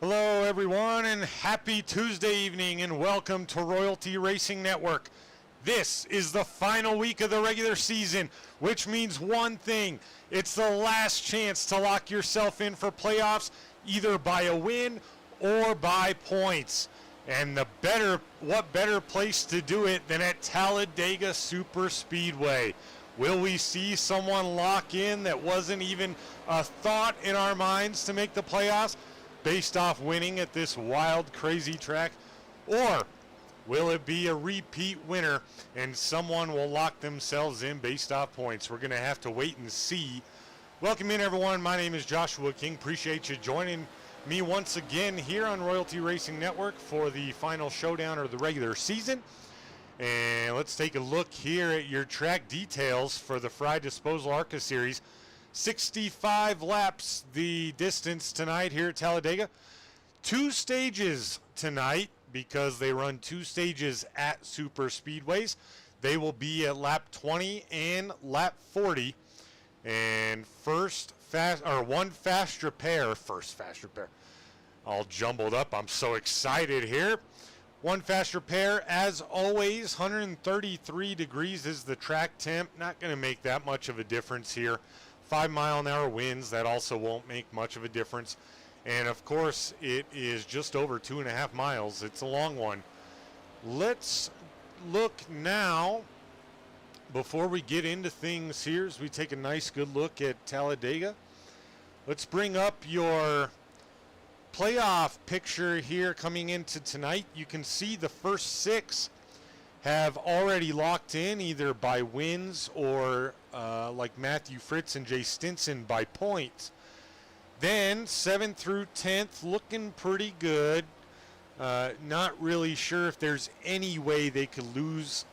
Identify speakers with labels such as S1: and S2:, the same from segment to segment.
S1: Hello everyone, and happy Tuesday evening, and welcome to Royalty Racing Network. This is the final week of the regular season, which means one thing: it's the last chance to lock yourself in for playoffs, either by a win or by points. And what better place to do it than at Talladega Super Speedway? Will we see someone lock in that wasn't even a thought in our minds to make the playoffs based off winning at this wild, crazy track? Or will it be a repeat winner and someone will lock themselves in based off points? We're going to have to wait and see. Welcome in, everyone. My name is Joshua King. Appreciate you joining me once again here on Royalty Racing Network for the final showdown of the regular season. And let's take a look here at your track details for the Frye Disposal ARCA Series. 65 laps the distance tonight here at Talladega. 2 stages tonight because they run 2 stages at super speedways. They will be at lap 20 and lap 40. And one fast repair. All jumbled up. I'm so excited here. One fast repair, as always. 133 degrees is the track temp. Not going to make that much of a difference here. 5-mile-an-hour winds, that also won't make much of a difference. And of course, it is just over 2.5 miles. It's a long one. Let's look now, before we get into things here, as we take a nice good look at Talladega. Let's bring up your playoff picture here coming into tonight. You can see the first 6 have already locked in, either by wins or like Matthew Fritz and Jay Stinson by points. Then 7th through 10th looking pretty good. Not really sure if there's any way they could lose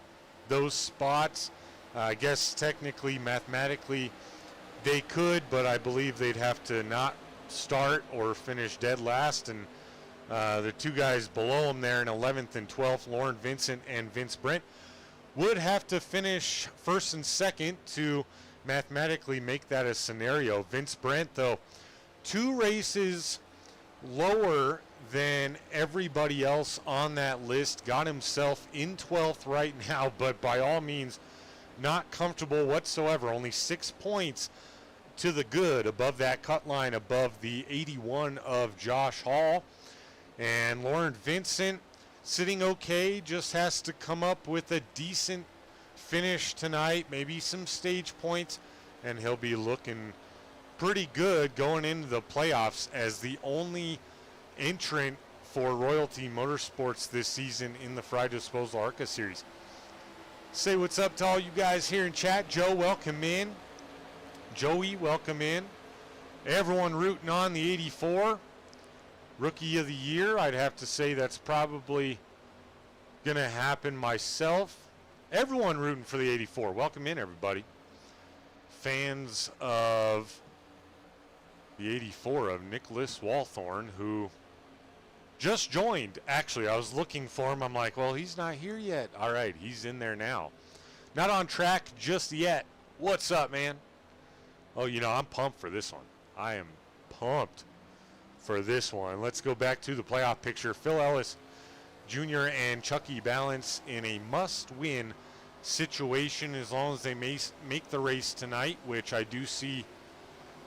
S1: those spots. I guess technically, mathematically, they could, but I believe they'd have to not start or finish dead last. And the 2 guys below them there in 11th and 12th, Lauren Vincent and Vince Brent, would have to finish 1st and 2nd to mathematically make that a scenario. Vince Brent, though, 2 races lower than everybody else on that list, got himself in 12th right now, but by all means not comfortable whatsoever. Only 6 points to the good above that cut line, above the 81 of Josh Hall. And Lauren Vincent sitting okay, just has to come up with a decent finish tonight, maybe some stage points, and he'll be looking pretty good going into the playoffs as the only entrant for Royalty Motorsports this season in the Frye Disposal ARCA Series. Say what's up to all you guys here in chat. Joe, welcome in. Joey, welcome in. Everyone rooting on the 84. Rookie of the Year. I'd have to say that's probably going to happen myself. Everyone rooting for the 84. Welcome in, everybody. Fans of the 84 of Nicholas Walthorn, who just joined. Actually, I was looking for him. I'm like, well, he's not here yet. All right, he's in there now. Not on track just yet. What's up, man? Oh, you know, I'm pumped for this one. I am pumped for this one. Let's go back to the playoff picture. Phil Ellis Jr. and Chucky Balance in a must-win situation as long as they make the race tonight, which I do see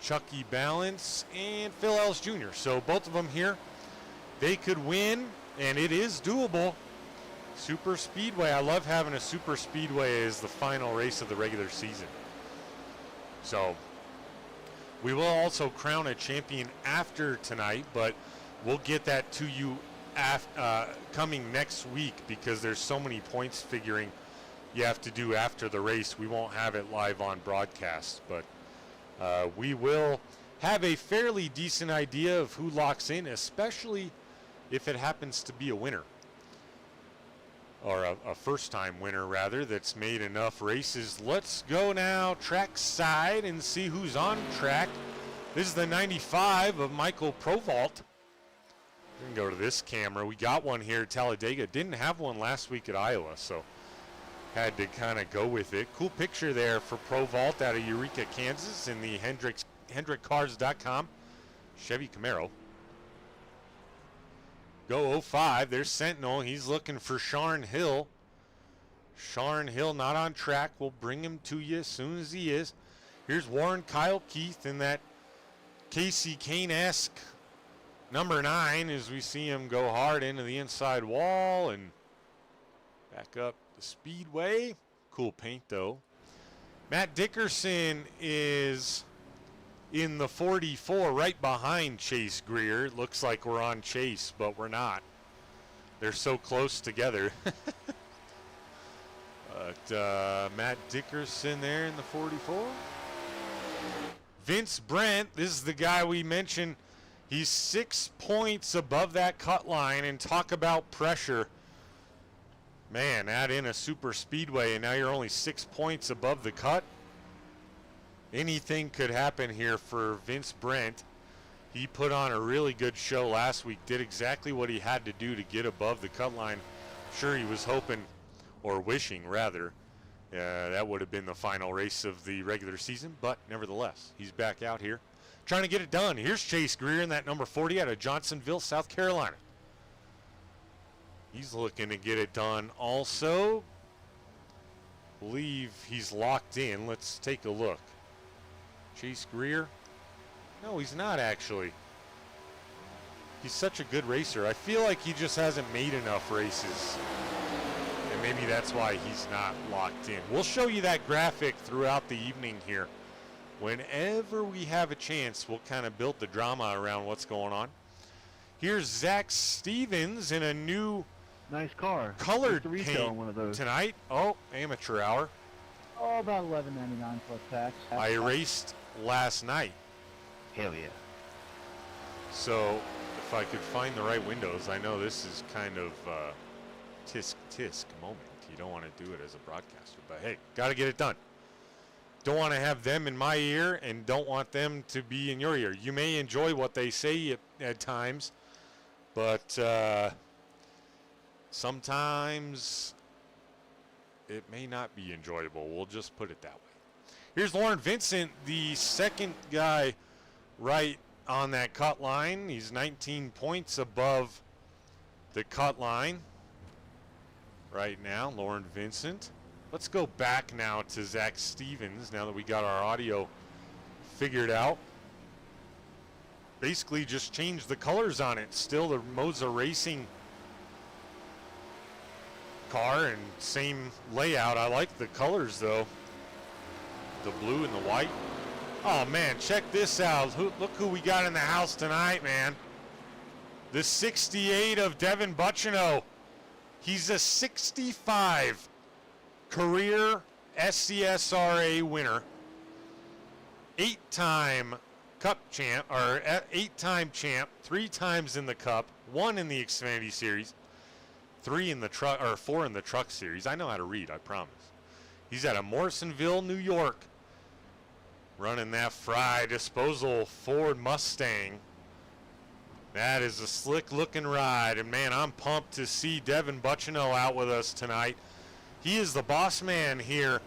S1: Chucky Balance and Phil Ellis Jr. So both of them here, they could win, and it is doable. Super Speedway. I love having a Super Speedway as the final race of the regular season. So we will also crown a champion after tonight, but we'll get that to you coming next week because there's so many points figuring you have to do after the race. We won't have it live on broadcast, but we will have a fairly decent idea of who locks in, especially if it happens to be a winner. Or a first-time winner, rather, that's made enough races. Let's go now track side and see who's on track. This is the 95 of Michael Provault. We can go to this camera. We got one here at Talladega. Didn't have one last week at Iowa, so had to kind of go with it. Cool picture there for Provault out of Eureka, Kansas in the HendrickCars.com Chevy Camaro. go 05. There's Sentinel. He's looking for Sharn Hill. Sharn Hill not on track. We'll bring him to you as soon as he is. Here's Warren Kyle Keith in that Casey Kane-esque number 9 as we see him go hard into the inside wall and back up the speedway. Cool paint though. Matt Dickerson is in the 44 right behind Chase Greer. It looks like we're on Chase, but we're not. They're so close together. But Matt Dickerson there in the 44. Vince Brent, this is the guy we mentioned. He's 6 points above that cut line, and talk about pressure. Man, add in a super speedway, and now you're only 6 points above the cut. Anything could happen here for Vince Brent. He put on a really good show last week, did exactly what he had to do to get above the cut line. I'm sure he was hoping, or wishing rather, that would have been the final race of the regular season, but nevertheless, he's back out here trying to get it done. Here's Chase Greer in that number 40 out of Johnsonville, South Carolina. He's looking to get it done also. Believe he's locked in. Let's take a look. Chase Greer. No, he's not actually. He's such a good racer. I feel like he just hasn't made enough races. And maybe that's why he's not locked in. We'll show you that graphic throughout the evening here. Whenever we have a chance, we'll kind of build the drama around what's going on. Here's Zach Stevens in a new
S2: nice car.
S1: Colored
S2: paint one of those
S1: tonight. Oh, amateur hour.
S3: Oh, about $11.99 plus tax.
S1: I raced last night.
S2: Hell yeah.
S1: So if I could find the right windows, I know this is kind of tisk moment. You don't want to do it as a broadcaster, but hey, got to get it done. Don't want to have them in my ear and don't want them to be in your ear. You may enjoy what they say at times, but sometimes it may not be enjoyable. We'll just put it that way. Here's Lauren Vincent, the second guy right on that cut line. He's 19 points above the cut line right now, Lauren Vincent. Let's go back now to Zach Stevens now that we got our audio figured out. Basically just changed the colors on it. Still the Moza Racing car and same layout. I like the colors though. The blue and the white. Oh man, check this out. Look who we got in the house tonight, man. The 68 of Devin Buccino. He's a 65 career SCSRA winner. 8-time Cup champ, or 8-time champ, 3 times in the Cup, 1 in the Xfinity Series, 3 in the truck, or 4 in the Truck Series. I know how to read, I promise. He's out of Morrisonville, New York, running that Frye disposal Ford Mustang. That is a slick-looking ride, and man, I'm pumped to see Devin Buccino out with us tonight. He is the boss man here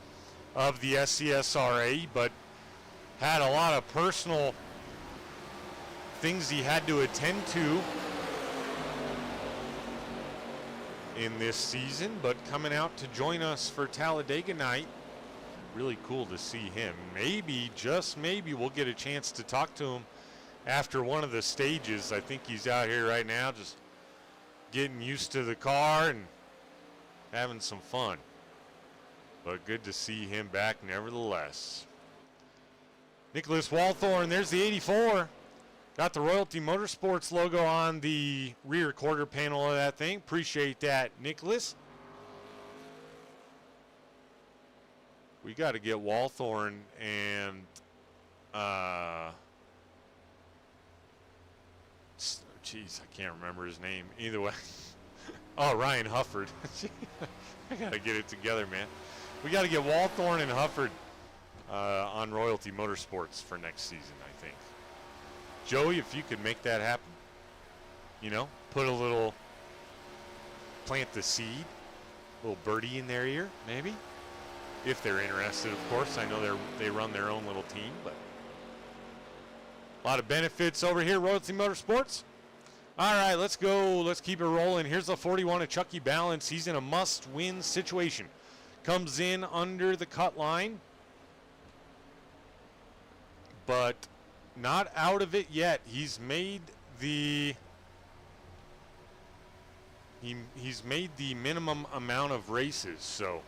S1: of the SCSRA, but had a lot of personal things he had to attend to in this season, but coming out to join us for Talladega night. Really cool to see him. Maybe, just maybe, we'll get a chance to talk to him after one of the stages. I think he's out here right now just getting used to the car and having some fun. But good to see him back nevertheless. Nicholas Walthorn, there's the 84. Got the Royalty Motorsports logo on the rear quarter panel of that thing. Appreciate that, Nicholas. We got to get Walthorn and geez, I can't remember his name. Either way. Oh, Ryan Hufford. I got to get it together, man. We got to get Walthorn and Hufford on Royalty Motorsports for next season, I think. Joey, if you could make that happen, you know, put a little, plant the seed, a little birdie in their ear, maybe, if they're interested, of course. I know they run their own little team, but a lot of benefits over here, Royalty Motorsports. All right, let's go. Let's keep it rolling. Here's the 41 of Chucky Balance. He's in a must-win situation. Comes in under the cut line, but not out of it yet. He's made the he's made the minimum amount of races, so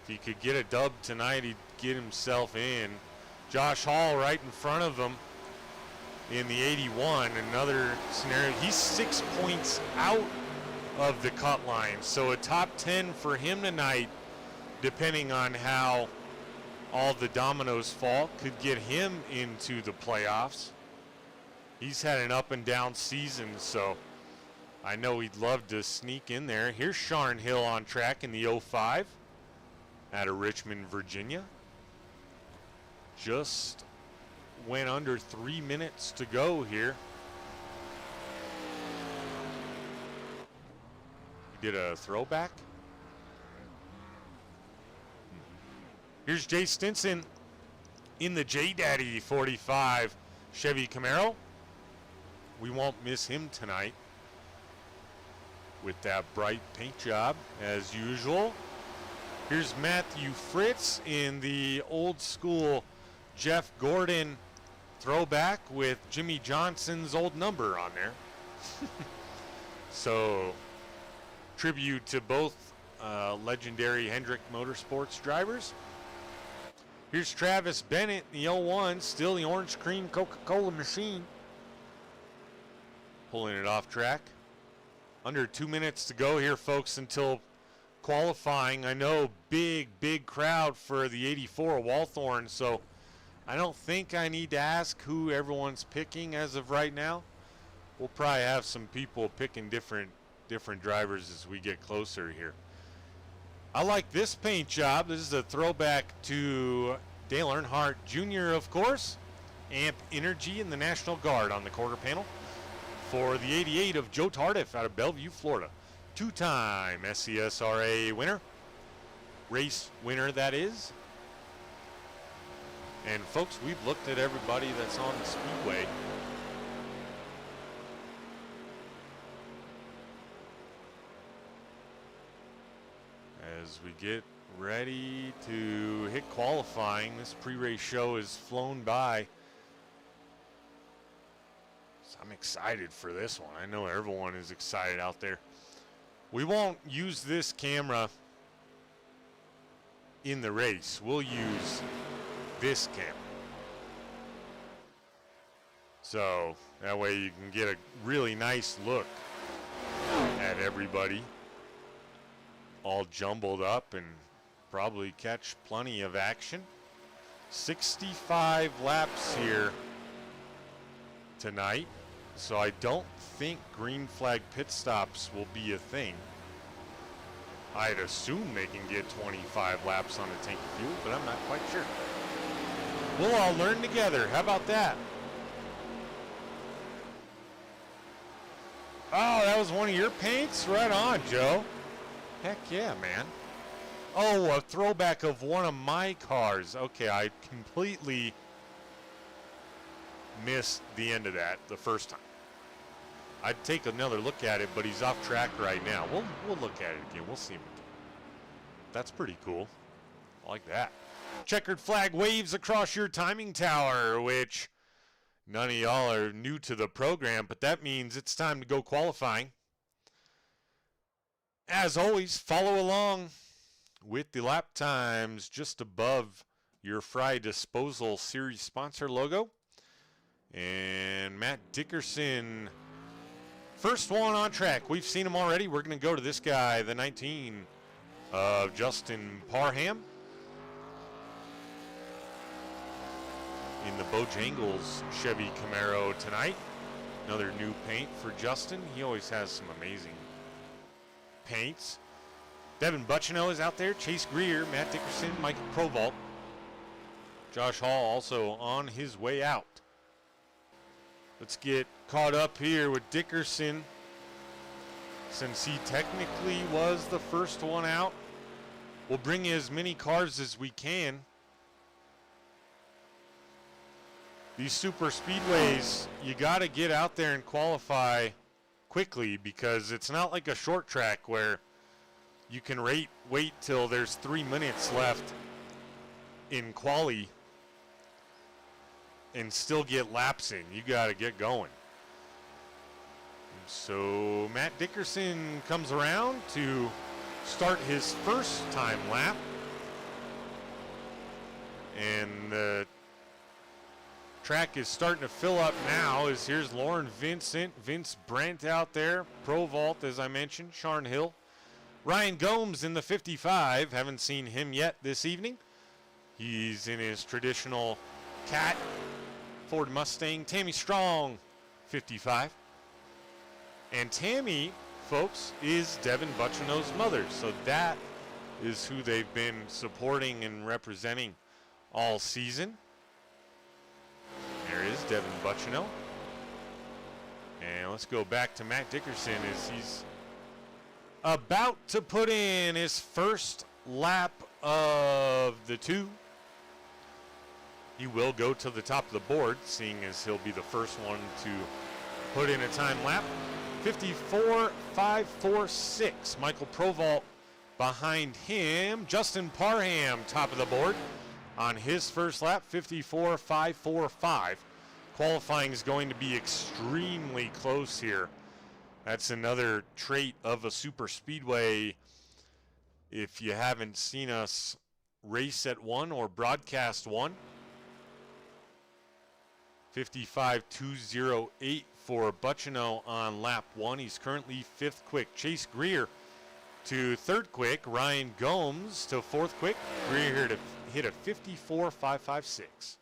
S1: if he could get a dub tonight, he'd get himself in. Josh Hall right in front of him in the 81, another scenario. He's 6 points out of the cut line, so a top 10 for him tonight, depending on how all the dominoes fall, could get him into the playoffs. He's had an up and down season, so I know he'd love to sneak in there. Here's Sharn Hill on track in the 05 out of Richmond, Virginia. Just went under 3 minutes to go here. He did a throwback. Here's Jay Stinson in the J-Daddy 45 Chevy Camaro. We won't miss him tonight with that bright paint job as usual. Here's Matthew Fritz in the old school Jeff Gordon throwback with Jimmy Johnson's old number on there. So tribute to both legendary Hendrick Motorsports drivers. Here's Travis Bennett in the 01, still the orange cream Coca-Cola machine. Pulling it off track. Under 2 minutes to go here, folks, until qualifying. I know big crowd for the 84 Walthorn, so I don't think I need to ask who everyone's picking as of right now. We'll probably have some people picking different drivers as we get closer here. I like this paint job. This is a throwback to Dale Earnhardt Jr., of course. Amp Energy in the National Guard on the quarter panel. For the 88 of Joe Tardif out of Bellevue, Florida. Two-time SCSRA winner. Race winner, that is. And folks, we've looked at everybody that's on the speedway. As we get ready to hit qualifying, this pre-race show has flown by. So I'm excited for this one. I know everyone is excited out there. We won't use this camera in the race. We'll use this camera. So that way you can get a really nice look at everybody all jumbled up and probably catch plenty of action. 65 laps here tonight, so I don't think green flag pit stops will be a thing. I'd assume they can get 25 laps on a tank of fuel, but I'm not quite sure. We'll all learn together. How about that? Oh, that was one of your paints? Right on, Joe. Heck yeah, man. Oh, a throwback of one of my cars. Okay, I completely missed the end of that the first time. I'd take another look at it, but he's off track right now. We'll look at it again. We'll see him again. That's pretty cool. I like that. Checkered flag waves across your timing tower, which none of y'all are new to the program, but that means it's time to go qualifying. As always, follow along with the lap times just above your Frye Disposal Series sponsor logo. And Matt Dickerson, first one on track. We've seen him already. We're going to go to this guy, the 19 of Justin Parham. In the Bojangles Chevy Camaro tonight. Another new paint for Justin. He always has some amazing paints. Devin Buccino is out there. Chase Greer, Matt Dickerson, Michael Provault. Josh Hall also on his way out. Let's get caught up here with Dickerson, since he technically was the first one out. We'll bring you as many cars as we can. These super speedways, you got to get out there and qualify quickly, because it's not like a short track where you can wait till there's 3 minutes left in quali and still get laps in. You got to get going. So Matt Dickerson comes around to start his first time lap. And the track is starting to fill up now, as here's Lauren Vincent, Vince Brent out there, Pro Vault, as I mentioned, Sharn Hill. Ryan Gomes in the 55, haven't seen him yet this evening. He's in his traditional Cat Ford Mustang. Tammy Strong, 55. And Tammy, folks, is Devin Butchino's mother. So that is who they've been supporting and representing all season. There is Devin Butchino. And let's go back to Matt Dickerson as he's about to put in his first lap of the 2. He will go to the top of the board, seeing as he'll be the first one to put in a time lap. 54.546. Michael Provault behind him. Justin Parham, top of the board on his first lap, 54.545. Qualifying is going to be extremely close here. That's another trait of a super speedway. If you haven't seen us race at one or broadcast one, 55.208 for Butchino on lap 1. He's currently 5th quick. Chase Greer to 3rd quick. Ryan Gomes to 4th quick. Greer here to hit a 54.556.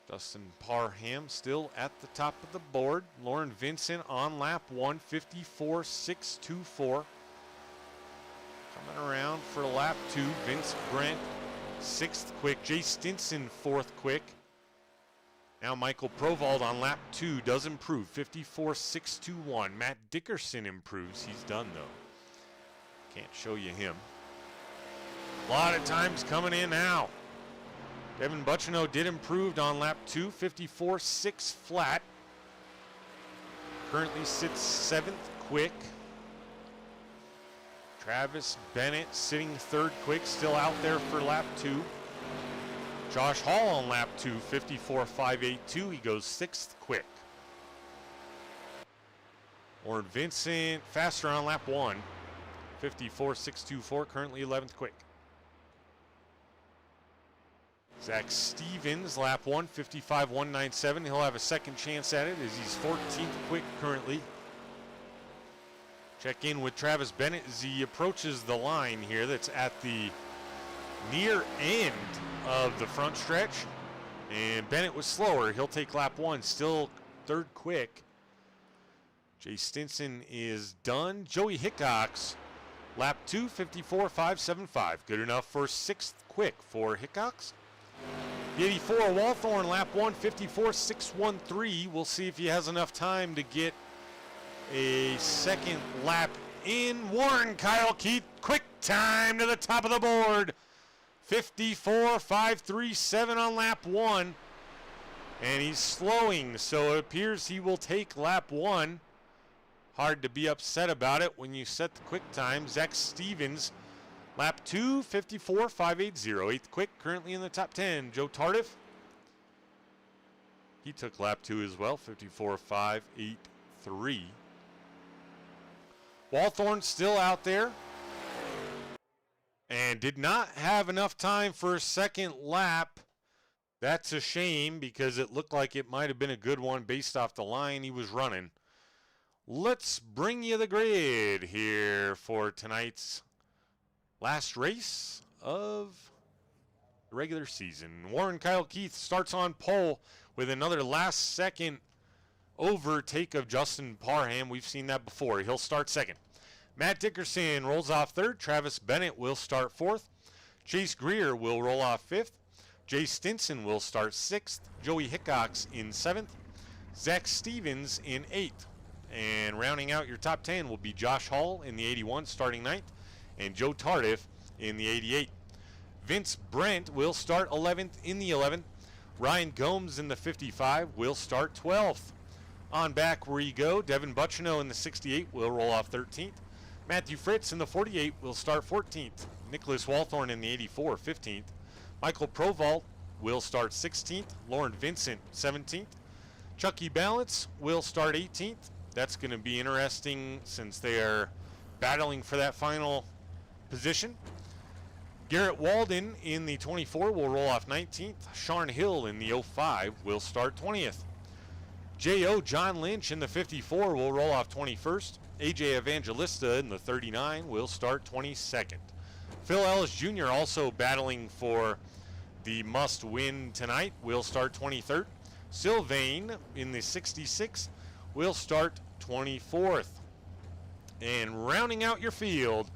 S1: Justin Parham still at the top of the board. Lauren Vincent on lap 1, 54.624. Coming around for lap 2, Vince Brent 6th quick. Jay Stinson 4th quick. Now Michael Provault on lap 2 does improve, 54.621. Matt Dickerson improves. He's done though. Can't show you him. A lot of times coming in now. Devin Butchino did improve on lap 2, 54.6 flat. Currently sits 7th quick. Travis Bennett sitting 3rd quick, still out there for lap 2. Josh Hall on lap 2, 54.582. He goes 6th quick. Lauren Vincent faster on lap 1, 54.624, currently 11th quick. Zach Stevens, lap 1, 55.197. He'll have a second chance at it as he's 14th quick currently. Check in with Travis Bennett as he approaches the line here that's at the near end of the front stretch. And Bennett was slower. He'll take lap 1, still 3rd quick. Jay Stinson is done. Joey Hickox, lap 2, 54.575. Good enough for 6th quick for Hickox. The 84 Walthorn, lap 1, 54.613. We'll see if he has enough time to get a second lap in. Warren Kyle Keith, quick time to the top of the board. 54.537 on lap 1. And he's slowing, so it appears he will take lap 1. Hard to be upset about it when you set the quick time. Zach Stevens, lap 2, 54.580. 8th quick, currently in the top 10. Joe Tardif, he took lap 2 as well, 54.583. Walthorn still out there and did not have enough time for a second lap. That's a shame because it looked like it might have been a good one based off the line he was running. Let's bring you the grid here for tonight's last race of the regular season. Warren Kyle Keith starts on pole with another last second overtake of Justin Parham. We've seen that before. He'll start 2nd. Matt Dickerson rolls off 3rd. Travis Bennett will start 4th. Chase Greer will roll off 5th. Jay Stinson will start 6th. Joey Hickox in 7th. Zach Stevens in 8th. And rounding out your top 10 will be Josh Hall in the 81 starting 9th. And Joe Tardif in the 88. Vince Brent will start 11th in the 11. Ryan Gomes in the 55 will start 12th. On back where you go, Devin Buccino in the 68 will roll off 13th. Matthew Fritz in the 48 will start 14th. Nicholas Walthorn in the 84, 15th. Michael Provault will start 16th. Lauren Vincent, 17th. Chucky Balance will start 18th. That's going to be interesting since they are battling for that final position. Garrett Walden in the 24 will roll off 19th. Sean Hill in the 05 will start 20th. J.O. John Lynch in the 54 will roll off 21st. A.J. Evangelista in the 39 will start 22nd. Phil Ellis Jr. also battling for the must-win tonight will start 23rd. Sylvain in the 66 will start 24th. And rounding out your field,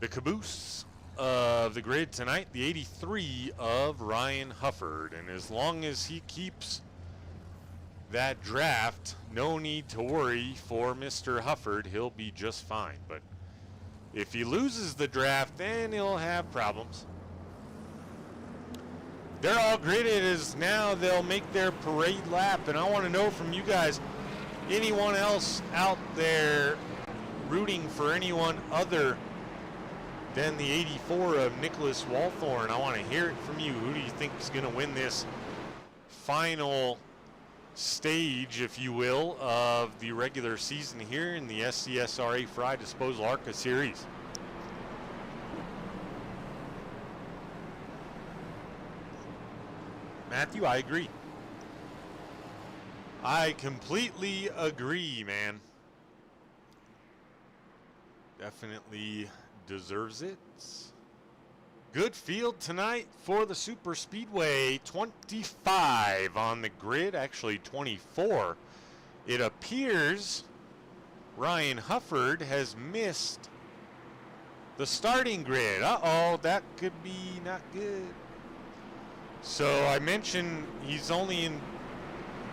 S1: the caboose of the grid tonight, the 83 of Ryan Hufford. And as long as he keeps that draft, no need to worry for Mr. Hufford. He'll be just fine. But if he loses the draft, then he'll have problems. They're all gridded as now they'll make their parade lap. And I want to know from you guys, anyone else out there rooting for anyone other than the 84 of Nicholas Walthorn? I want to hear it from you. Who do you think is going to win this final stage, if you will, of the regular season here in the SCSRA Frye Disposal ARCA Series? Matthew, I agree. I completely agree, man. Definitely deserves it. Good field tonight for the Super Speedway. 25 on the grid, actually 24. It appears Ryan Hufford has missed the starting grid. Uh-oh, that could be not good. So I mentioned he's only in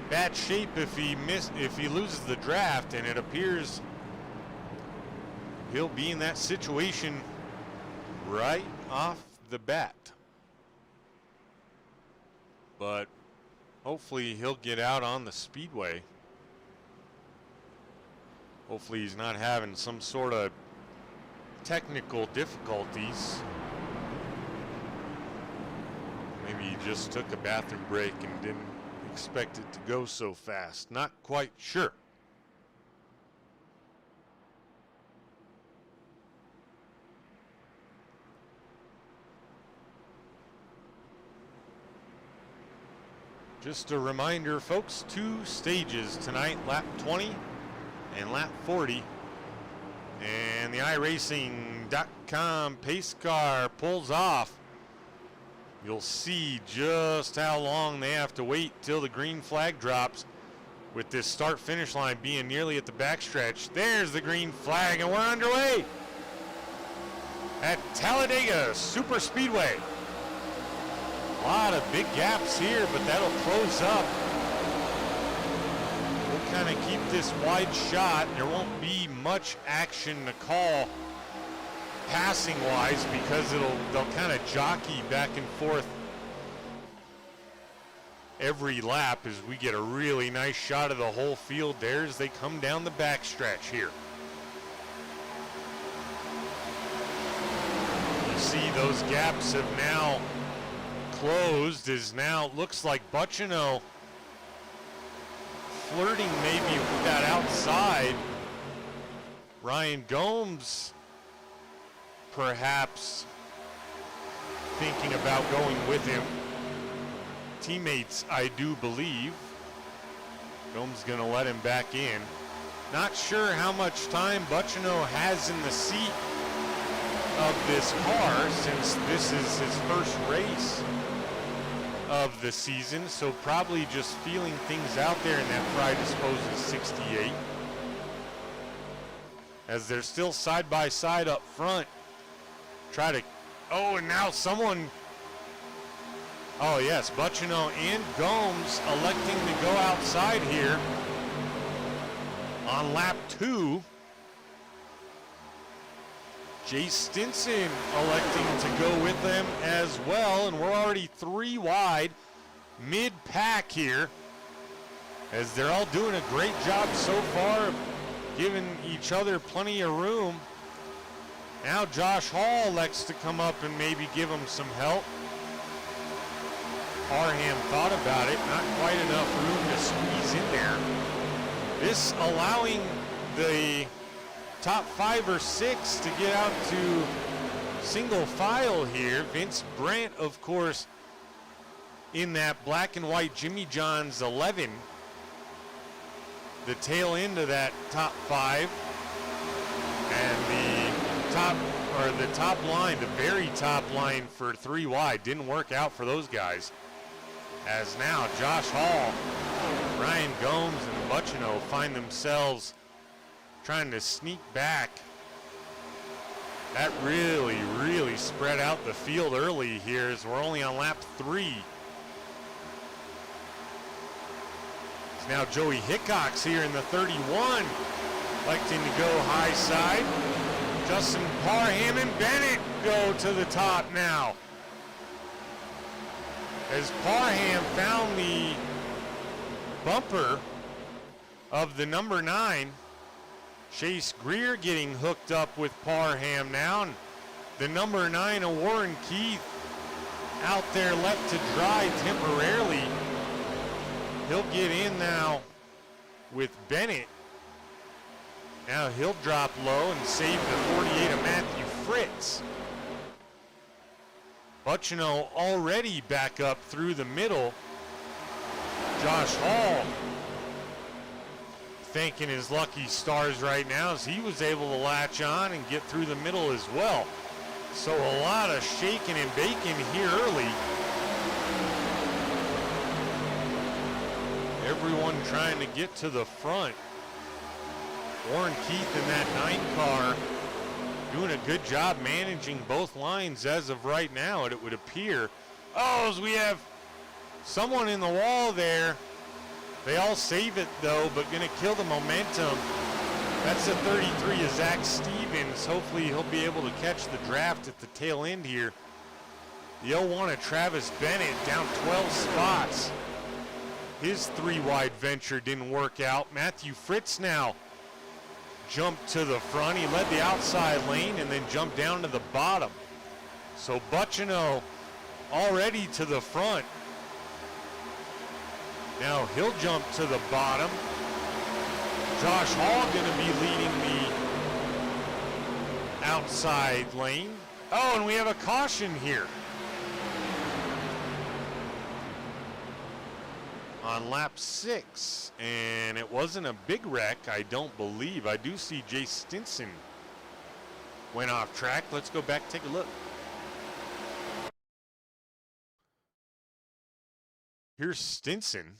S1: bad shape if he loses the draft, and it appears he'll be in that situation right off the bat. But hopefully he'll get out on the speedway. Hopefully he's not having some sort of technical difficulties. Maybe he just took a bathroom break and didn't expect it to go so fast. Not quite sure. Just a reminder, folks, 2 stages tonight, lap 20 and lap 40. And the iRacing.com pace car pulls off. You'll see just how long they have to wait till the green flag drops, with this start-finish line being nearly at the backstretch. There's the green flag, and we're underway at Talladega Super Speedway. A lot of big gaps here, but that'll close up. We'll kind of keep this wide shot. There won't be much action to call passing wise because they'll kind of jockey back and forth every lap as we get a really nice shot of the whole field there as they come down the backstretch here. You see those gaps have now closed, as now looks like Buccino flirting maybe with that outside. Ryan Gomes perhaps thinking about going with him. Teammates, I do believe. Gomes gonna let him back in. Not sure how much time Buccino has in the seat of this car, since this is his first race of the season, so probably just feeling things out there in that Frye Disposal 68. As they're still side by side up front. Try to, oh, and now someone, oh yes, Buccino and Gomes electing to go outside here on lap 2. Jay Stinson electing to go with them as well, and we're already 3 wide, mid-pack here. as they're all doing a great job so far of giving each other plenty of room. Now Josh Hall elects to come up and maybe give him some help. Parham thought about it, not quite enough room to squeeze in there. This allowing the top 5 or 6 to get out to single file here. Vince Brandt, of course, in that black and white Jimmy John's 11. The tail end of that top 5. And the top line, the very top line for 3 wide didn't work out for those guys. As now Josh Hall, Ryan Gomes, and Buccino find themselves trying to sneak back. That really spread out the field early here as we're only on lap 3. It's now Joey Hickox here in the 31, electing to go high side. Justin Parham and Bennett go to the top now. As Parham found the bumper of the number 9, Chase Greer getting hooked up with Parham now. And the number 9 of Warren Keith out there left to dry temporarily. He'll get in now with Bennett. Now he'll drop low and save the 48 of Matthew Fritz. Buccino already back up through the middle. Josh Hall thanking his lucky stars right now as he was able to latch on and get through the middle as well. So a lot of shaking and baking here early. Everyone trying to get to the front. Warren Keith in that 9 car doing a good job managing both lines as of right now, it would appear. Oh, as we have someone in the wall there. They all save it though, but gonna kill the momentum. That's the 33 of Zach Stevens. Hopefully he'll be able to catch the draft at the tail end here. The 01 of Travis Bennett down 12 spots. His 3 wide venture didn't work out. Matthew Fritz now jumped to the front. He led the outside lane and then jumped down to the bottom. So Buccino already to the front. Now he'll jump to the bottom. Josh Hall gonna be leading the outside lane. Oh, and we have a caution here. On lap 6, and it wasn't a big wreck, I don't believe. I do see Jay Stinson went off track. Let's go back, take a look. Here's Stinson.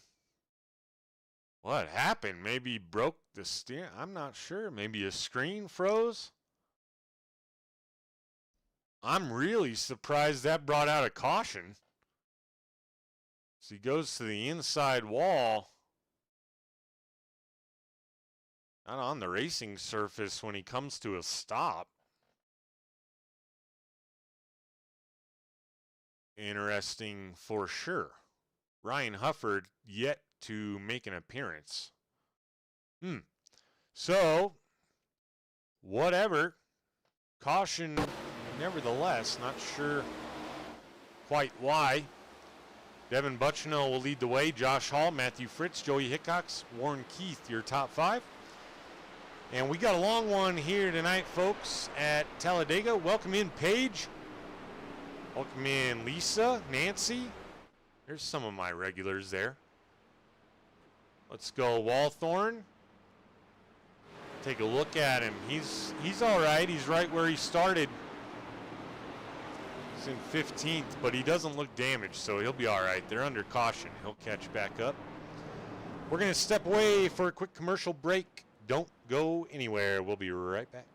S1: What happened? Maybe broke the steer. I'm not sure. Maybe a screen froze. I'm really surprised that brought out a caution. So he goes to the inside wall. Not on the racing surface when he comes to a stop. Interesting for sure. Ryan Hufford yet to make an appearance. So, whatever. Caution, nevertheless. Not sure quite why. Devin Buccino will lead the way. Josh Hall, Matthew Fritz, Joey Hickox, Warren Keith, your top 5. And we got a long one here tonight, folks, at Talladega. Welcome in, Paige. Welcome in, Lisa, Nancy. There's some of my regulars there. Let's go, Walthorn. Take a look at him. He's all right. He's right where he started. He's in 15th, but he doesn't look damaged, so he'll be all right. They're under caution. He'll catch back up. We're going to step away for a quick commercial break. Don't go anywhere. We'll be right back.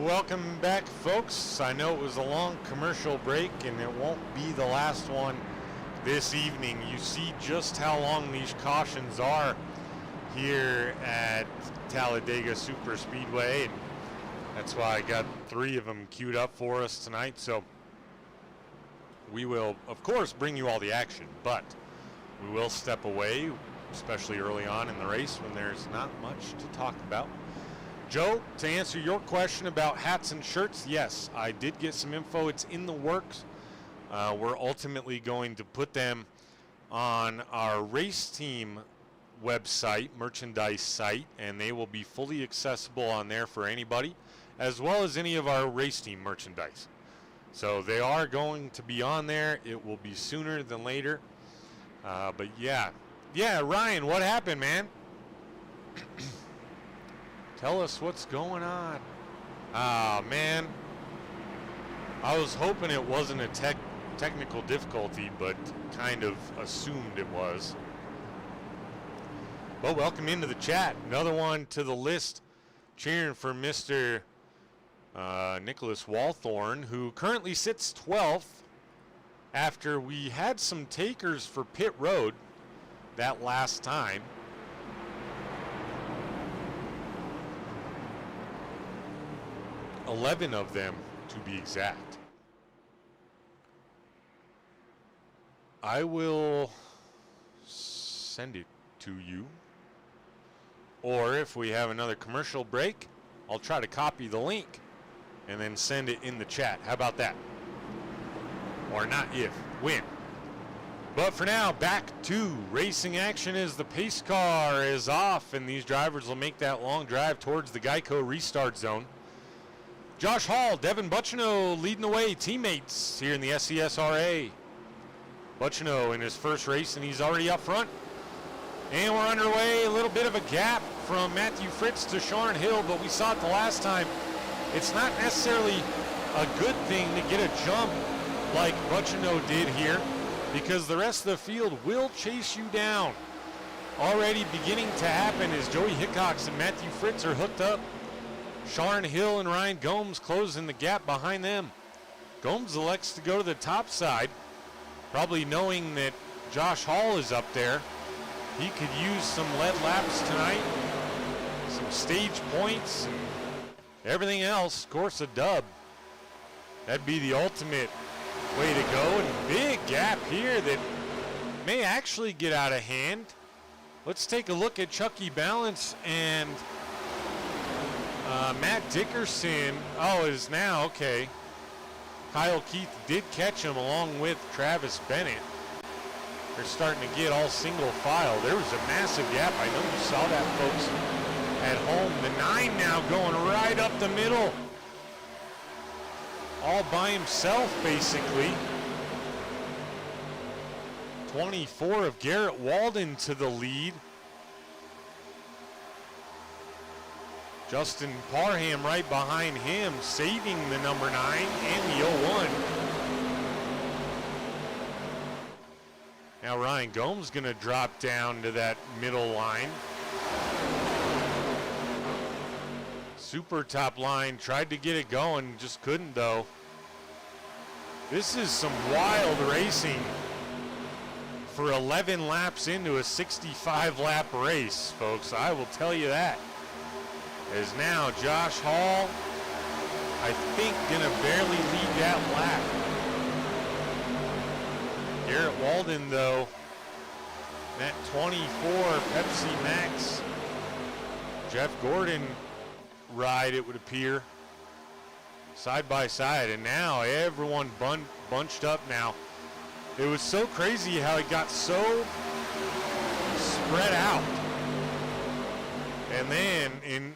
S1: Welcome back, folks. I know it was a long commercial break, and it won't be the last one this evening. You see just how long these cautions are here at Talladega Super Speedway, and that's why I got 3 of them queued up for us tonight. So we will, of course, bring you all the action, but we will step away, especially early on in the race when there's not much to talk about. Joe, to answer your question about hats and shirts, yes, I did get some info. It's in the works. We're ultimately going to put them on our race team website, merchandise site, and they will be fully accessible on there for anybody, as well as any of our race team merchandise. So they are going to be on there. It will be sooner than later. But yeah, Ryan, what happened, man? Tell us what's going on. Ah, man. I was hoping it wasn't a technical difficulty, but kind of assumed it was. Well, welcome into the chat. Another one to the list, cheering for Mr. Nicholas Walthorn, who currently sits 12th after we had some takers for pit road that last time. $11 of them, to be exact. I will send it to you. Or if we have another commercial break, I'll try to copy the link and then send it in the chat. How about that? Or not if, when. But for now, back to racing action as the pace car is off and these drivers will make that long drive towards the Geico restart zone. Josh Hall, Devin Buccino leading the way, teammates here in the SCSRA. Buccino in his first race, and he's already up front. And we're underway, a little bit of a gap from Matthew Fritz to Sharon Hill, but we saw it the last time. It's not necessarily a good thing to get a jump like Buccino did here, because the rest of the field will chase you down. Already beginning to happen as Joey Hickox and Matthew Fritz are hooked up. Sharon Hill and Ryan Gomes closing the gap behind them. Gomes elects to go to the top side, probably knowing that Josh Hall is up there. He could use some lead laps tonight, some stage points, and everything else. Of course, a dub. That'd be the ultimate way to go. And big gap here that may actually get out of hand. Let's take a look at Chucky Balance and Matt Dickerson. Oh, it is now, okay. Kyle Keith did catch him along with Travis Bennett. They're starting to get all single file. There was a massive gap. I know you saw that, folks, at home. The 9 now going right up the middle. All by himself, basically. 24 of Garrett Walden to the lead. Justin Parham right behind him, saving the number 9 and the 01. Now Ryan Gomes going to drop down to that middle line. Super top line, tried to get it going, just couldn't though. This is some wild racing for 11 laps into a 65 lap race, folks. I will tell you that. As now Josh Hall, I think, gonna barely lead that lap. Garrett Walden though, that 24 Pepsi Max Jeff Gordon ride, it would appear, side by side, and now everyone bunched up now. It was so crazy how it got so spread out, and then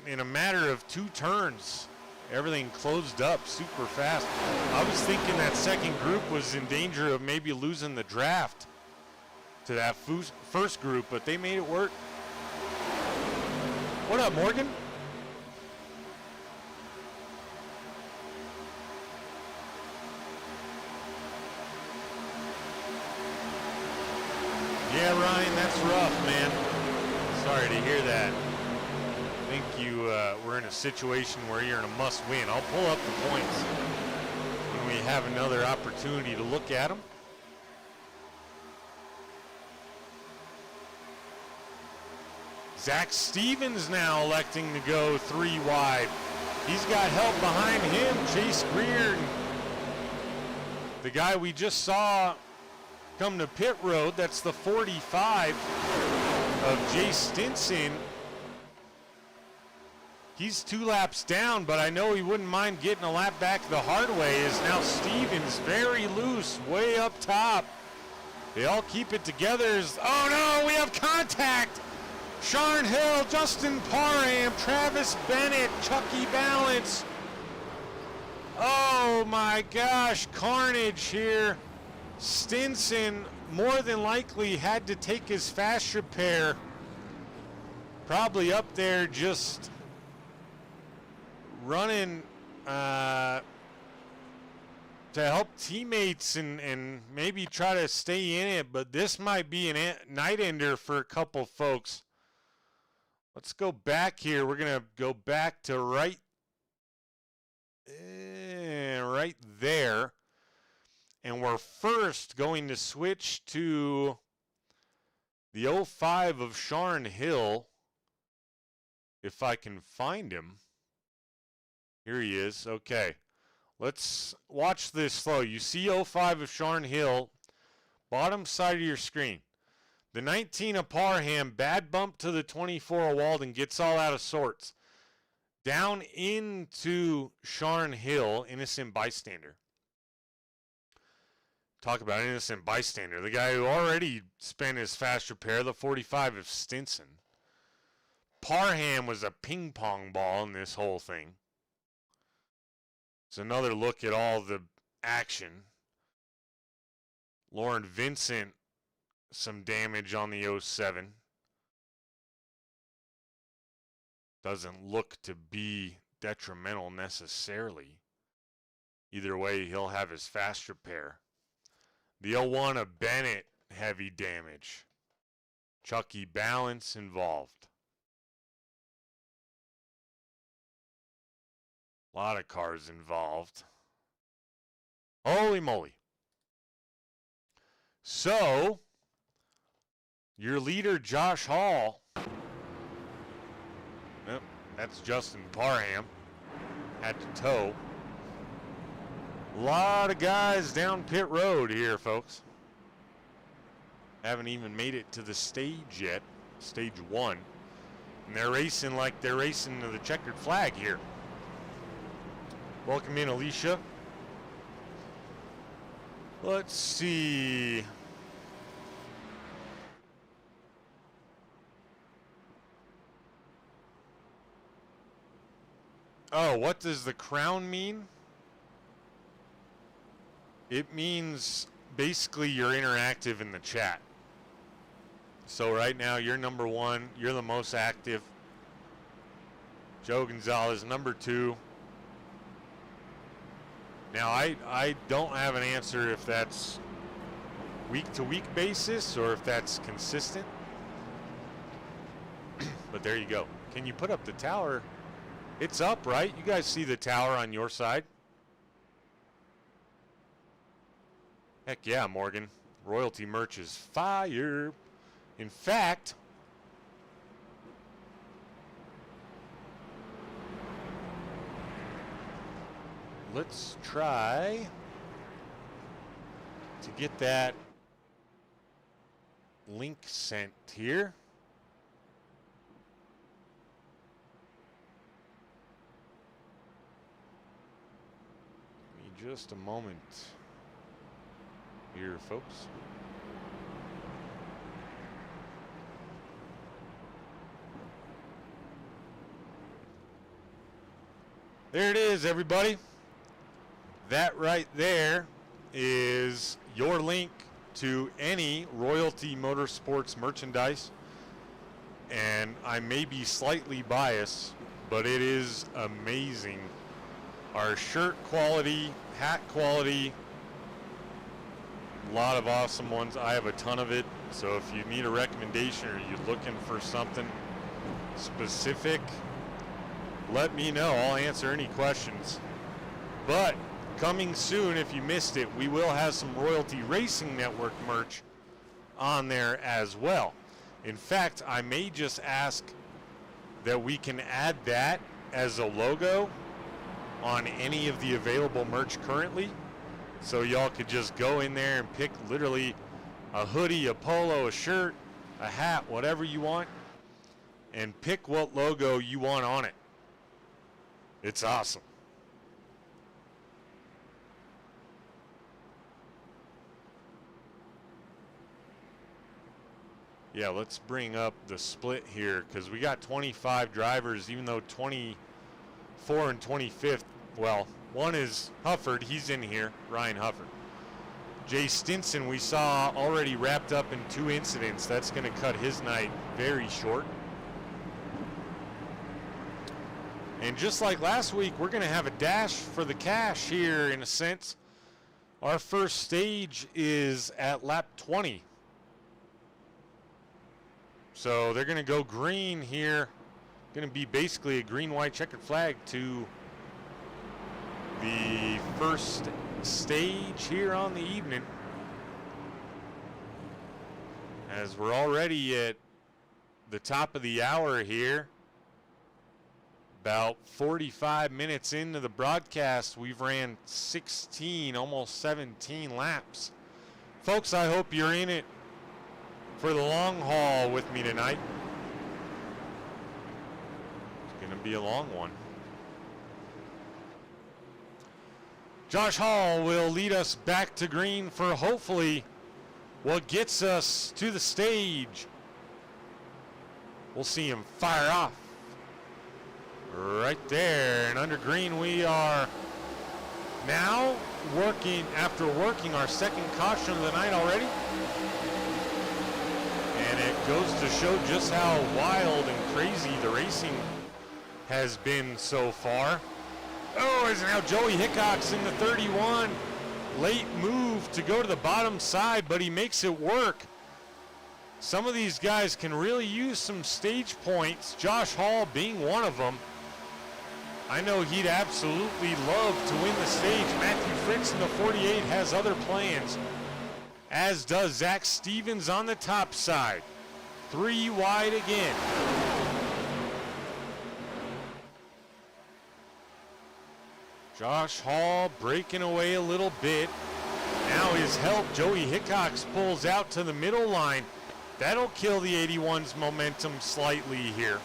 S1: in a matter of 2 turns everything closed up super fast. I was thinking that second group was in danger of maybe losing the draft to that first group, but they made it work. What up, Morgan? Yeah, Ryan, that's rough, man. Sorry to hear that. I think you were in a situation where you're in a must-win. I'll pull up the points when we have another opportunity to look at them. Zach Stevens now electing to go 3 wide. He's got help behind him, Chase Greer, the guy we just saw come to pit road. That's the 45 of Jay Stinson. He's 2 laps down, but I know he wouldn't mind getting a lap back the hard way. Is now Stevens very loose, way up top. They all keep it together. Oh no, we have contact. Sharn Hill, Justin Parham, Travis Bennett, Chucky Balance. Oh my gosh, carnage here. Stinson more than likely had to take his fast repair. Probably up there just running to help teammates and maybe try to stay in it, but this might be a night ender for a couple folks. Let's go back here. We're going to go back to right there. And we're first going to switch to the 05 of Sharn Hill. If I can find him. Here he is. Okay. Let's watch this slow. You see 05 of Sharn Hill, bottom side of your screen. The 19 of Parham, bad bump to the 24 of Walden, gets all out of sorts. Down into Sharn Hill, innocent bystander. Talk about innocent bystander. The guy who already spent his fast repair, the 45 of Stinson. Parham was a ping pong ball in this whole thing. It's another look at all the action. Lauren Vincent, some damage on the 07. Doesn't look to be detrimental necessarily. Either way, he'll have his fast repair. The 01 of Bennett, heavy damage. Chucky Balance involved. A lot of cars involved. Holy moly. So, your leader, Josh Hall. Yep, that's Justin Parham. Had to tow. A lot of guys down pit road here, folks. Haven't even made it to the stage yet. Stage 1. And they're racing like they're racing to the checkered flag here. Welcome in, Alicia. Let's see. Oh, what does the crown mean? It means basically you're interactive in the chat. So right now you're number 1. You're the most active. Joe Gonzalez, number 2. Now, I don't have an answer if that's week-to-week basis or if that's consistent. But there you go. Can you put up the tower? It's up, right? You guys see the tower on your side? Heck yeah, Morgan. Royalty merch is fire. In fact, let's try to get that link sent here. Give me just a moment here, folks. There it is, everybody. That right there is your link to any Royalty Motorsports merchandise. And I may be slightly biased, but it is amazing. Our shirt quality, hat quality, a lot of awesome ones. I have a ton of it. So if you need a recommendation or you're looking for something specific, let me know. I'll answer any questions. But coming soon, if you missed it, we will have some Royalty Racing Network merch on there as well. In fact, I may just ask that we can add that as a logo on any of the available merch currently. So y'all could just go in there and pick literally a hoodie, a polo, a shirt, a hat, whatever you want, and pick what logo you want on it. It's awesome. Yeah, let's bring up the split here because we got 25 drivers, even though 24 and 25th, well, one is Hufford, he's in here, Ryan Hufford. Jay Stinson, we saw already wrapped up in 2 incidents. That's going to cut his night very short. And just like last week, we're going to have a dash for the cash here in a sense. Our first stage is at lap 20. So they're going to go green here. Going to be basically a green-white checkered flag to the first stage here on the evening. As we're already at the top of the hour here. About 45 minutes into the broadcast, we've ran 16, almost 17 laps. Folks, I hope you're in it for the long haul with me tonight. It's going to be a long one. Josh Hall will lead us back to green for hopefully what gets us to the stage. We'll see him fire off. Right there, and under green we are now after working our second caution of the night already. And it goes to show just how wild and crazy the racing has been so far. Oh, as now Joey Hickox in the 31. Late move to go to the bottom side, but he makes it work. Some of these guys can really use some stage points, Josh Hall being one of them. I know he'd absolutely love to win the stage. Matthew Fritz in the 48 has other plans, as does Zach Stevens on the top side. 3 wide again. Josh Hall breaking away a little bit. Now his help, Joey Hickox, pulls out to the middle line. That'll kill the 81's momentum slightly here.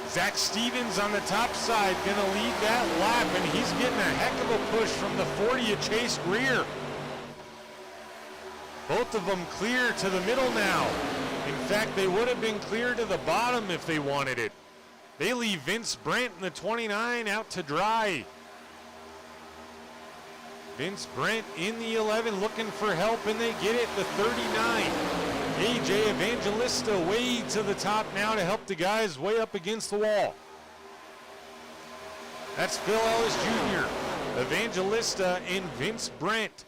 S1: Zach Stevens on the top side going to lead that lap, and he's getting a heck of a push from the 40 of Chase Greer. Both of them clear to the middle now. In fact, they would have been clear to the bottom if they wanted it. They leave Vince Brent in the 29 out to dry. Vince Brent in the 11 looking for help, and they get it, the 39. AJ Evangelista way to the top now to help the guys way up against the wall. That's Phil Ellis Jr., Evangelista, and Vince Brent.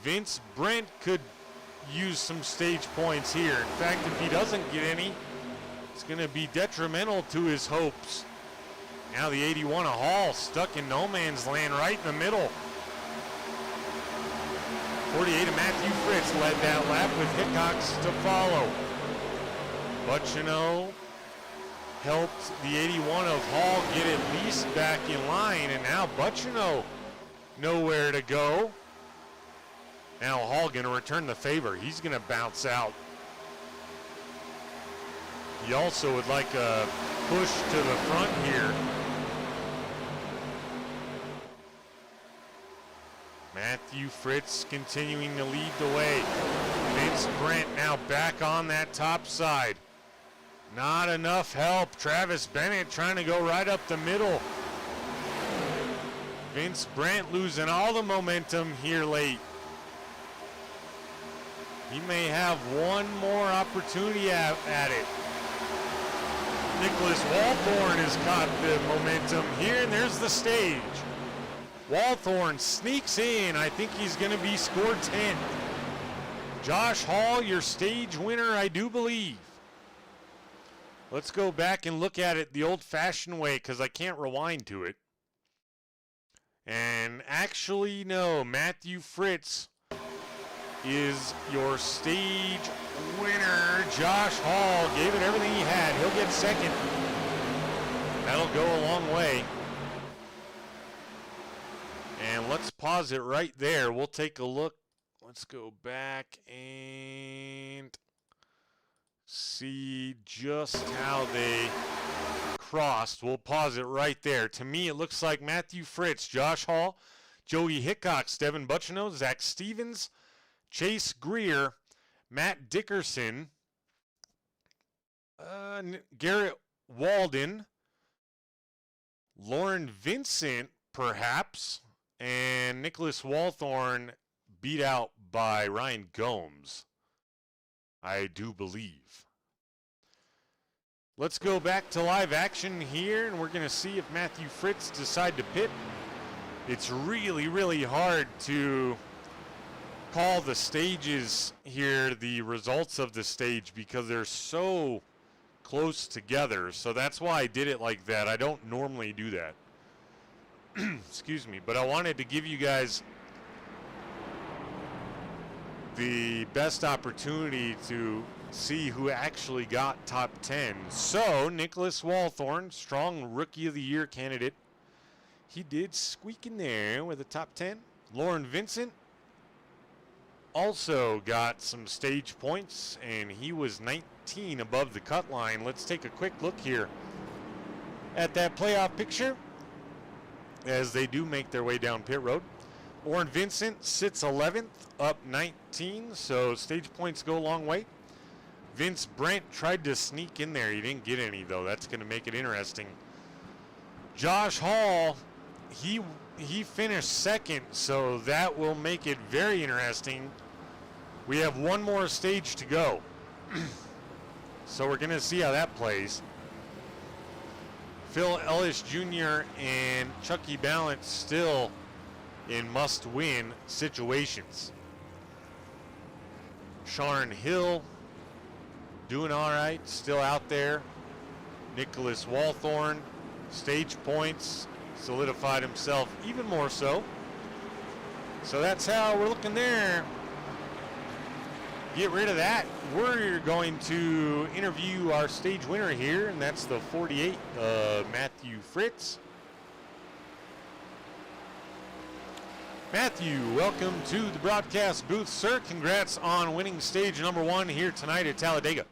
S1: Vince Brent could use some stage points here. In fact, if he doesn't get any, it's going to be detrimental to his hopes. Now the 81 of Hall stuck in no man's land right in the middle. 48 of Matthew Fritz led that lap with Hickox to follow. Butchino helped the 81 of Hall get at least back in line, and now Butchino nowhere to go. Now Hall going to return the favor. He's going to bounce out. He also would like a push to the front here. Matthew Fritz continuing to lead the way. Vince Brent now back on that top side. Not enough help. Travis Bennett trying to go right up the middle. Vince Brent losing all the momentum here late. He may have one more opportunity at it. Nicholas Walthorn has caught the momentum here, and there's the stage. Walthorn sneaks in. I think he's going to be scored 10. Josh Hall, your stage winner, I do believe. Let's go back and look at it the old-fashioned way because I can't rewind to it. And actually, no, Matthew Fritz is your stage winner. Josh Hall gave it everything he had. He'll get second. That'll go a long way. And let's pause it right there. We'll take a look. Let's go back and see just how they crossed. We'll pause it right there. To me, it looks like Matthew Fritz, Josh Hall, Joey Hickox, Devin Butchino, Zach Stevens, Chase Greer, Matt Dickerson, Garrett Walden, Lauren Vincent, perhaps, and Nicholas Walthorn beat out by Ryan Gomes, I do believe. Let's go back to live action here, and we're going to see if Matthew Fritz decide to pit. It's really, really hard to call the stages here, the results of the stage, because they're so close together. So that's why I did it like that. I don't normally do that. Excuse me, but I wanted to give you guys the best opportunity to see who actually got top 10. So Nicholas Walthorn, strong Rookie of the Year candidate, he did squeak in there with a top 10. Lauren Vincent also got some stage points, and he was 19 above the cut line. Let's take a quick look here at that playoff picture as they do make their way down pit road. Lauren Vincent sits 11th, up 19, so stage points go a long way. Vince Brent tried to sneak in there. He didn't get any, though. That's going to make it interesting. Josh Hall, he finished second, so that will make it very interesting. We have one more stage to go. So we're going to see how that plays. Phil Ellis Jr. and Chucky Balance still in must-win situations. Sharon Hill doing all right, still out there. Nicholas Walthorn, stage points, solidified himself even more so. So that's how we're looking there. Get rid of that. We're going to interview our stage winner here, and that's the 48, Matthew Fritz. Matthew, welcome to the broadcast booth, sir. Congrats on winning stage number 1 here tonight at Talladega.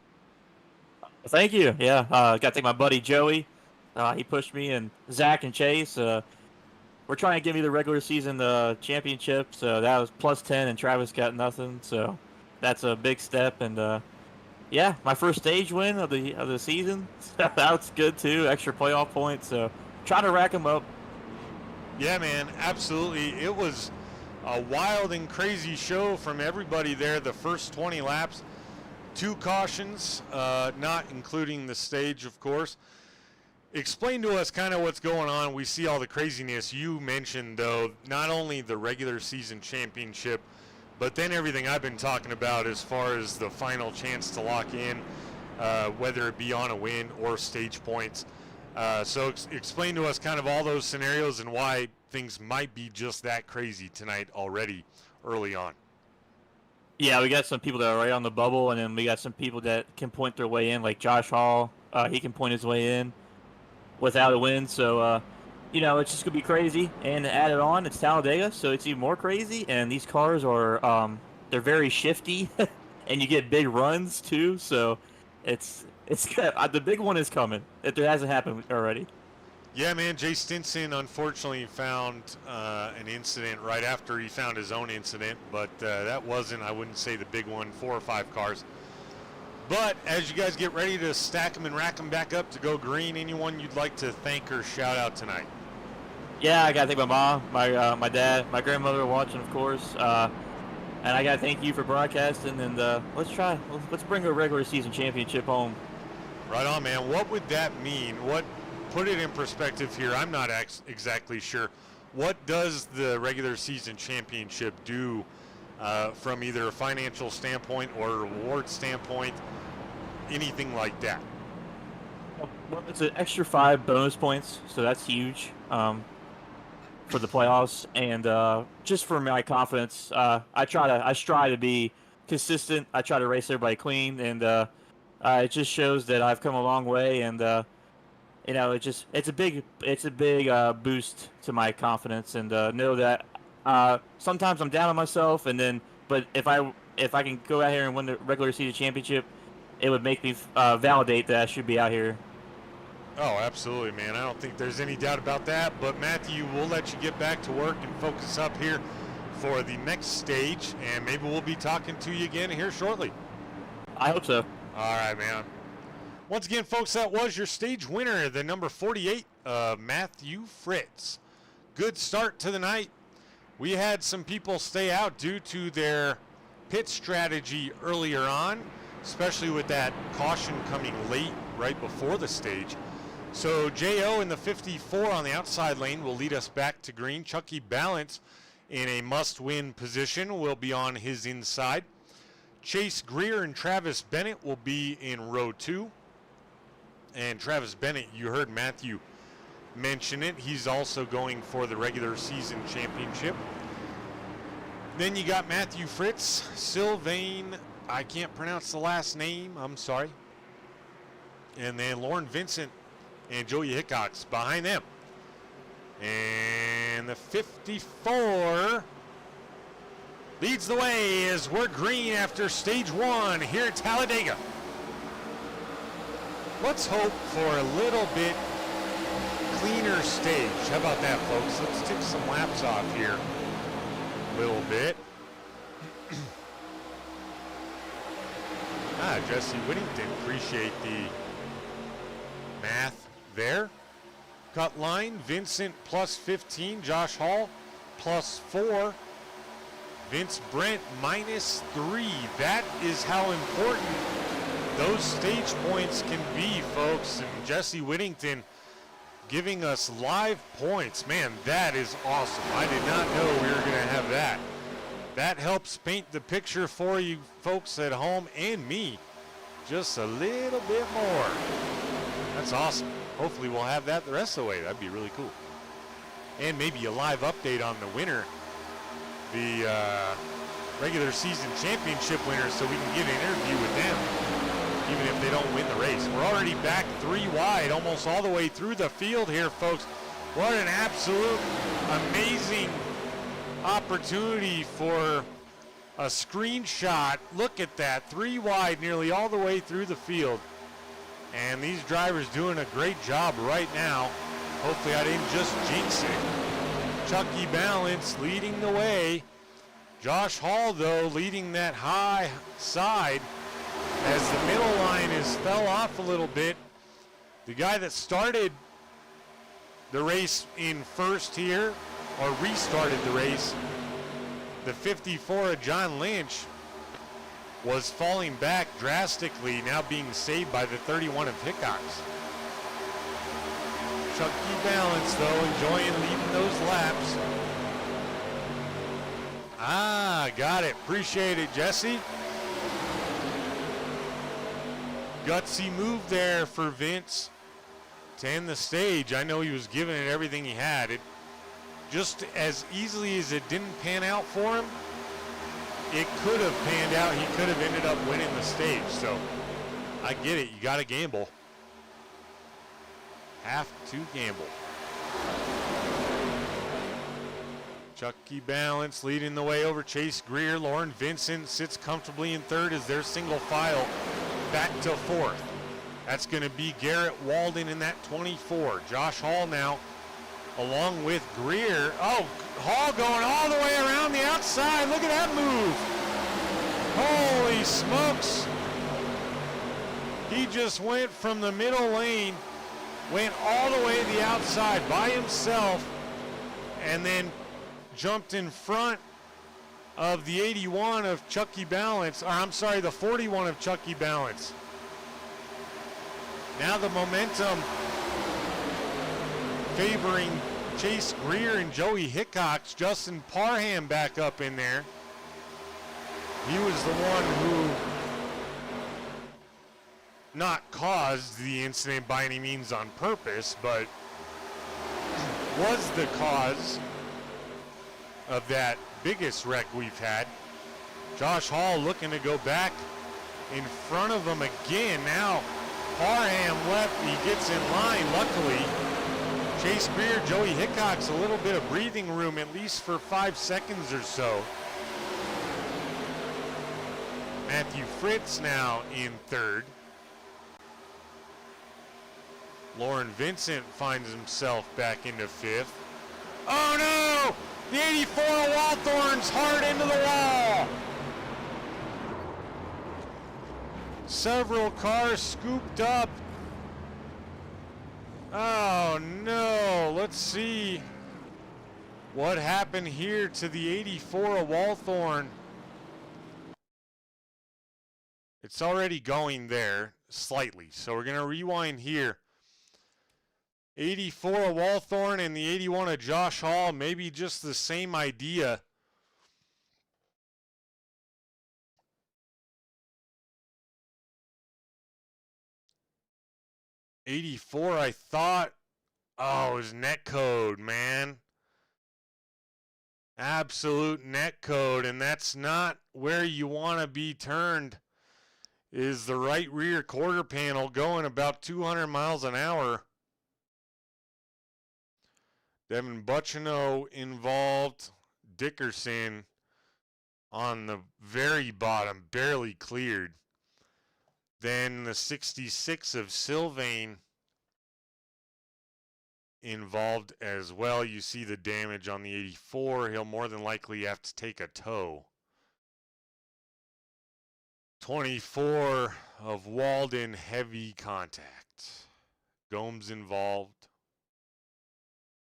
S4: Thank you. Yeah, got to thank my buddy Joey. He pushed me, and Zach and Chase. We're trying to give me the regular season championship, so that was plus 10, and Travis got nothing. So that's a big step, and yeah, my first stage win of the season. That's good too. Extra playoff points. So trying to rack them up.
S1: Yeah, man, absolutely. It was a wild and crazy show from everybody there. The first 20 laps, 2 cautions, not including the stage, of course. Explain to us kind of what's going on. We see all the craziness. You mentioned, though, not only the regular season championship, But then everything I've been talking about as far as the final chance to lock in, whether it be on a win or stage points. So explain to us kind of all those scenarios and why things might be just that crazy tonight already early on.
S4: Yeah, we got some people that are right on the bubble, and then we got some people that can point their way in, like Josh Hall. He can point his way in without a win. So, it's just going to be crazy. And to add it on, it's Talladega, so it's even more crazy. And these cars are they're very shifty, and you get big runs, too. So it's good. The big one is coming, if it hasn't happened already.
S1: Yeah, man, Jay Stinson unfortunately found an incident right after he found his own incident, but that wasn't, I wouldn't say the big one, 4 or 5 cars. But as you guys get ready to stack them and rack them back up to go green, anyone you'd like to thank or shout out tonight?
S4: Yeah, I got to thank my mom, my dad, my grandmother watching, of course, and I got to thank you for broadcasting, and let's bring a regular season championship home.
S1: Right on, man. What would that mean? Put it in perspective here. I'm not exactly sure. What does the regular season championship do from either a financial standpoint or a reward standpoint, anything like that?
S4: Well, it's an extra 5 bonus points, so that's huge for the playoffs. And just for my confidence, I strive to be consistent. I try to race everybody clean, and it just shows that I've come a long way. And it's a big boost to my confidence, and know that sometimes I'm down on myself, but if I can go out here and win the regular season championship, it would make me validate that I should be out here.
S1: Oh, absolutely, man. I don't think there's any doubt about that. But Matthew, we'll let you get back to work and focus up here for the next stage, and maybe we'll be talking to you again here shortly.
S4: I hope so.
S1: All right, man. Once again, folks, that was your stage winner, the number 48, Matthew Fritz. Good start to the night. We had some people stay out due to their pit strategy earlier on, especially with that caution coming late right before the stage. So J.O. in the 54 on the outside lane will lead us back to green. Chucky Balance in a must-win position will be on his inside. Chase Greer and Travis Bennett will be in row 2. And Travis Bennett, you heard Matthew mention it. He's also going for the regular season championship. Then you got Matthew Fritz, Sylvain, I can't pronounce the last name, I'm sorry. And then Lauren Vincent and Joey Hickox behind them. And the 54 leads the way as we're green after stage 1 here at Talladega. Let's hope for a little bit cleaner stage. How about that, folks? Let's take some laps off here a little bit. Jesse Whittington, appreciate the math there. Cut line, Vincent plus 15, Josh Hall plus 4, Vince Brent minus 3. That is how important those stage points can be, folks. And Jesse Whittington giving us live points. Man, that is awesome. I did not know we were going to have that. That helps paint the picture for you folks at home and me just a little bit more. That's awesome. Hopefully we'll have that the rest of the way. That'd be really cool. And maybe a live update on the winner, the regular season championship winner, so we can get an interview with them, even if they don't win the race. We're already back 3 wide, almost all the way through the field here, folks. What an absolute amazing opportunity for a screenshot. Look at that, 3 wide nearly all the way through the field. And these drivers doing a great job right now. Hopefully I didn't just jinx it. Chucky Balance leading the way. Josh Hall, though, leading that high side as the middle line fell off a little bit. The guy that started the race in first here, or restarted the race, the 54 of John Lynch, was falling back drastically, now being saved by the 31 of Hickox. Chucky Balance, though, enjoying leading those laps. Ah, got it. Appreciate it, Jesse. Gutsy move there for Vince to end the stage. I know he was giving it everything he had. It just as easily as it didn't pan out for him, it could have panned out. He could have ended up winning the stage. So I get it. You got to gamble. Have to gamble. Chucky Balance leading the way over Chase Greer. Lauren Vincent sits comfortably in third as their single file back to fourth. That's going to be Garrett Walden in that 24. Josh Hall now along with Greer. Oh, Hall going all the way around the outside. Look at that move. Holy smokes. He just went from the middle lane, went all the way to the outside by himself, and then jumped in front of the 81 of Chucky Balance, or I'm sorry, the 41 of Chucky Balance. Now the momentum favoring Chase Greer and Joey Hickox. Justin Parham back up in there. He was the one who not caused the incident by any means on purpose, but was the cause of that biggest wreck we've had. Josh Hall looking to go back in front of him again. Now Parham left, he gets in line, luckily. Chase Greer, Joey Hickox, a little bit of breathing room, at least for 5 seconds or so. Matthew Fritz now in third. Lauren Vincent finds himself back into fifth. Oh no! The 84 Waldthorn's hard into the wall. Several cars scooped up. Oh no, let's see what happened here to the 84 of Waldthorn. It's already going there slightly, so we're going to rewind here. 84 of Waldthorn and the 81 of Josh Hall, maybe just the same idea. '84, I thought, oh, it was netcode, man. Absolute netcode, and that's not where you want to be turned, is the right rear quarter panel going about 200 miles an hour. Devin Bucciano involved. Dickerson on the very bottom, barely cleared. Then the 66 of Sylvain involved as well. You see the damage on the 84. He'll more than likely have to take a tow. 24 of Walden, heavy contact. Gomes involved.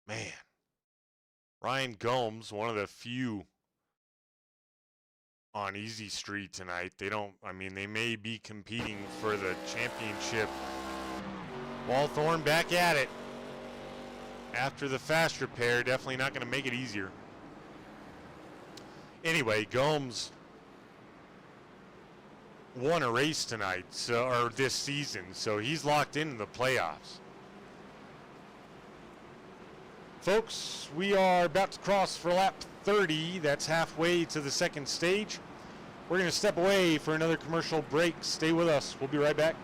S1: Man, Ryan Gomes, one of the few on Easy Street tonight. They may be competing for the championship. Waldthorn back at it. After the fast repair, definitely not going to make it easier. Anyway, Gomes won a race tonight, or this season, so he's locked into the playoffs. Folks, we are about to cross for lap 30. That's halfway to the second stage. We're going to step away for another commercial break. Stay with us. We'll be right back.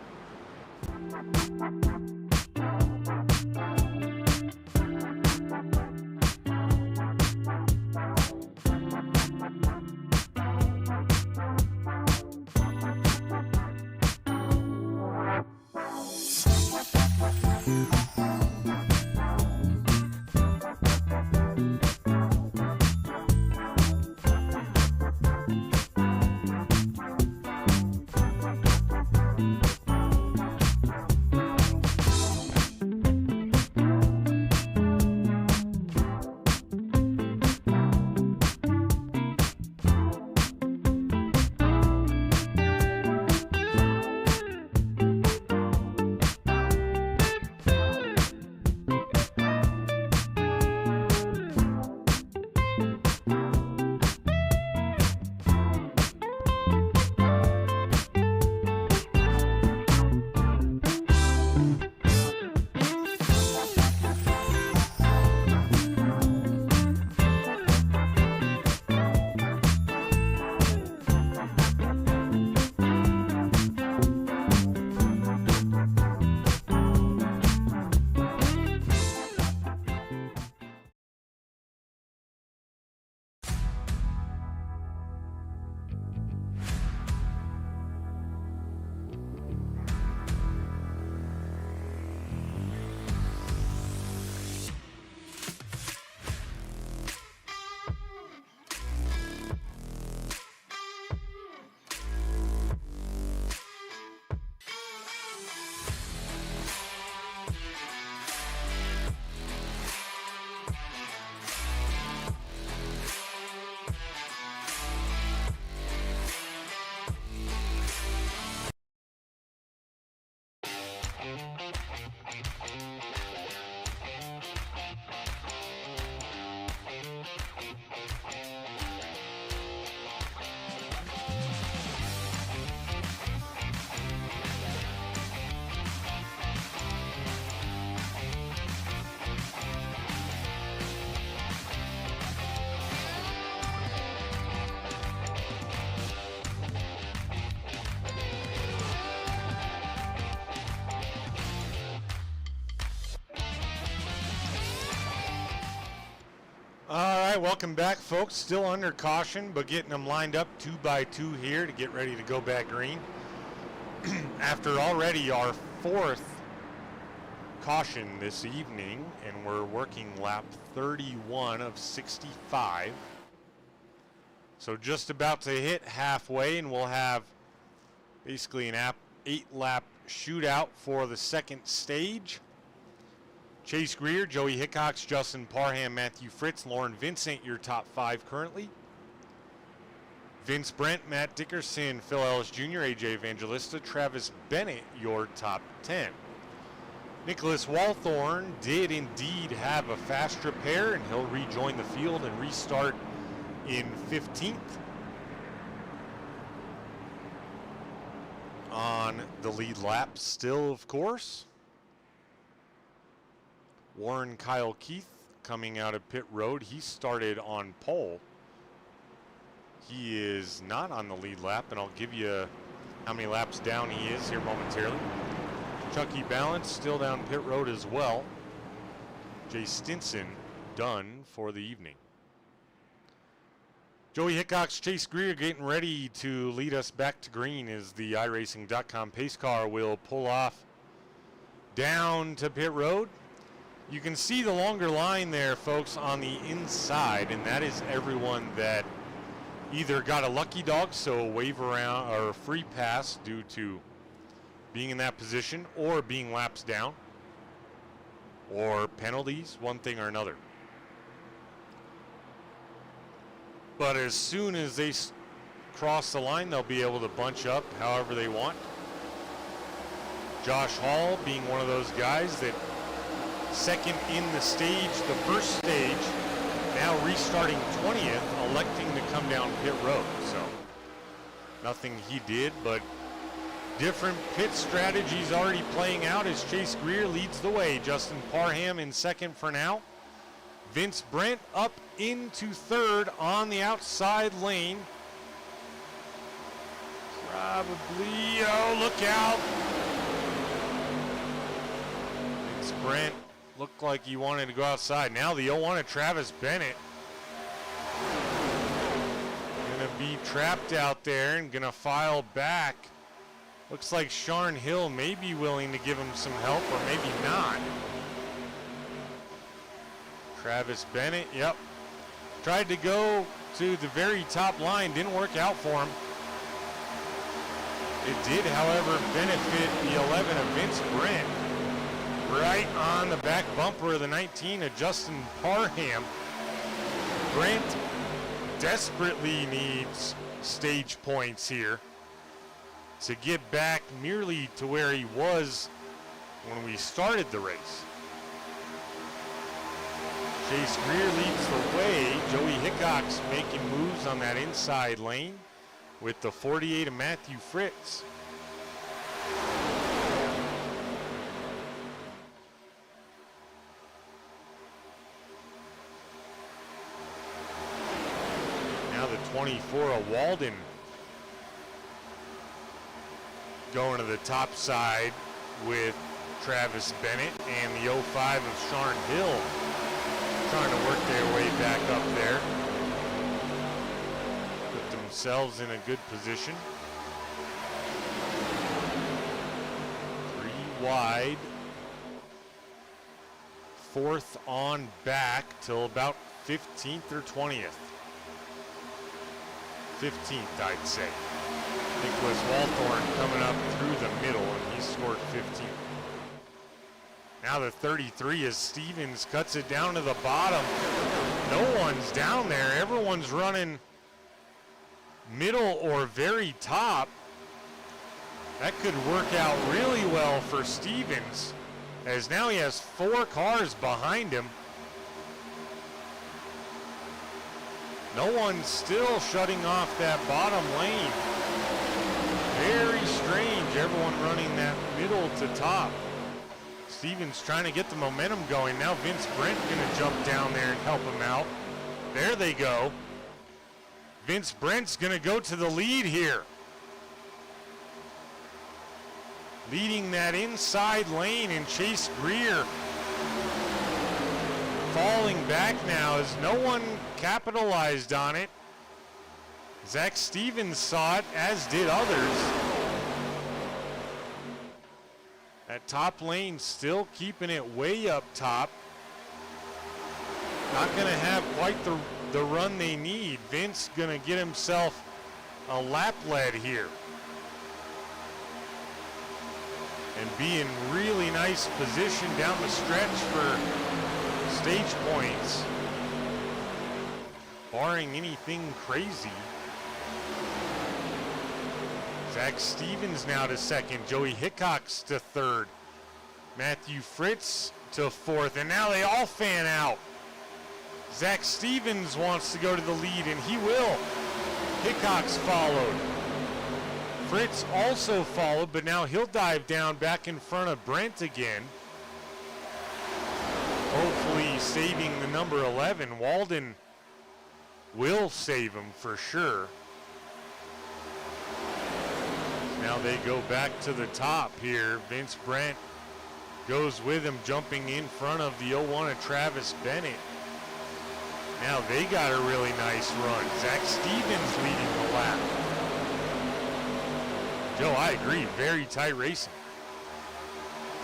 S1: All right, welcome back, folks. Still under caution, but getting them lined up 2 by 2 here to get ready to go back green. After already our 4th caution this evening, and we're working lap 31 of 65. So just about to hit halfway, and we'll have basically an 8-lap shootout for the second stage. Chase Greer, Joey Hickox, Justin Parham, Matthew Fritz, Lauren Vincent, your top 5 currently. Vince Brent, Matt Dickerson, Phil Ellis Jr., AJ Evangelista, Travis Bennett, your top 10. Nicholas Walthorn did indeed have a fast repair, and he'll rejoin the field and restart in 15th. On the lead lap still, of course. Warren Kyle Keith coming out of pit road. He started on pole. He is not on the lead lap, and I'll give you how many laps down he is here momentarily. Chucky Balance still down pit road as well. Jay Stinson done for the evening. Joey Hickox, Chase Greer getting ready to lead us back to green as the iRacing.com pace car will pull off down to pit road. You can see the longer line there, folks, on the inside, and that is everyone that either got a lucky dog, so a wave around or a free pass due to being in that position, or being laps down, or penalties, one thing or another. But as soon as they cross the line, they'll be able to bunch up however they want. Josh Hall being one of those guys that second in the stage, the first stage, now restarting 20th, electing to come down pit road. So nothing he did, but different pit strategies already playing out as Chase Greer leads the way. Justin Parham in second for now. Vince Brent up into third on the outside lane. Probably, oh, look out. Vince Brent looked like he wanted to go outside. Now the 0-1 of Travis Bennett. Gonna be trapped out there and gonna file back. Looks like Sharn Hill may be willing to give him some help, or maybe not. Travis Bennett, yep. Tried to go to the very top line, didn't work out for him. It did, however, benefit the 11 of Vince Brent. Right on the back bumper of the 19 of Justin Parham. Brent desperately needs stage points here to get back nearly to where he was when we started the race. Chase Greer leads the way. Joey Hickox making moves on that inside lane with the 48 of Matthew Fritz. Now the 24 of Walden going to the top side with Travis Bennett, and the 05 of Sharn Hill trying to work their way back up there. Put themselves in a good position. 3 wide. 4th on back till about 15th or 20th. 15th, I'd say. Nicholas Walthorn coming up through the middle, and he scored 15th. Now the 33 as Stevens cuts it down to the bottom. No one's down there. Everyone's running middle or very top. That could work out really well for Stevens, as now he has 4 cars behind him. No one's still shutting off that bottom lane. Very strange, everyone running that middle to top. Stevens trying to get the momentum going. Now Vince Brent gonna jump down there and help him out. There they go. Vince Brent's gonna go to the lead here. Leading that inside lane, and Chase Greer falling back now as no one capitalized on it. Zach Stevens saw it, as did others. That top lane still keeping it way up top. Not gonna have quite the run they need. Vince gonna get himself a lap lead here. And be in really nice position down the stretch for stage points, barring anything crazy. Zach Stevens now to second, Joey Hickox to third, Matthew Fritz to fourth, and now they all fan out. Zach Stevens wants to go to the lead, and he will. Hickox followed. Fritz also followed, but now he'll dive down back in front of Brent again. Hopefully saving the number 11. Walden will save him for sure. Now they go back to the top here. Vince Brent goes with him, jumping in front of the 01 of Travis Bennett. Now they got a really nice run. Zach Stevens leading the lap. Joe, I agree, very tight racing.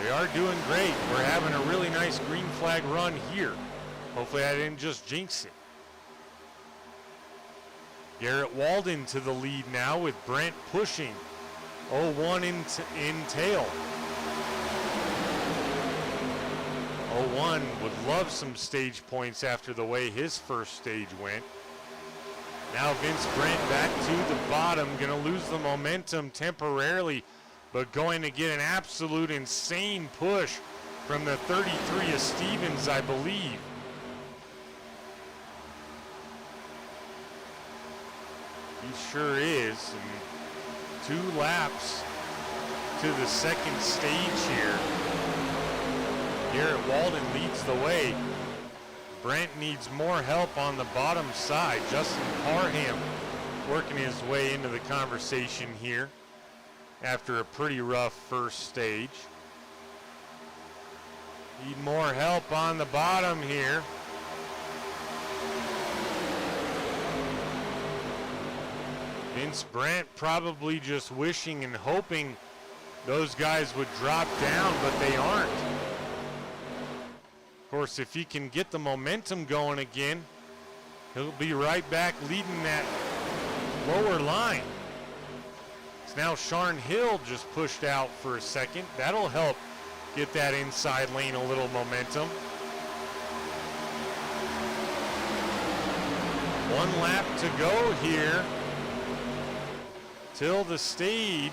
S1: They are doing great. We're having a really nice green flag run here. Hopefully I didn't just jinx it. Garrett Walden to the lead now with Brent pushing. 01 in tail. 01 would love some stage points after the way his first stage went. Now Vince Brent back to the bottom, gonna lose the momentum temporarily, but going to get an absolute insane push from the 33 of Stevens, I believe. He sure is. And 2 laps to the second stage here. Garrett Walden leads the way. Brent needs more help on the bottom side. Justin Parham working his way into the conversation here after a pretty rough first stage. Need more help on the bottom here. Vince Brent probably just wishing and hoping those guys would drop down, but they aren't. Of course, if he can get the momentum going again, he'll be right back leading that lower line. So now Sharn Hill just pushed out for a second. That'll help get that inside lane a little momentum. 1 lap to go here till the stage.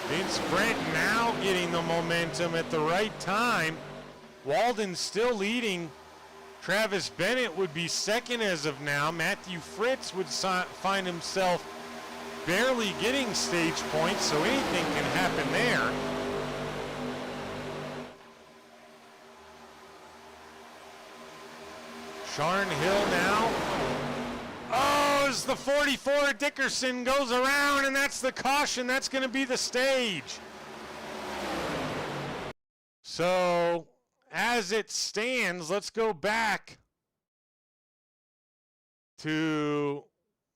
S1: Vince Brent now getting the momentum at the right time. Walden still leading. Travis Bennett would be second as of now. Matthew Fritz would find himself barely getting stage points, so anything can happen there. Sharn Hill now. Oh, as the 44 Dickerson goes around, and that's the caution. That's going to be the stage. So, as it stands, let's go back to,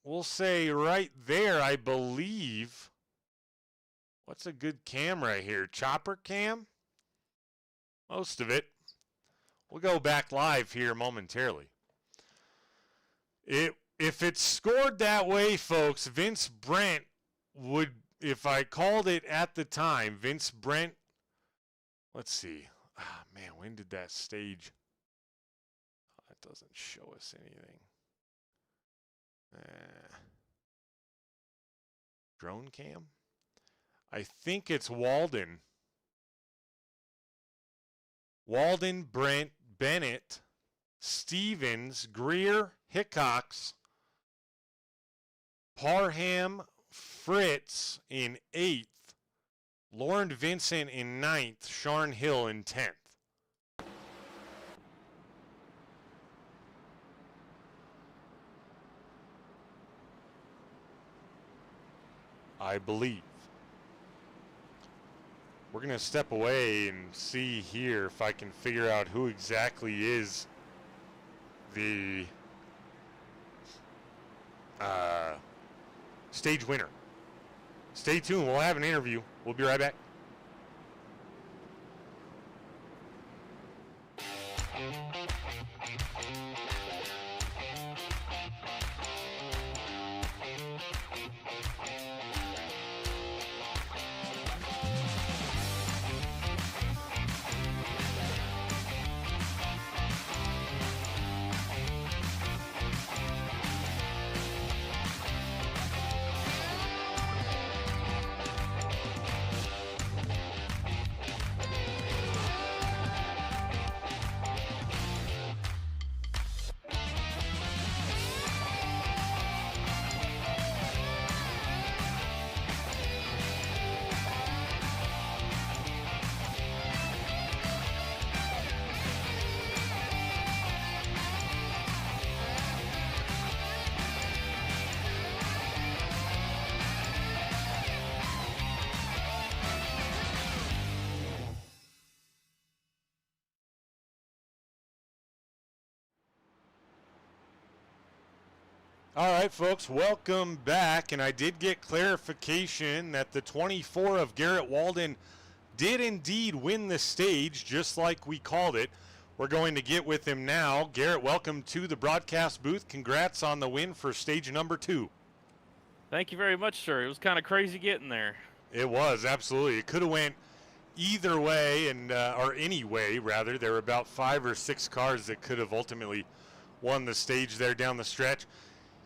S1: we'll say right there, I believe. What's a good camera here? Chopper cam? Most of it. We'll go back live here momentarily. If it's scored that way, folks, Vince Brent would, if I called it at the time, Vince Brent, let's see. Ah, man, when did that stage? That doesn't show us anything. Drone cam? I think it's Walden. Walden, Brent, Bennett, Stevens, Greer, Hickox, Parham, Fritz in 8th, Lauren Vincent in 9th, Sharn Hill in 10th. I believe. We're going to step away and see here if I can figure out who exactly is the stage winner. Stay tuned. We'll have an interview. We'll be right back. All right, folks, welcome back. And I did get clarification that the 24 of Garrett Walden did indeed win the stage, just like we called it. We're going to get with him now. Garrett, welcome to the broadcast booth. Congrats on the win for stage number 2.
S5: Thank you very much, sir. It was kind of crazy getting there.
S1: It was, absolutely. It could have went either way, and or any way, rather. There were about 5 or 6 cars that could have ultimately won the stage there down the stretch.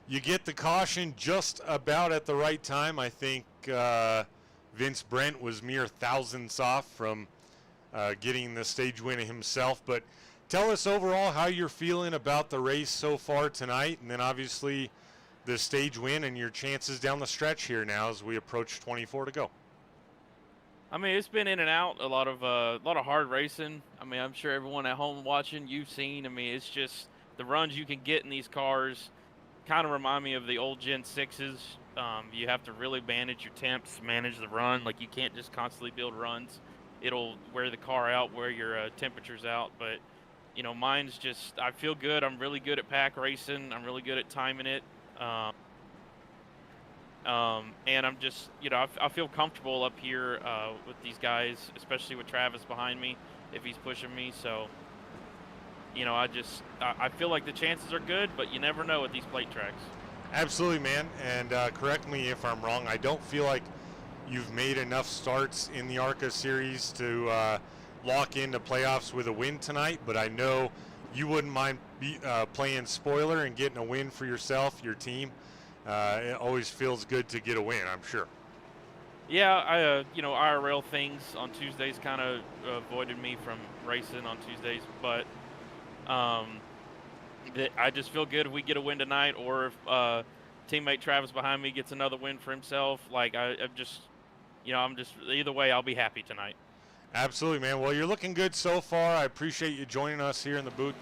S1: You get the caution just about at the right time. I think Vince Brent was mere thousandths off from getting the stage win himself. But tell us overall how you're feeling about the race so far tonight, and then obviously the stage win and your chances down the stretch here now as we approach 24 to go.
S5: I mean, it's been in and out, a lot of hard racing. I mean, I'm sure everyone at home watching, you've seen. I mean, it's just the runs you can get in these cars kind of remind me of the old Gen 6s. You have to really manage your temps, manage the run. Like, you can't just constantly build runs. It'll wear the car out, wear your temperatures out. But, you know, mine's just, I feel good. I'm really good at pack racing. I'm really good at timing it. And I'm just, you know, I feel comfortable up here with these guys, especially with Travis behind me if he's pushing me. So, you know, I feel like the chances are good, but you never know at these plate tracks.
S1: Absolutely, man. And correct me if I'm wrong. I don't feel like you've made enough starts in the ARCA series to lock into playoffs with a win tonight, but I know you wouldn't mind playing spoiler and getting a win for yourself, your team. It always feels good to get a win, I'm sure.
S5: Yeah, you know, IRL things on Tuesdays kind of avoided me from racing on Tuesdays, but I just feel good if we get a win tonight, or if teammate Travis behind me gets another win for himself. Like, I'm just, you know, either way, I'll be happy tonight.
S1: Absolutely, man. Well, you're looking good so far. I appreciate you joining us here in the booth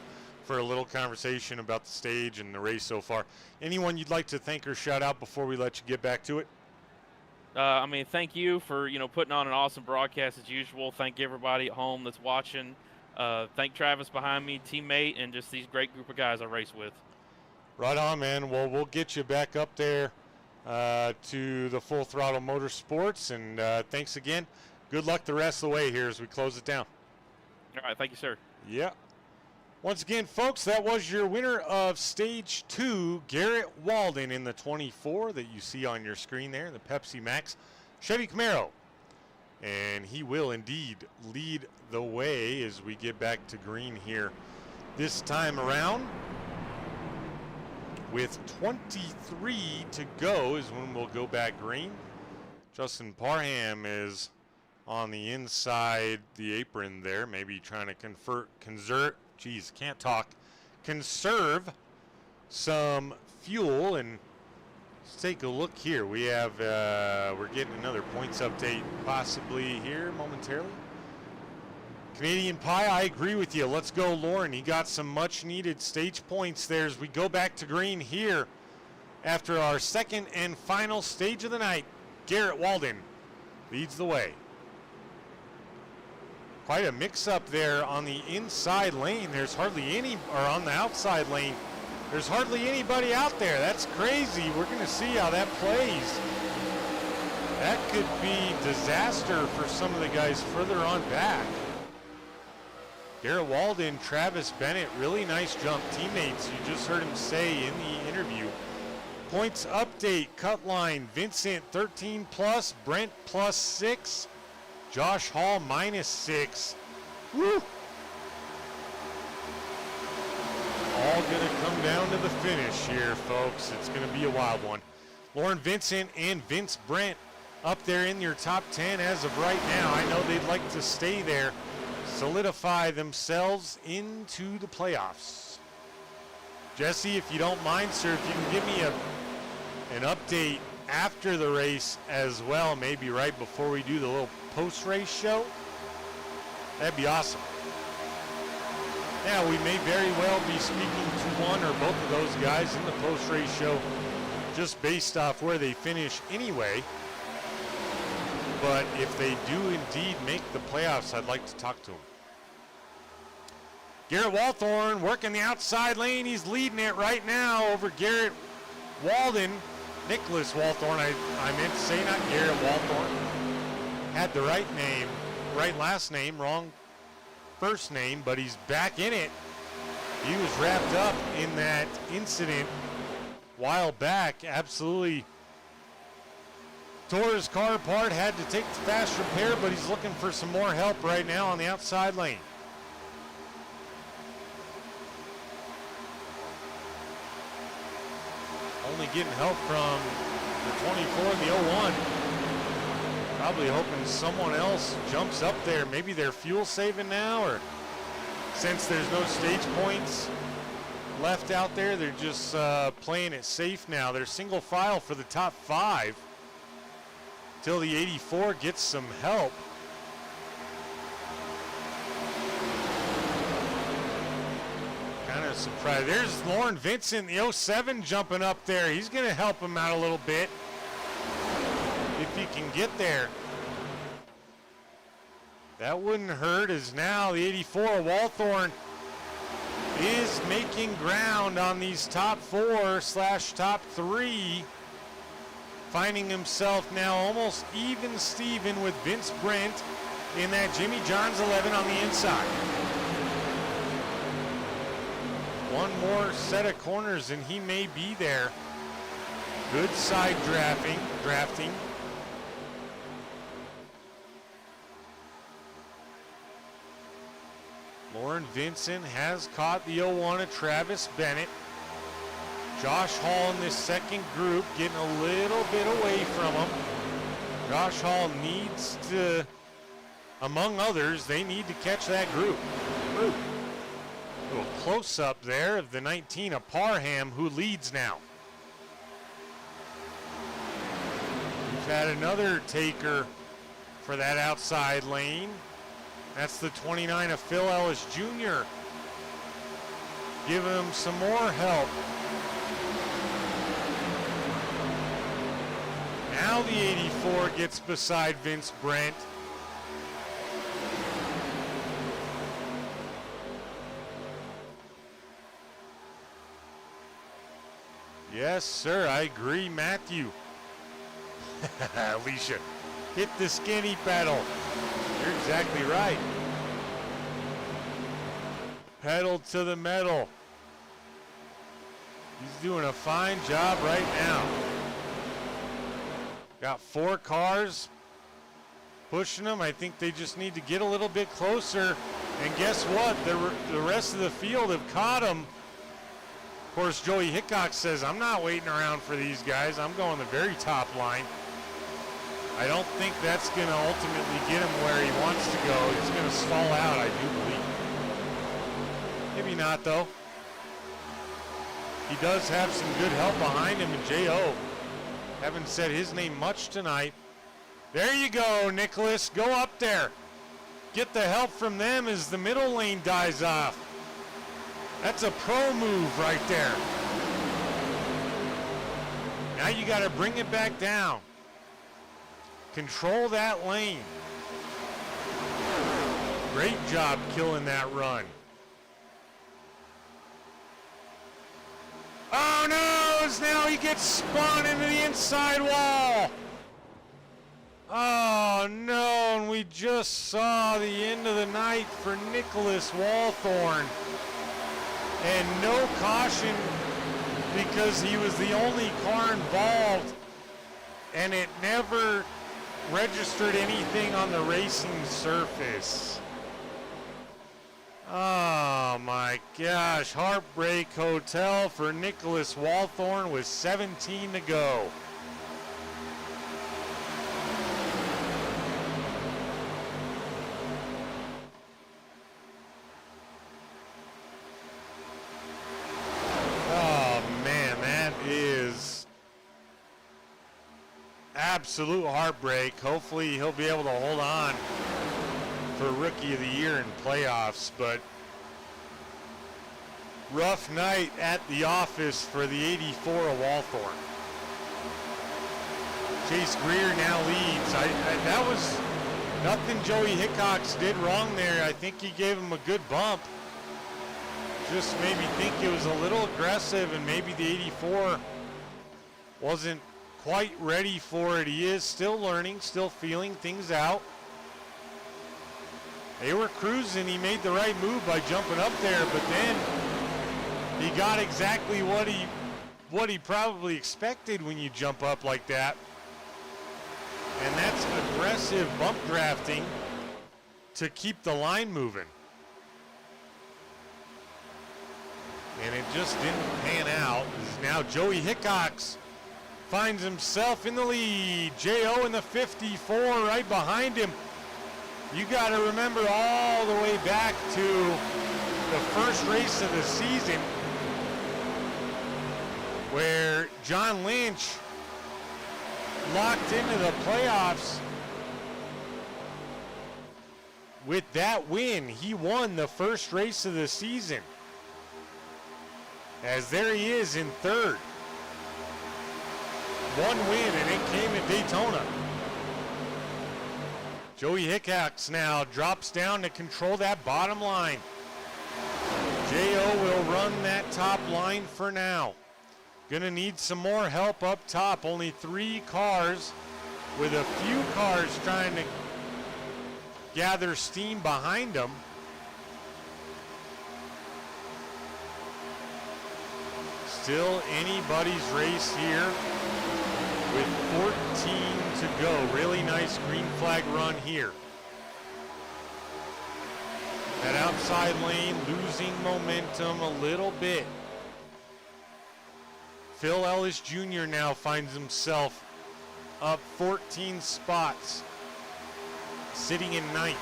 S1: for a little conversation about the stage and the race so far. Anyone you'd like to thank or shout out before we let you get back to it?
S5: I mean, thank you for, you know, putting on an awesome broadcast as usual. Thank everybody at home that's watching. Thank Travis behind me, teammate, and just these great group of guys I race with.
S1: Right on, man. Well, we'll get you back up there to the Full Throttle Motorsports, and thanks again. Good luck the rest of the way here as we close it down.
S5: All right, thank you, sir.
S1: Yeah. Once again, folks, that was your winner of Stage 2, Garrett Walden, in the 24 that you see on your screen there, the Pepsi Max Chevy Camaro. And he will indeed lead the way as we get back to green here this time around. With 23 to go is when we'll go back green. Justin Parham is on the inside the apron there, maybe trying to conserve some fuel. And let's take a look here. We have we're getting another points update possibly here momentarily. Canadian Pie, I agree with you. Let's go, Lauren. He got some much needed stage points there as we go back to green here after our second and final stage of the night. Garrett Walden leads the way. Quite a mix-up there on the inside lane. There's hardly any, or on the outside lane, there's hardly anybody out there. That's crazy. We're going to see how that plays. That could be disaster for some of the guys further on back. Garrett Walden, Travis Bennett, really nice jump. Teammates, you just heard him say in the interview. Points update, cut line, Vincent 13 plus, Brent plus 6, Josh Hall minus 6. Woo! All gonna come down to the finish here, folks. It's gonna be a wild one. Lauren Vincent and Vince Brent up there in your top 10 as of right now. I know they'd like to stay there, solidify themselves into the playoffs. Jesse, if you don't mind, sir, if you can give me an update after the race as well, maybe right before we do the little post-race show, that'd be awesome. Now, we may very well be speaking to one or both of those guys in the post-race show just based off where they finish anyway. But if they do indeed make the playoffs, I'd like to talk to them. Garrett Walthorn working the outside lane. He's leading it right now over Garrett Walden. Nicholas Walthorn, I meant to say, not Garrett Walthorn. Had the right name, right last name, wrong first name, but he's back in it. He was wrapped up in that incident a while back. Absolutely tore his car apart, had to take the fast repair, but he's looking for some more help right now on the outside lane. Only getting help from the 24 and the 01. Probably hoping someone else jumps up there. Maybe they're fuel saving now, or since there's no stage points left out there, they're just playing it safe now. They're single file for the top 5 till the 84 gets some help. Kind of surprised. There's Lauren Vincent, the 07 jumping up there. He's going to help him out a little bit if he can get there. That wouldn't hurt, as now the 84 Walthorn is making ground on these top 4/top 3, finding himself now almost even Steven with Vince Brent in that Jimmy John's 11 on the inside. One more set of corners and he may be there. Good side drafting. Lauren Vincent has caught the 01 of Travis Bennett. Josh Hall in this second group getting a little bit away from him. Josh Hall needs to, among others, they need to catch that group. A little close up there of the 19 of Parham, who leads now. We've had another taker for that outside lane. That's the 29 of Phil Ellis Jr. Giving him some more help. Now the 84 gets beside Vince Brent. Yes, sir, I agree, Matthew. Alicia, hit the skinny pedal. You're exactly right. Pedal to the metal. He's doing a fine job right now. Got 4 cars pushing them. I think they just need to get a little bit closer. And guess what? The rest of the field have caught him. Of course, Joey Hickok says, I'm not waiting around for these guys. I'm going the very top line. I don't think that's going to ultimately get him where he wants to go. He's going to stall out, I do believe. Maybe not, though. He does have some good help behind him, and J.O. haven't said his name much tonight. There you go, Nicholas. Go up there. Get the help from them as the middle lane dies off. That's a pro move right there. Now you got to bring it back down. Control that lane. Great job killing that run. Oh no, as now he gets spun into the inside wall. Oh no, and we just saw the end of the night for Nicholas Walthorn. And no caution because he was the only car involved, and it never registered anything on the racing surface. Oh my gosh, Heartbreak Hotel for Nicholas Walthorn with 17 to go. Oh man, that is absolute heartbreak. Hopefully he'll be able to hold on for Rookie of the Year in playoffs, but rough night at the office for the 84 of Walthorn. Chase Greer now leads. That was nothing Joey Hickox did wrong there. I think he gave him a good bump. Just made me think it was a little aggressive, and maybe the 84 wasn't quite ready for it. He is still learning, still feeling things out. They were cruising. He made the right move by jumping up there, but then he got exactly what he probably expected when you jump up like that. And that's aggressive bump drafting to keep the line moving. And it just didn't pan out. Now Joey Hickox finds himself in the lead. J.O. in the 54 right behind him. You got to remember all the way back to the first race of the season where John Lynch locked into the playoffs. With that win, he won the first race of the season. As there he is in third. One win, and it came at Daytona. Joey Hickox now drops down to control that bottom line. J.O. will run that top line for now. Gonna need some more help up top. Only 3 cars, with a few cars trying to gather steam behind them. Still anybody's race here with 14 to go. Really nice green flag run here. That outside lane losing momentum a little bit. Phil Ellis Jr. now finds himself up 14 spots, sitting in 9th,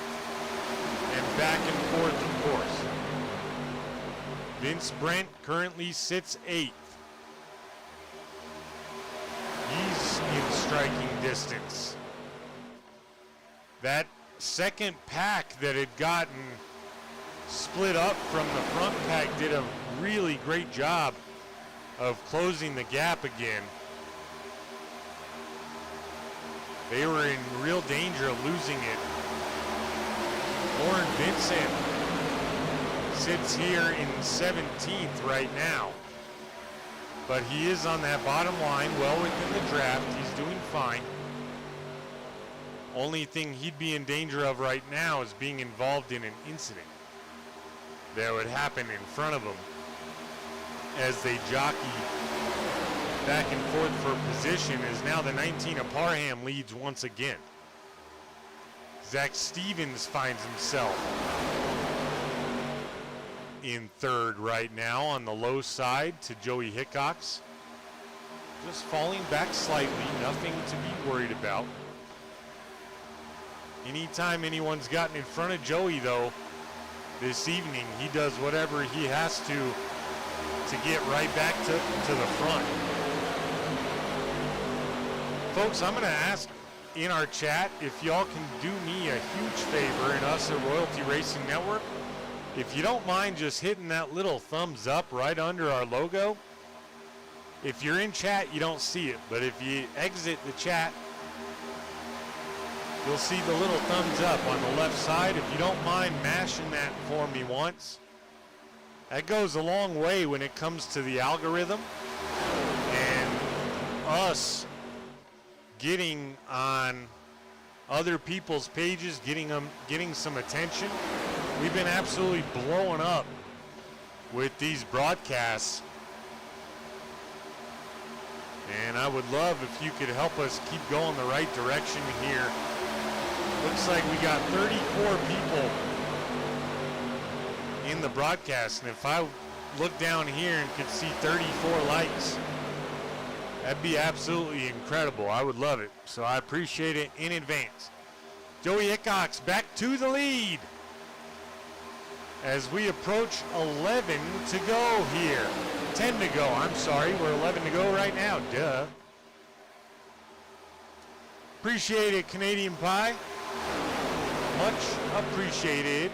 S1: and back and forth, of course. Vince Brent currently sits 8th. He's in striking distance. That second pack that had gotten split up from the front pack did a really great job of closing the gap again. They were in real danger of losing it. Lauren Vincent sits here in 17th right now. But he is on that bottom line, well within the draft. He's doing fine. Only thing he'd be in danger of right now is being involved in an incident that would happen in front of him as they jockey back and forth for position, as now the 19 of Parham leads once again. Zach Stevens finds himself in third right now on the low side to Joey Hickox. Just falling back slightly, nothing to be worried about. Anytime anyone's gotten in front of Joey, though, this evening, he does whatever he has to get right back to the front. Folks, I'm going to ask in our chat if y'all can do me a huge favor, and us at Royalty Racing Network. If you don't mind just hitting that little thumbs up right under our logo. If you're in chat, you don't see it, but if you exit the chat, you'll see the little thumbs up on the left side. If you don't mind mashing that for me once, that goes a long way when it comes to the algorithm and us getting on other people's pages, getting some attention. We've been absolutely blowing up with these broadcasts, and I would love if you could help us keep going the right direction here. Looks like we got 34 people in the broadcast, and if I look down here and could see 34 likes, that'd be absolutely incredible. I would love it, so I appreciate it in advance. Joey Hickox back to the lead as we approach 11 to go here. 10 to go, I'm sorry. We're 11 to go right now, duh. Appreciate it, Canadian Pie. Much appreciated.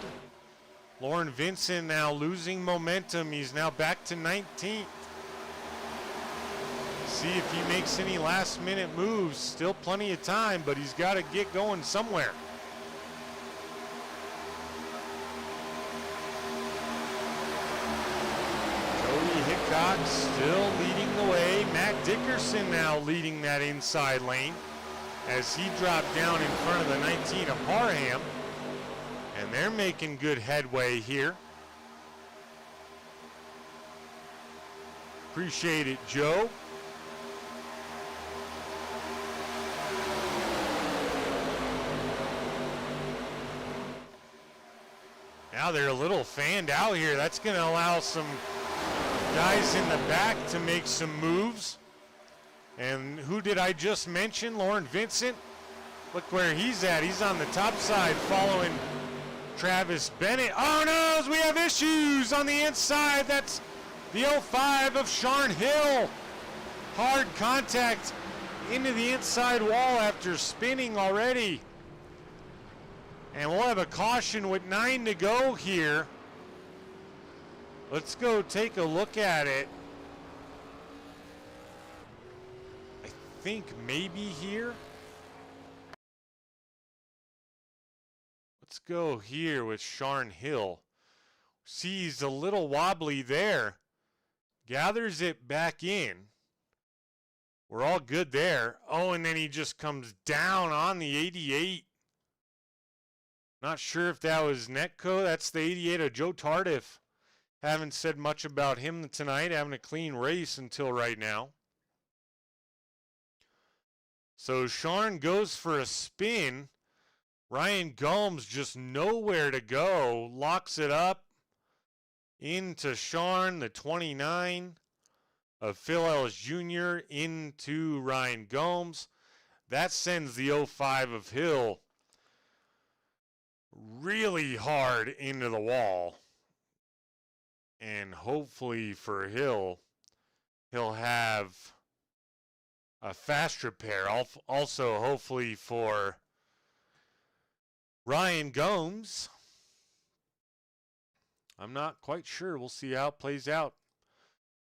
S1: Lauren Vincent now losing momentum. He's now back to 19th. See if he makes any last minute moves. Still plenty of time, but he's got to get going somewhere. Joey Hickox still leading the way. Matt Dickerson now leading that inside lane as he dropped down in front of the 19 of Parham. And they're making good headway here. Appreciate it, Joe. Now they're a little fanned out here. That's going to allow some guys in the back to make some moves. And who did I just mention? Lauren Vincent. Look where he's at. He's on the top side following Travis Bennett. Oh no, we have issues on the inside. That's the 05 of Sharn Hill. Hard contact into the inside wall after spinning already. And we'll have a caution with 9 to go here. Let's go take a look at it. I think maybe here. Let's go here with Sharn Hill. See, he's a little wobbly there. Gathers it back in. We're all good there. Oh, and then he just comes down on the 88. Not sure if that was Netco. That's the 88 of Joe Tardif. Haven't said much about him tonight. Having a clean race until right now. So Sharn goes for a spin. Ryan Gomes just nowhere to go. Locks it up into Sharn, the 29 of Phil Ellis Jr. into Ryan Gomes. That sends the 05 of Hill really hard into the wall. And hopefully for Hill, he'll have a fast repair. Also, hopefully for Ryan Gomes, I'm not quite sure. We'll see how it plays out.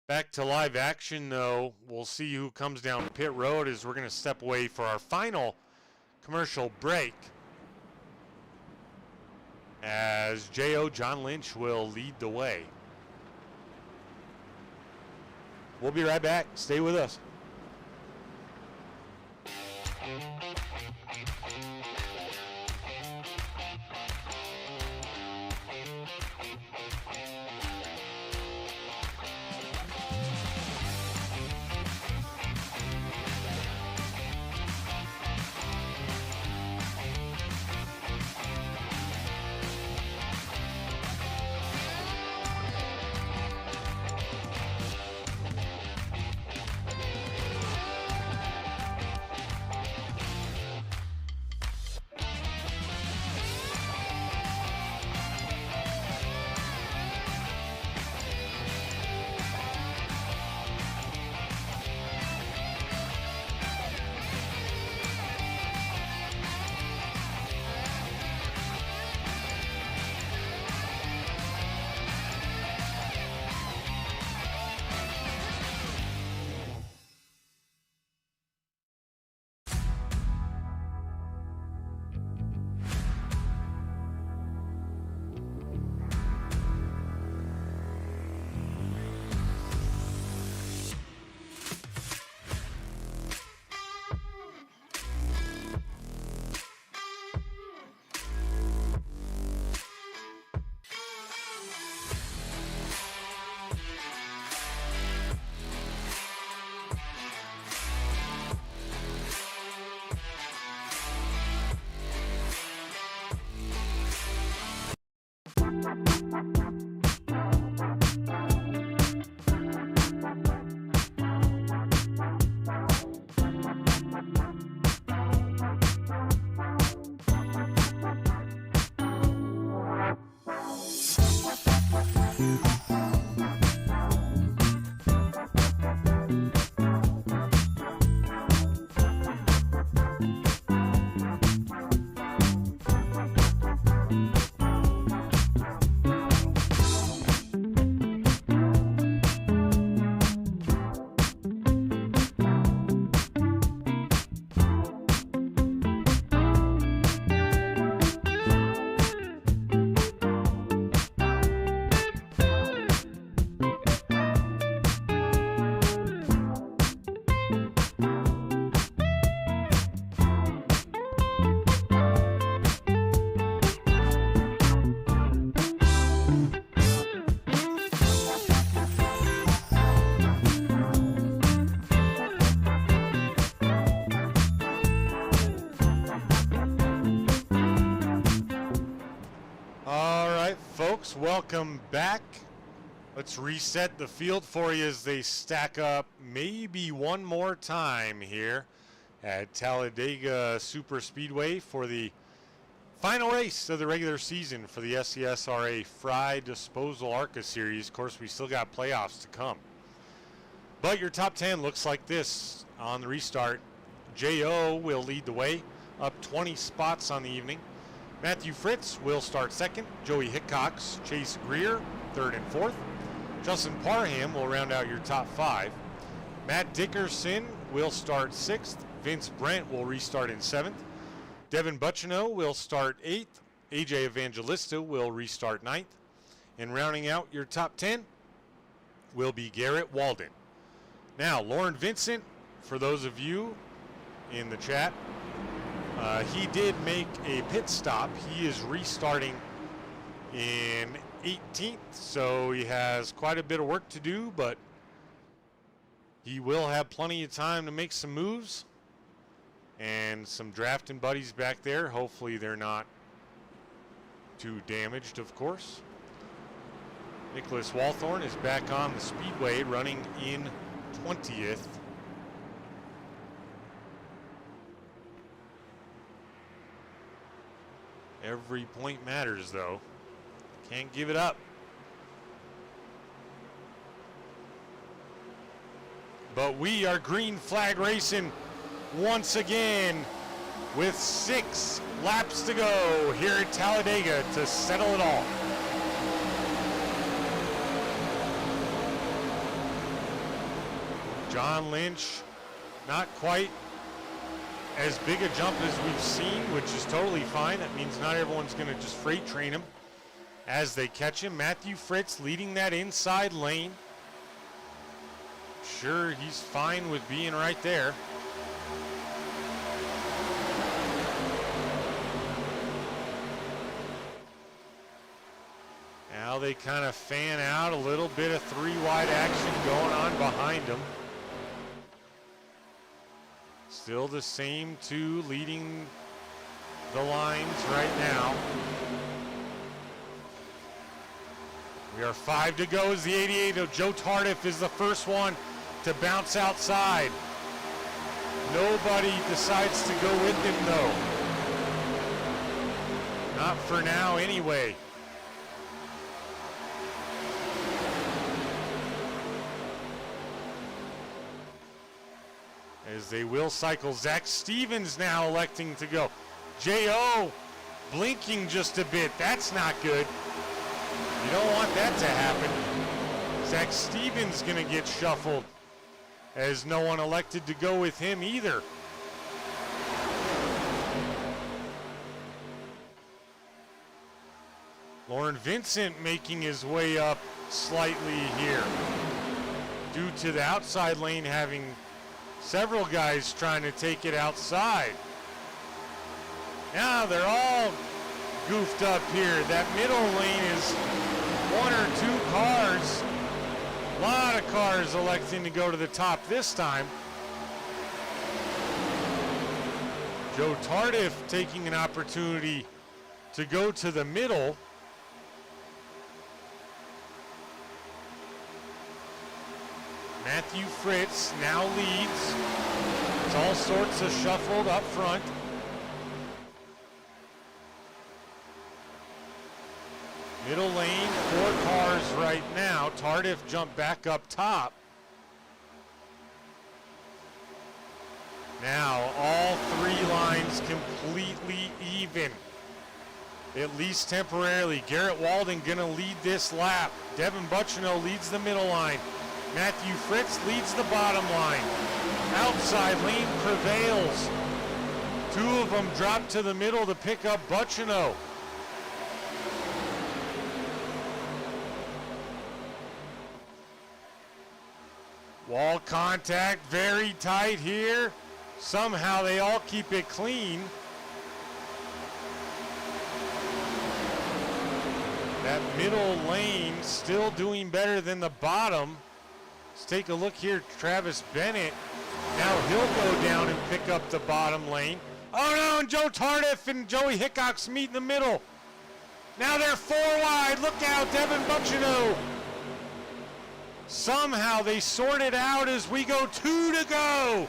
S1: Back to live action, though. We'll see who comes down pit road as we're going to step away for our final commercial break. As J.O. John Lynch will lead the way. We'll be right back. Stay with us. Folks, welcome back. Let's reset the field for you as they stack up maybe one more time here at Talladega Super Speedway for the final race of the regular season for the SCSRA Frye Disposal ARCA Series. Of course, we still got playoffs to come. But your top 10 looks like this on the restart. J.O. will lead the way, up 20 spots on the evening. Matthew Fritz will start second. Joey Hickox, Chase Greer, third and fourth. Justin Parham will round out your top 5. Matt Dickerson will start 6th. Vince Brent will restart in 7th. Devin Bucciano will start 8th. AJ Evangelista will restart 9th. And rounding out your top 10 will be Garrett Walden. Now, Lauren Vincent, for those of you in the chat, he did make a pit stop. He is restarting in 18th, so he has quite a bit of work to do, but he will have plenty of time to make some moves and some drafting buddies back there. Hopefully they're not too damaged, of course. Nicholas Walthorn is back on the speedway running in 20th. Every point matters, though. Can't give it up. But we are green flag racing once again with 6 laps to go here at Talladega to settle it all. John Lynch, not quite as big a jump as we've seen, which is totally fine. That means not everyone's going to just freight train him as they catch him. Matthew Fritz leading that inside lane. Sure, he's fine with being right there. Now they kind of fan out, a little bit of 3-wide action going on behind him. Still the same 2 leading the lines right now. We are 5 to go as the 88 of Joe Tardif is the first one to bounce outside. Nobody decides to go with him, though. Not for now anyway. As they will cycle. Zach Stevens now electing to go. J.O. blinking just a bit. That's not good. You don't want that to happen. Zach Stevens going to get shuffled as no one elected to go with him either. Lauren Vincent making his way up slightly here due to the outside lane having several guys trying to take it outside. Now they're all goofed up here. That middle lane is 1 or 2 cars. A lot of cars electing to go to the top this time. Joe Tardif taking an opportunity to go to the middle. Matthew Fritz now leads. It's all sorts of shuffled up front. Middle lane, 4 cars right now. Tardif jumped back up top. Now all 3 lines completely even, at least temporarily. Garrett Walden gonna lead this lap. Devin Buccino leads the middle line. Matthew Fritz leads the bottom line. Outside lane prevails. 2 of them drop to the middle to pick up Buccino. Wall contact very tight here. Somehow they all keep it clean. That middle lane still doing better than the bottom. Let's take a look here. Travis Bennett. Now he'll go down and pick up the bottom lane. Oh no, and Joe Tardif and Joey Hickox meet in the middle. Now they're 4 wide. Look out, Devin Buccino. Somehow they sort it out as we go 2 to go.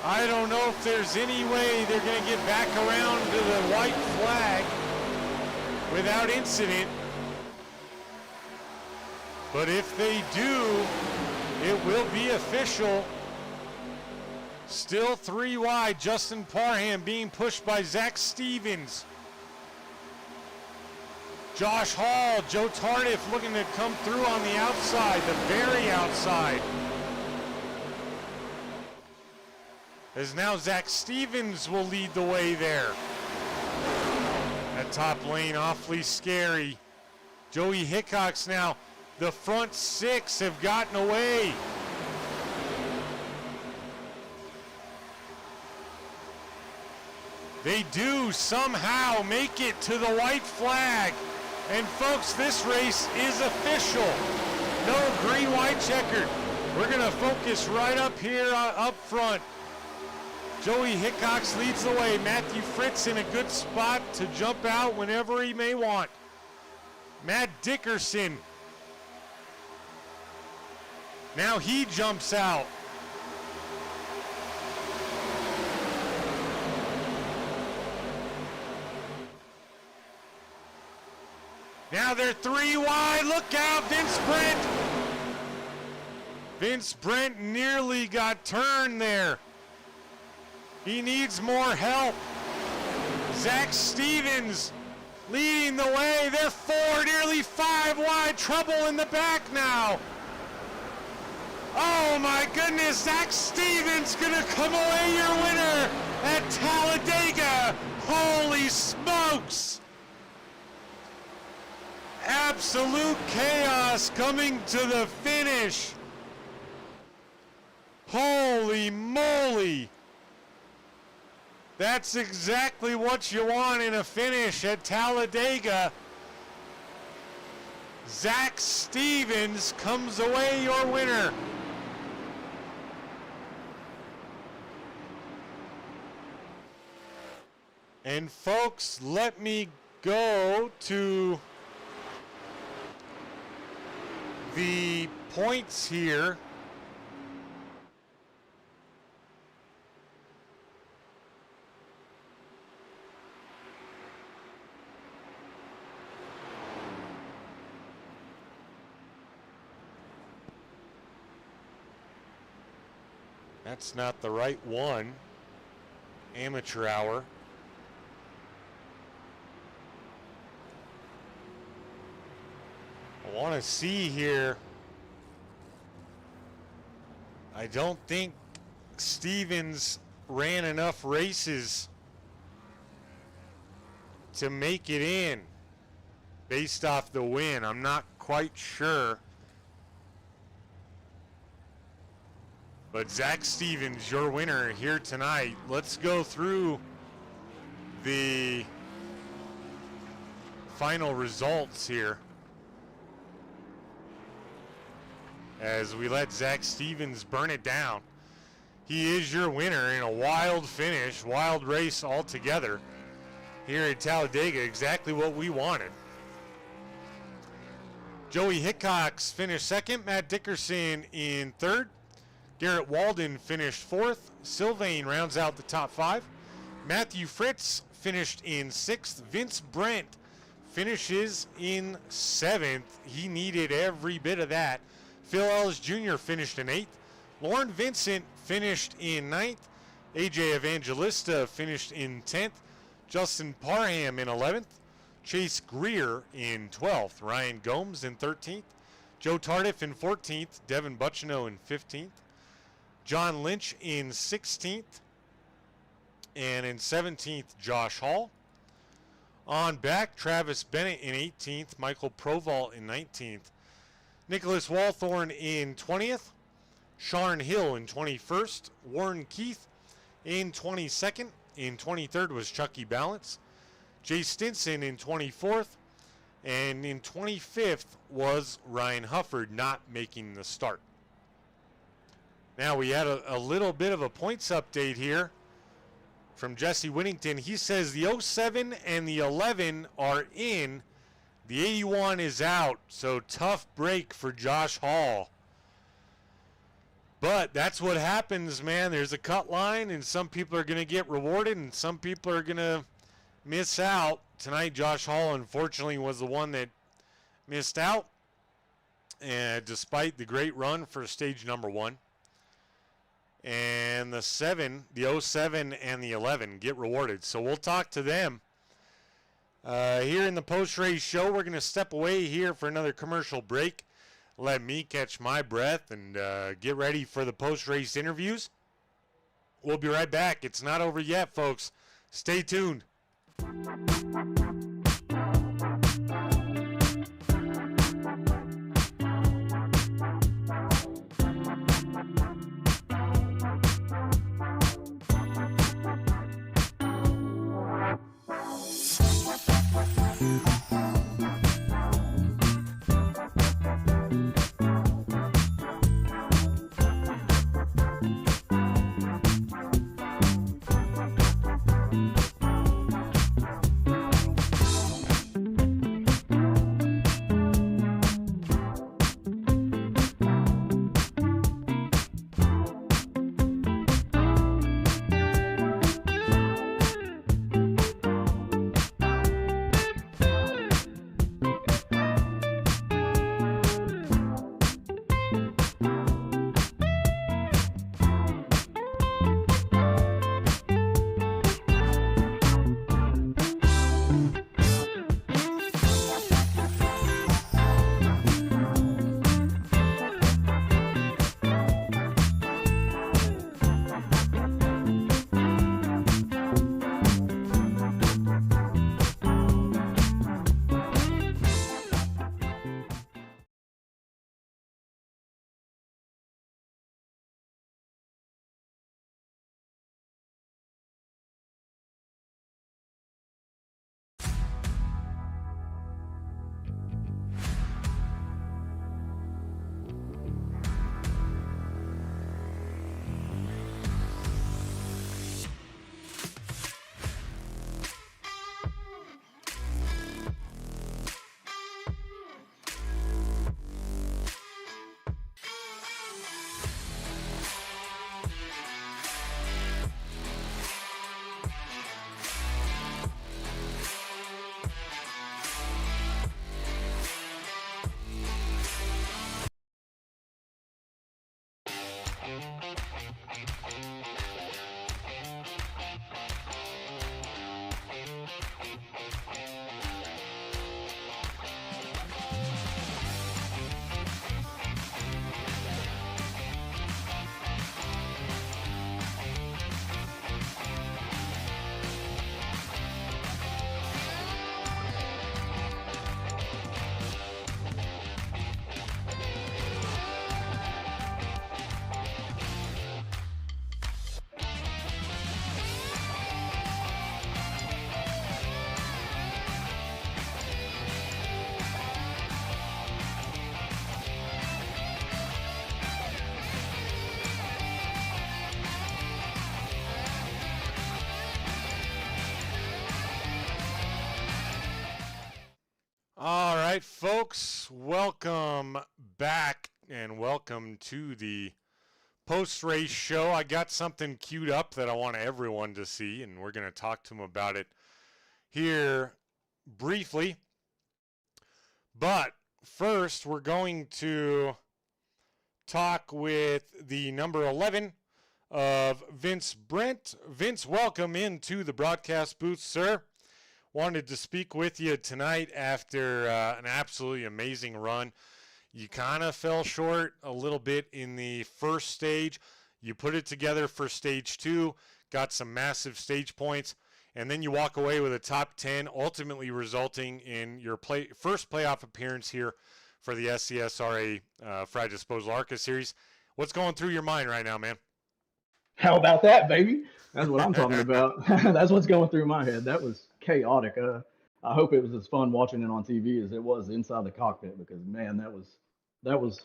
S1: I don't know if there's any way they're going to get back around to the white flag without incident. But if they do, it will be official. Still 3 wide. Justin Parham being pushed by Zach Stevens. Josh Hall, Joe Tardif looking to come through on the outside, the very outside. As now Zach Stevens will lead the way there. That top lane awfully scary. Joey Hickox now, the front 6 have gotten away. They do somehow make it to the white flag. And folks, this race is official. No green-white checkered. We're gonna focus right up here up front. Joey Hickox leads the way. Matthew Fritz in a good spot to jump out whenever he may want. Matt Dickerson. Now he jumps out. Now they're 3 wide. Look out, Vince Brent. Vince Brent nearly got turned there. He needs more help. Zach Stevens leading the way. They're 4, nearly 5 wide. Trouble in the back now. Oh my goodness, Zach Stevens gonna come away your winner at Talladega. Holy smokes. Absolute chaos coming to the finish. Holy moly. That's exactly what you want in a finish at Talladega. Zach Stevens comes away your winner. And folks, let me go to the points here. That's not the right one. Amateur hour. I want to see here. I don't think Stevens ran enough races to make it in based off the win. I'm not quite sure. But Zach Stevens, your winner here tonight. Let's go through the final results here as we let Zach Stevens burn it down. He is your winner in a wild finish, wild race altogether here at Talladega, exactly what we wanted. Joey Hickox finished second. Matt Dickerson in third. Garrett Walden finished fourth. Sylvain rounds out the top 5. Matthew Fritz finished in 6th. Vince Brent finishes in 7th. He needed every bit of that. Phil Ellis Jr. finished in 8th. Lauren Vincent finished in 9th. AJ Evangelista finished in 10th. Justin Parham in 11th. Chase Greer in 12th. Ryan Gomes in 13th. Joe Tardif in 14th. Devin Buchino in 15th. John Lynch in 16th. And in 17th, Josh Hall. On back, Travis Bennett in 18th. Michael Proval in 19th. Nicholas Walthorn in 20th. Sharn Hill in 21st. Warren Keith in 22nd. In 23rd was Chucky Balance. Jay Stinson in 24th. And in 25th was Ryan Hufford, not making the start. Now we had a little bit of a points update here from Jesse Whittington. He says the 07 and the 11 are in. The 81 is out. So tough break for Josh Hall. But that's what happens, man. There's a cut line, and some people are going to get rewarded, and some people are going to miss out. Tonight, Josh Hall, unfortunately, was the one that missed out, and despite the great run for stage number 1. And the 07 and the 11 get rewarded. So we'll talk to them. Here in the post-race show, we're going to step away here for another commercial break. Let me catch my breath and get ready for the post-race interviews. We'll be right back. It's not over yet, folks. Stay tuned. right, folks, welcome back and welcome to the post-race show. I got something queued up that I want everyone to see, and we're going to talk to them about it here briefly. But first, we're going to talk with the number 11 of Vince Brent. Vince, welcome into the broadcast booth, sir. Wanted to speak with you tonight after an absolutely amazing run. You kind of fell short a little bit in the first stage. You put it together for stage 2, got some massive stage points, and then you walk away with a top 10, ultimately resulting in your first playoff appearance here for the SCSRA Frye Disposal ARCA Series. What's going through your mind right now, man?
S6: How about that, baby? That's what I'm talking about. That's what's going through my head. That was chaotic. I hope it was as fun watching it on TV as it was inside the cockpit, because man, that was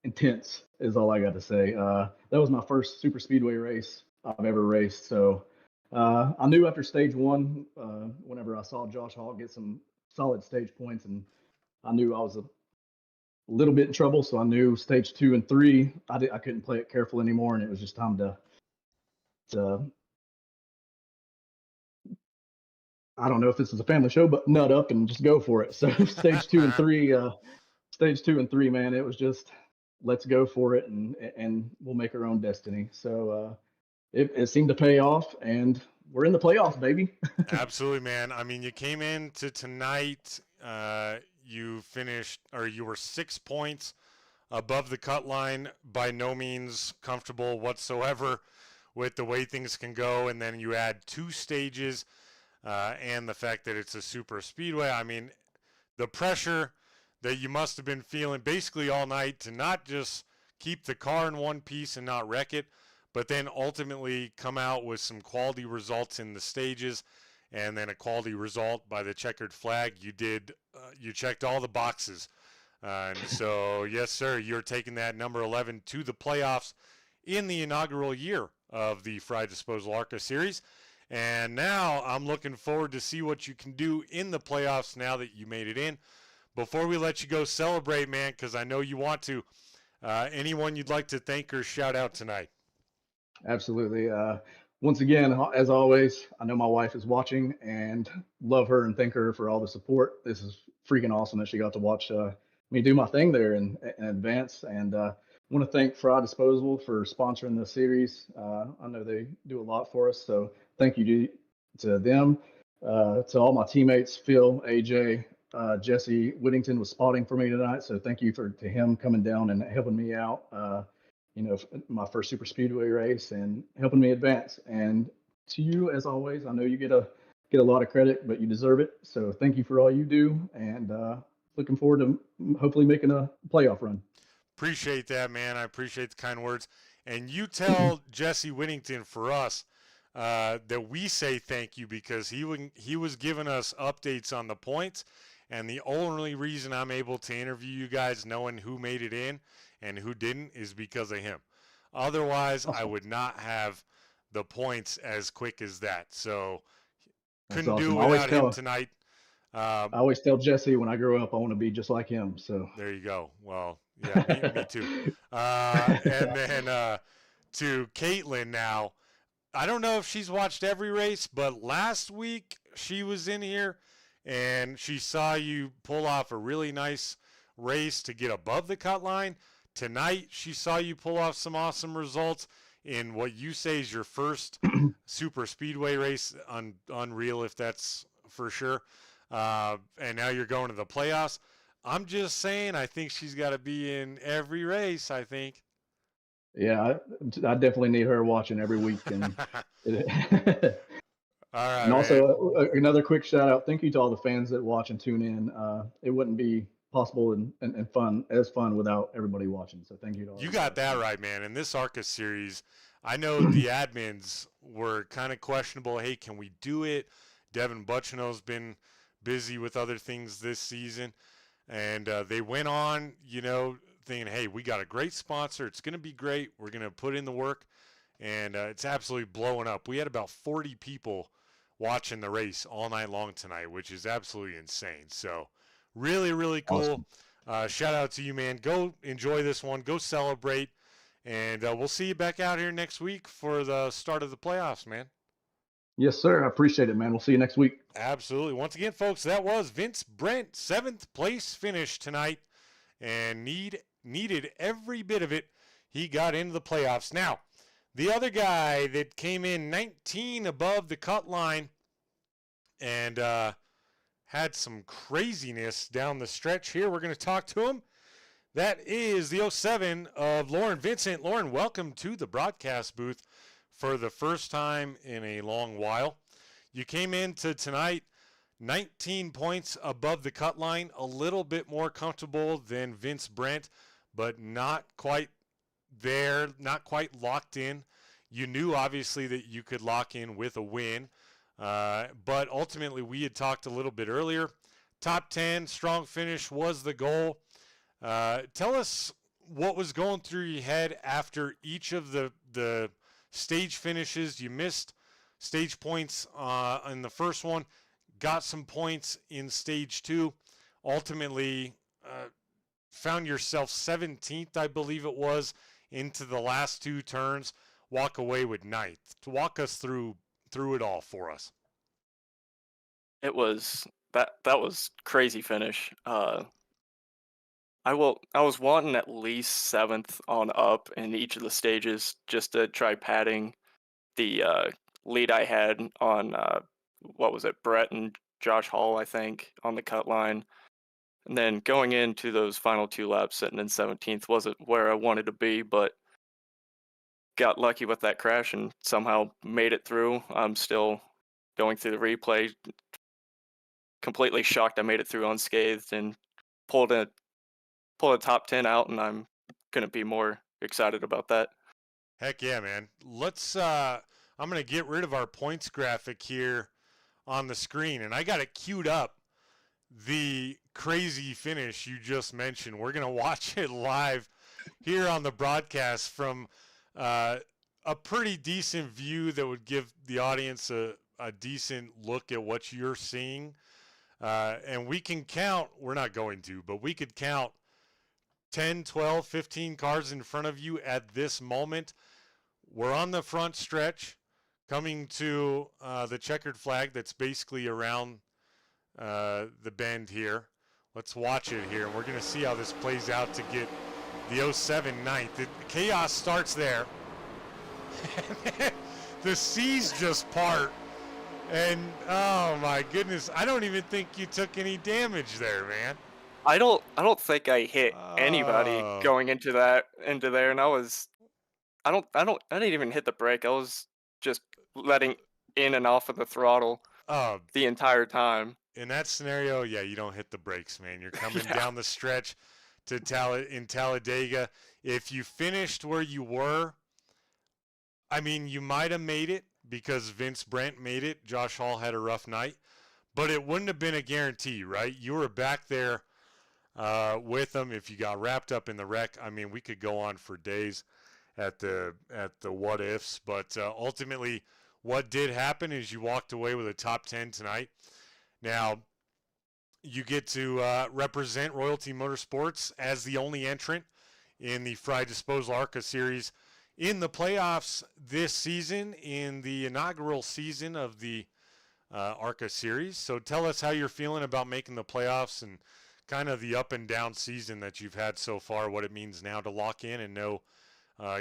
S6: intense. Is all I got to say. That was my first super speedway race I've ever raced. So I knew after stage 1, whenever I saw Josh Hall get some solid stage points, and I knew I was a little bit in trouble. So I knew stage 2 and 3, I couldn't play it careful anymore, and it was just time to I don't know if this is a family show, but nut up and just go for it. So stage 2 and 3, man, it was just let's go for it, and we'll make our own destiny. So it seemed to pay off, and we're in the playoffs, baby.
S1: Absolutely, man. I mean, you came into tonight, you were 6 points above the cut line, by no means comfortable whatsoever with the way things can go, and then you add 2 stages and the fact that it's a super speedway. I mean, the pressure that you must have been feeling basically all night to not just keep the car in one piece and not wreck it, but then ultimately come out with some quality results in the stages, and then a quality result by the checkered flag. You checked all the boxes. And so, yes, sir, you're taking that number 11 to the playoffs in the inaugural year of the Frye Disposal ARCA Series. And now I'm looking forward to see what you can do in the playoffs now that you made it in. Before we let you go celebrate, man, because I know you want to, anyone you'd like to thank or shout out tonight?
S6: Absolutely. Once again, as always, I know my wife is watching, and love her and thank her for all the support. This is freaking awesome that she got to watch me do my thing there in advance. And I want to thank Frye Disposal for sponsoring the series. I know they do a lot for us, so thank you to them. To all my teammates, Phil, AJ, Jesse Whittington was spotting for me tonight, so thank you to him coming down and helping me out. My first super speedway race and helping me advance. And to you, as always, I know you get a lot of credit, but you deserve it. So thank you for all you do, and looking forward to hopefully making a playoff run.
S1: Appreciate that, man. I appreciate the kind words. And you tell Jesse Whittington for us that we say thank you, because he was giving us updates on the points, and the only reason I'm able to interview you guys knowing who made it in and who didn't is because of him. Otherwise, I would not have the points as quick as that. So couldn't do without him tonight.
S6: I always tell Jesse when I grow up, I want to be just like him. So
S1: there you go. Well, yeah, me too. And then to Caitlin now. I don't know if she's watched every race, but last week she was in here and she saw you pull off a really nice race to get above the cut line. Tonight she saw you pull off some awesome results in what you say is your first super speedway race. Unreal, if that's for sure. And now you're going to the playoffs. I'm just saying, I think she's got to be in every race, I think.
S6: Yeah, I definitely need her watching every week. And
S1: all right.
S6: And also another quick shout out. Thank you to all the fans that watch and tune in. It wouldn't be possible and fun without everybody watching. So thank you to all.
S1: You got that right, man. In this ARCA series, I know the admins were kind of questionable. Hey, can we do it? Devin Butchino's been busy with other things this season. And they went on, thinking, hey, we got a great sponsor. It's going to be great. We're going to put in the work. And it's absolutely blowing up. We had about 40 people watching the race all night long tonight, which is absolutely insane. So Really, really cool.
S6: Awesome.
S1: Shout out to you, man. Go enjoy this one. Go celebrate. And we'll see you back out here next week for the start of the playoffs, man.
S6: Yes, sir. I appreciate it, man. We'll see you next week.
S1: Absolutely. Once again, folks, that was Vince Brent, 7th place finish tonight, and needed every bit of it. He got into the playoffs. Now, the other guy that came in 19 above the cut line and had some craziness down the stretch here. We're going to talk to him. That is the 07 of Lauren Vincent. Lauren, welcome to the broadcast booth for the first time in a long while. You came into tonight 19 points above the cut line, a little bit more comfortable than Vince Brent, but not quite there, not quite locked in. You knew, obviously, that you could lock in with a win, but ultimately we had talked a little bit earlier. Top 10, strong finish was the goal. Tell us what was going through your head after each of the stage finishes. You missed stage points in the first one, got some points in stage 2, ultimately found yourself 17th, I believe it was, into the last 2 turns, walk away with 9th. To walk us through it all for us.
S7: It was that was crazy finish. I was wanting at least 7th on up in each of the stages just to try padding the lead I had on what was it, Brett and Josh Hall, I think, on the cut line. And then going into those final 2 laps, sitting in 17th wasn't where I wanted to be, but got lucky with that crash and somehow made it through. I'm still going through the replay, completely shocked I made it through unscathed and pulled a top 10 out, and I'm couldn't be more excited about that.
S1: Heck yeah, man. Let's I'm going to get rid of our points graphic here on the screen, and I got it queued up, the crazy finish you just mentioned. We're going to watch it live here on the broadcast from a pretty decent view that would give the audience a decent look at what you're seeing. And we can count, we're not going to, but we could count 10, 12, 15 cars in front of you at this moment. We're on the front stretch coming to the checkered flag that's basically around the bend here. Let's watch it here. We're going to see how this plays out to get the 07 9th. The chaos starts there. The seas just part. And, oh, my goodness, I don't even think you took any damage there, man.
S7: I don't think I hit anybody going into there, and I didn't even hit the brake. I was just letting in and off of the throttle the entire time.
S1: In that scenario, yeah, you don't hit the brakes, man. You're coming down the stretch to in Talladega. If you finished where you were, I mean, you might have made it because Vince Brent made it. Josh Hall had a rough night, but it wouldn't have been a guarantee, right? You were back there with them. If you got wrapped up in the wreck, I mean, we could go on for days at the what ifs, but ultimately what did happen is you walked away with a top 10 tonight. Now you get to represent Royalty Motorsports as the only entrant in the Frye Disposal ARCA series in the playoffs this season, in the inaugural season of the ARCA series. So tell us how you're feeling about making the playoffs and kind of the up and down season that you've had so far, what it means now to lock in and know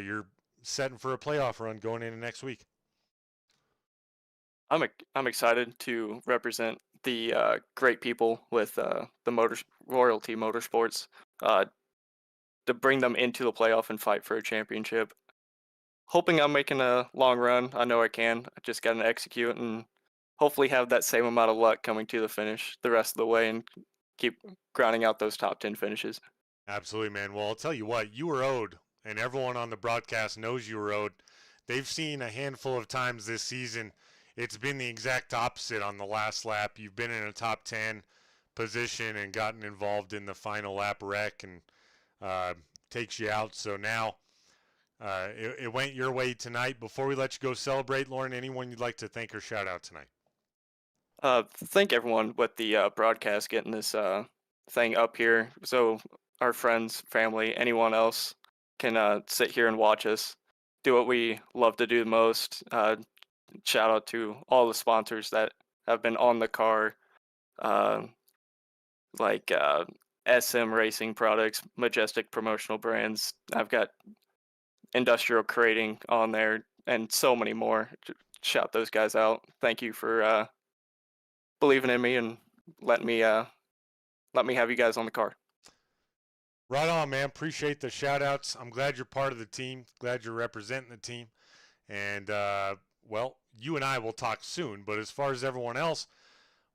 S1: you're setting for a playoff run going into next week.
S7: I'm excited to represent the great people with the Royalty Motorsports to bring them into the playoff and fight for a championship. Hoping I'm making a long run. I know I can. I just got to execute and hopefully have that same amount of luck coming to the finish the rest of the way and keep grinding out those top 10 finishes.
S1: Absolutely, man. Well, I'll tell you what, you were owed, and everyone on the broadcast knows you were owed. They've seen a handful of times this season. It's been the exact opposite on the last lap. You've been in a top 10 position and gotten involved in the final lap wreck and takes you out. So now it went your way tonight. Before we let you go celebrate, Lauren, anyone you'd like to thank or shout out tonight?
S7: Thank everyone with the broadcast getting this thing up here so our friends, family, anyone else can sit here and watch us do what we love to do the most. Shout out to all the sponsors that have been on the car, uh, like SM Racing Products, Majestic Promotional Brands. I've got Industrial Crating on there, and so many more. Shout those guys out. Thank you for believing in me and let me have you guys on the car.
S1: Right on, man. Appreciate the shout outs. I'm glad you're part of the team. Glad you're representing the team. And, well, you and I will talk soon. But as far as everyone else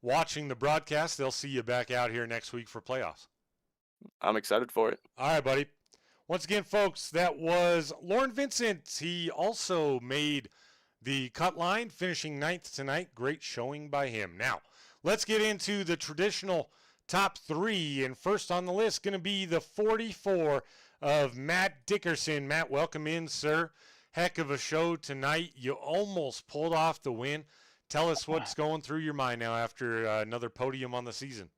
S1: watching the broadcast, they'll see you back out here next week for playoffs.
S7: I'm excited for it.
S1: All right, buddy. Once again, folks, that was Lauren Vincent. He also made the cut line, finishing 9th tonight. Great showing by him. Now, let's get into the traditional top 3. And first on the list going to be the 44 of Matt Dickerson. Matt, welcome in, sir. Heck of a show tonight. You almost pulled off the win. Tell us what's going through your mind now after another podium on the season.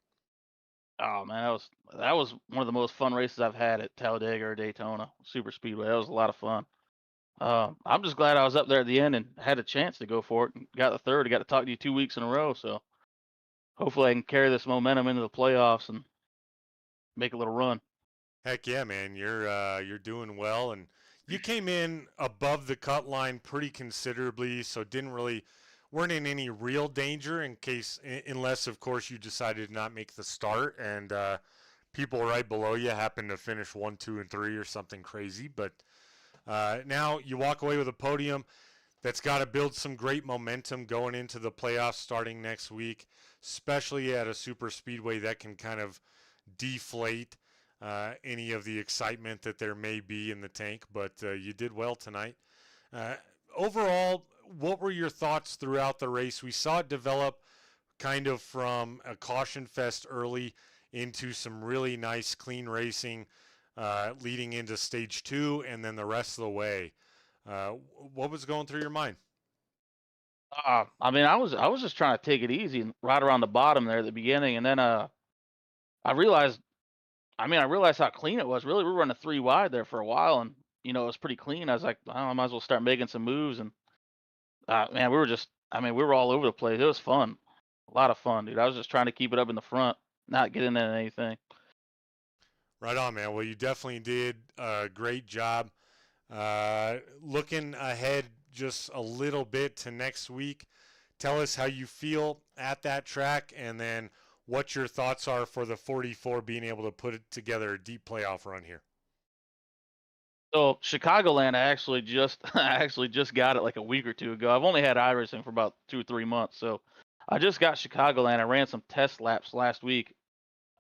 S8: Oh man, that was one of the most fun races I've had at Talladega or Daytona Super Speedway. That was a lot of fun. I'm just glad I was up there at the end and had a chance to go for it and got the third. I got to talk to you 2 weeks in a row, so hopefully I can carry this momentum into the playoffs and make a little run.
S1: Heck yeah, man! You're doing well, and you came in above the cut line pretty considerably, so weren't in any real danger unless of course you decided to not make the start and people right below you happened to finish 1, 2, and 3 or something crazy. But now you walk away with a podium that's got to build some great momentum going into the playoffs starting next week, especially at a super speedway that can kind of deflate any of the excitement that there may be in the tank. But you did well tonight. Overall, what were your thoughts throughout the race? We saw it develop kind of from a caution fest early into some really nice clean racing leading into stage 2 and then the rest of the way. What was going through your mind?
S8: I mean, I was just trying to take it easy and right around the bottom there at the beginning, and then I realized how clean it was. Really, we were running 3 wide there for a while, and it was pretty clean. I was like, I might as well start making some moves, and man, we were all over the place. It was fun, a lot of fun, dude. I was just trying to keep it up in the front, not get into anything.
S1: Right on, man. Well, you definitely did a great job. Looking ahead just a little bit to next week, tell us how you feel at that track, and then what your thoughts are for the 44 being able to put it together a deep playoff run here.
S8: So Chicagoland, I actually just got it like a week or 2 ago. I've only had iRacing for about 2 or 3 months, so I just got Chicagoland. I ran some test laps last week.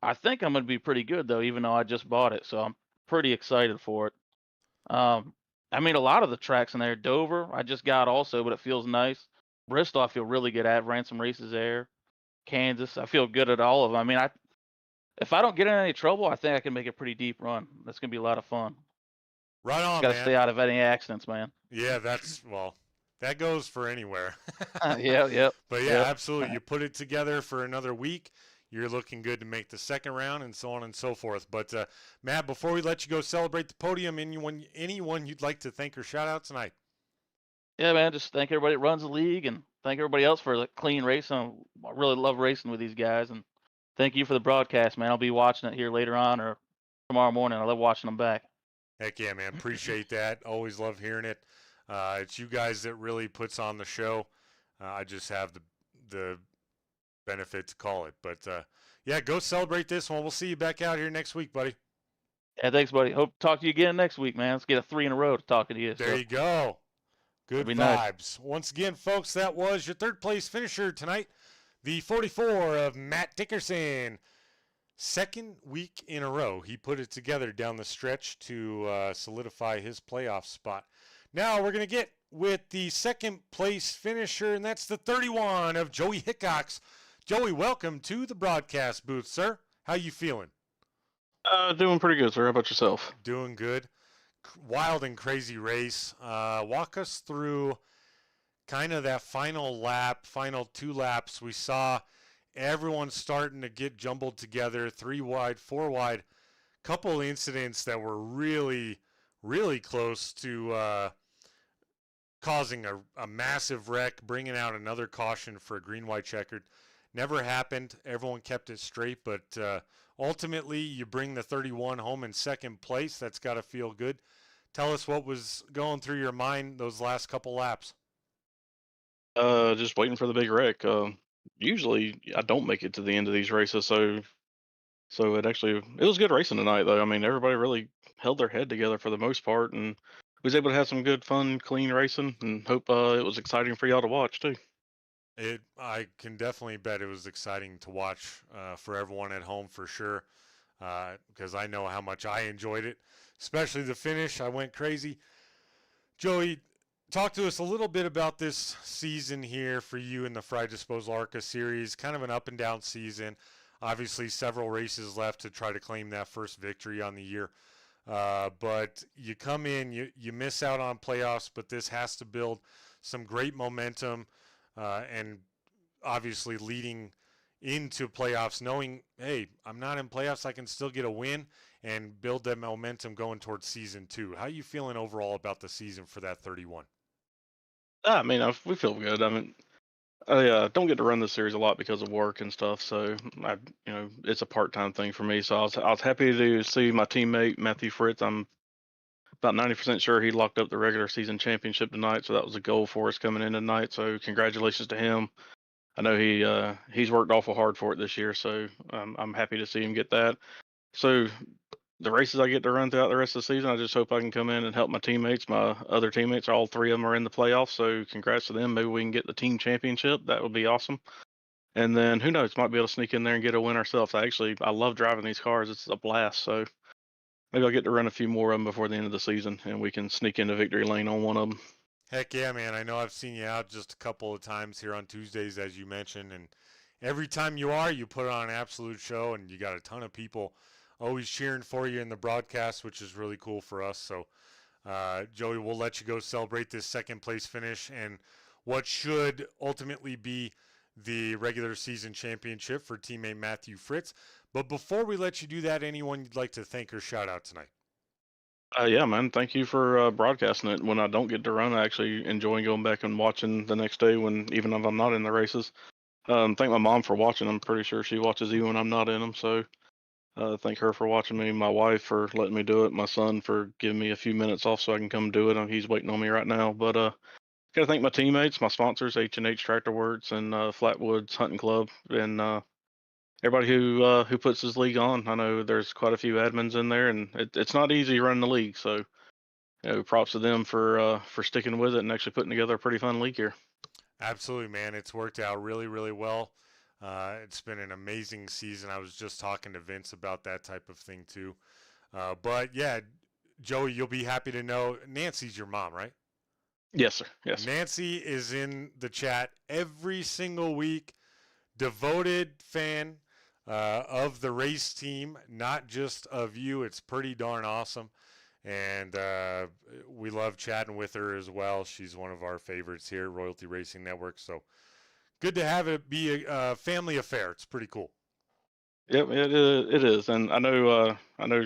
S8: I think I'm gonna be pretty good though, even though I just bought it, so I'm pretty excited for it. I mean, a lot of the tracks in there, Dover, I just got also, but it feels nice. Bristol, I feel really good at. Ran some races there. Kansas, I feel good at all of them. I mean, if I don't get in any trouble, I think I can make a pretty deep run. That's gonna be a lot of fun.
S1: Right on,
S8: Got to
S1: man.
S8: stay out of any accidents, man.
S1: Yeah, that goes for anywhere.
S8: Yep.
S1: But yeah, absolutely. You put it together for another week. You're looking good to make the second round and so on and so forth. But Matt, before we let you go celebrate the podium, anyone you'd like to thank or shout out tonight?
S8: Yeah, man. Just thank everybody that runs the league and thank everybody else for the clean racing. I really love racing with these guys, and thank you for the broadcast, man. I'll be watching it here later on or tomorrow morning. I love watching them back.
S1: Heck yeah, man. Appreciate that. Always love hearing it. It's you guys that really puts on the show. I just have the benefit to call it. But, yeah, go celebrate this one. We'll see you back out here next week, buddy.
S8: Yeah, thanks, buddy. Hope to talk to you again next week, man. Let's get a 3 in a row to talking to you.
S1: There you go. Good vibes. Nice. Once again, folks, that was your third place finisher tonight, the 44 of Matt Dickerson. Second week in a row, he put it together down the stretch to solidify his playoff spot. Now we're going to get with the second place finisher, and that's the 31 of Joey Hickox. Joey, welcome to the broadcast booth, sir. How you feeling?
S9: Doing pretty good, sir. How about yourself?
S1: Doing good. Wild and crazy race. Walk us through kind of that final 2 laps. We saw everyone's starting to get jumbled together, 3 wide, 4 wide. Couple incidents that were really, really close to causing a massive wreck, bringing out another caution for a green-white checkered. Never happened. Everyone kept it straight, but ultimately you bring the 31 home in second place. That's got to feel good. Tell us what was going through your mind those last couple laps.
S9: Just waiting for the big wreck. Usually I don't make it to the end of these races, so it was good racing tonight though. I mean, everybody really held their head together for the most part, and was able to have some good, fun, clean racing, and hope it was exciting for y'all to watch too.
S1: I can definitely bet it was exciting to watch for everyone at home for sure, because I know how much I enjoyed it, especially the finish. I went crazy. Joey, talk to us a little bit about this season here for you in the Frye Disposal ARCA series. Kind of an up and down season. Obviously, several races left to try to claim that first victory on the year. But you come in, you miss out on playoffs, but this has to build some great momentum, and obviously leading into playoffs, knowing, hey, I'm not in playoffs, I can still get a win and build that momentum going towards season 2. How are you feeling overall about the season for that 31?
S9: I mean, we feel good. I mean, I don't get to run this series a lot because of work and stuff, so it's a part-time thing for me. So I was happy to see my teammate Matthew Fritz. I'm about 90% sure he locked up the regular season championship tonight, so that was a goal for us coming in tonight. So congratulations to him. I know he's worked awful hard for it this year, so I'm happy to see him get that. So the races I get to run throughout the rest of the season, I just hope I can come in and help my teammates. My other teammates, all 3 of them are in the playoffs, so congrats to them. Maybe we can get the team championship. That would be awesome. And then who knows, might be able to sneak in there and get a win ourselves. I love driving these cars. It's a blast. So maybe I'll get to run a few more of them before the end of the season, and we can sneak into victory lane on one of them.
S1: Heck yeah, man. I know I've seen you out just a couple of times here on Tuesdays, as you mentioned, and every time you put on an absolute show, and you got a ton of people always cheering for you in the broadcast, which is really cool for us. So, Joey, we'll let you go celebrate this second place finish and what should ultimately be the regular season championship for teammate Matthew Fritz. But before we let you do that, anyone you'd like to thank or shout out tonight?
S9: Yeah, man. Thank you for broadcasting it. When I don't get to run, I actually enjoy going back and watching the next day even if I'm not in the races. Thank my mom for watching. I'm pretty sure she watches even when I'm not in them. So thank her for watching me. My wife for letting me do it. My son for giving me a few minutes off so I can come do it. He's waiting on me right now. But gotta thank my teammates, my sponsors, H&H Tractor Works and Flatwoods Hunting Club, and everybody who puts this league on. I know there's quite a few admins in there, and it's not easy running the league. So props to them for sticking with it and actually putting together a pretty fun league here.
S1: Absolutely, man. It's worked out really, really well. It's been an amazing season. I was just talking to Vince about that type of thing too. But yeah, Joey, you'll be happy to know Nancy's your mom, right?
S9: Yes, sir. Yes.
S1: Nancy is in the chat every single week. Devoted fan of the race team, not just of you. It's pretty darn awesome. And we love chatting with her as well. She's one of our favorites here, Royalty Racing Network. So good to have it be a family affair. It's pretty cool.
S9: Yep, it is, and I know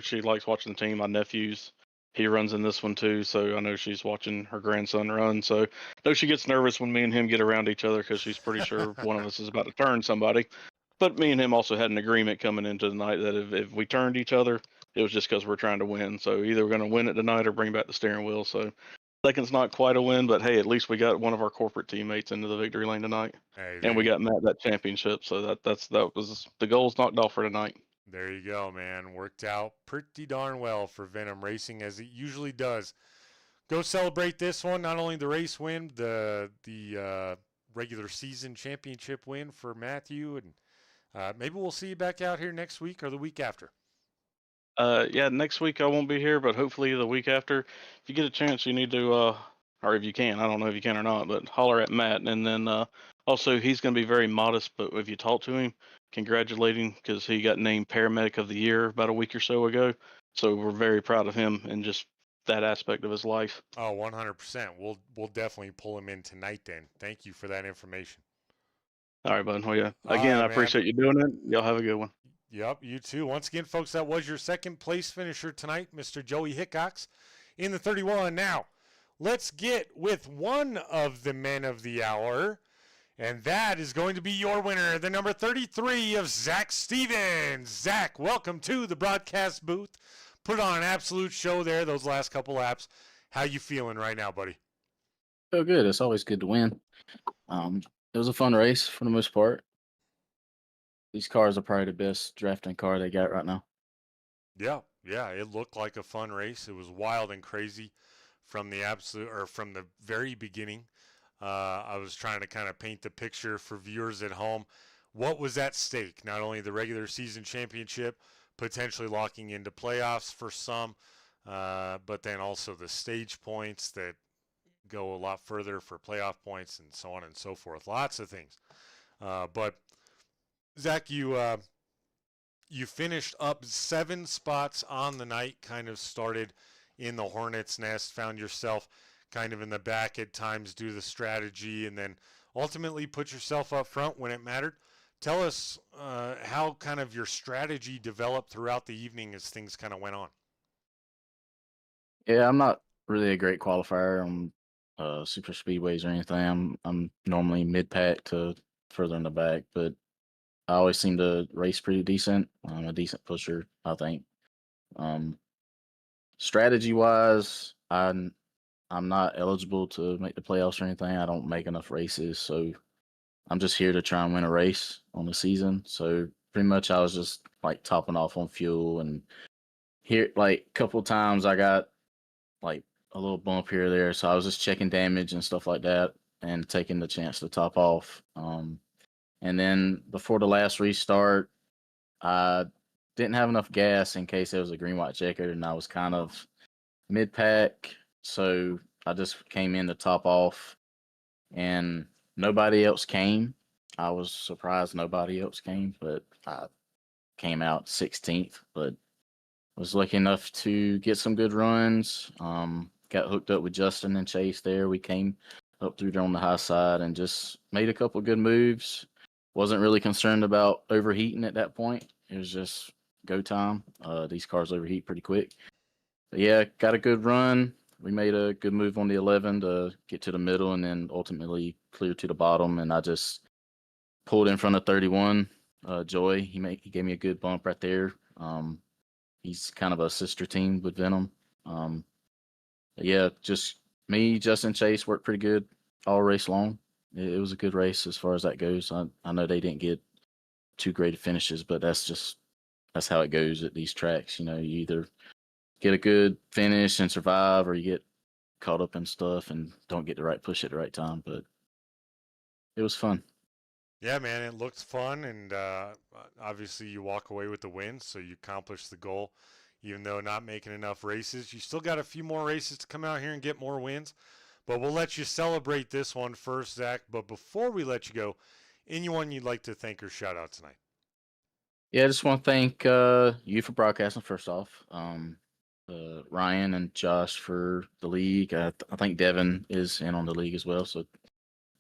S9: she likes watching the team. My nephew's he runs in this one too, so I know she's watching her grandson run. So I know she gets nervous when me and him get around each other because she's pretty sure one of us is about to turn somebody. But me and him also had an agreement coming into the night that if we turned each other, it was just because we're trying to win. So either we're going to win it tonight or bring back the steering wheel. So second's not quite a win, but hey, at least we got one of our corporate teammates into the victory lane tonight,
S1: Hey,
S9: and we got Matt that championship. So that was the goals knocked off for tonight.
S1: There you go, man. Worked out pretty darn well for Venom Racing, as it usually does. Go celebrate this one. Not only the race win, the regular season championship win for Matthew, and maybe we'll see you back out here next week or the week after.
S9: Yeah, next week I won't be here, but hopefully the week after. If you get a chance, you need to, or if you can, I don't know if you can or not, but holler at Matt. And then also, he's going to be very modest, but if you talk to him, congratulate him because he got named Paramedic of the Year about a week or so ago. So we're very proud of him and just that aspect of his life.
S1: Oh, 100%. We'll definitely pull him in tonight then. Thank you for that information.
S9: All right, bud. Well, yeah.
S1: All
S9: Again,
S1: right,
S9: I
S1: man.
S9: appreciate you doing it. Y'all have a good one.
S1: Yep, you too. Once again, folks, that was your second place finisher tonight, Mr. Joey Hickox in the 31. Now, let's get with one of the men of the hour, and that is going to be your winner, the number 33 of Zach Stevens. Zach, welcome to the broadcast booth. Put on an absolute show there those last couple laps. How you feeling right now, buddy?
S10: Feel good. It's always good to win. It was a fun race for the most part. These cars are probably the best drafting car they got right now.
S1: Yeah, it looked like a fun race. It was wild and crazy from the very beginning. I was trying to kind of paint the picture for viewers at home. What was at stake? Not only the regular season championship, potentially locking into playoffs for some, but then also the stage points that go a lot further for playoff points and so on and so forth. Lots of things. But Zach, you finished up 7 spots on the night, kind of started in the hornet's nest, found yourself kind of in the back at times due to the strategy, and then ultimately put yourself up front when it mattered. Tell us how kind of your strategy developed throughout the evening as things kind of went on.
S10: Yeah, I'm not really a great qualifier on super speedways or anything. I'm normally mid pack to further in the back, but I always seem to race pretty decent. I'm a decent pusher, I think. Strategy wise, I'm not eligible to make the playoffs or anything. I don't make enough races, so I'm just here to try and win a race on the season. So pretty much I was just like topping off on fuel, and here like a couple times I got like a little bump here or there. So I was just checking damage and stuff like that and taking the chance to top off. And then before the last restart, I didn't have enough gas in case there was a green white checker, and I was kind of mid pack. So I just came in to top off, and nobody else came. I was surprised nobody else came, but I came out 16th, but was lucky enough to get some good runs. Got hooked up with Justin and Chase there. We came up through there on the high side and just made a couple good moves. Wasn't really concerned about overheating at that point. It was just go time. These cars overheat pretty quick. But yeah, got a good run. We made a good move on the 11 to get to the middle and then ultimately clear to the bottom. And I just pulled in front of 31. Joy, he gave me a good bump right there. He's kind of a sister team with Venom. Yeah, just me, Justin, Chase worked pretty good all race long. It was a good race as far as that goes. I know they didn't get too great finishes, but that's how it goes at these tracks. You know, you either get a good finish and survive, or you get caught up in stuff and don't get the right push at the right time. But it was fun.
S1: Yeah, man, it looked fun, and obviously you walk away with the win, so you accomplished the goal. Even though not making enough races, you still got a few more races to come out here and get more wins. But we'll let you celebrate this one first, Zach. But before we let you go, anyone you'd like to thank or shout out tonight?
S10: Yeah, I just want to thank you for broadcasting first off. Ryan and Josh for the league. I think Devin is in on the league as well, so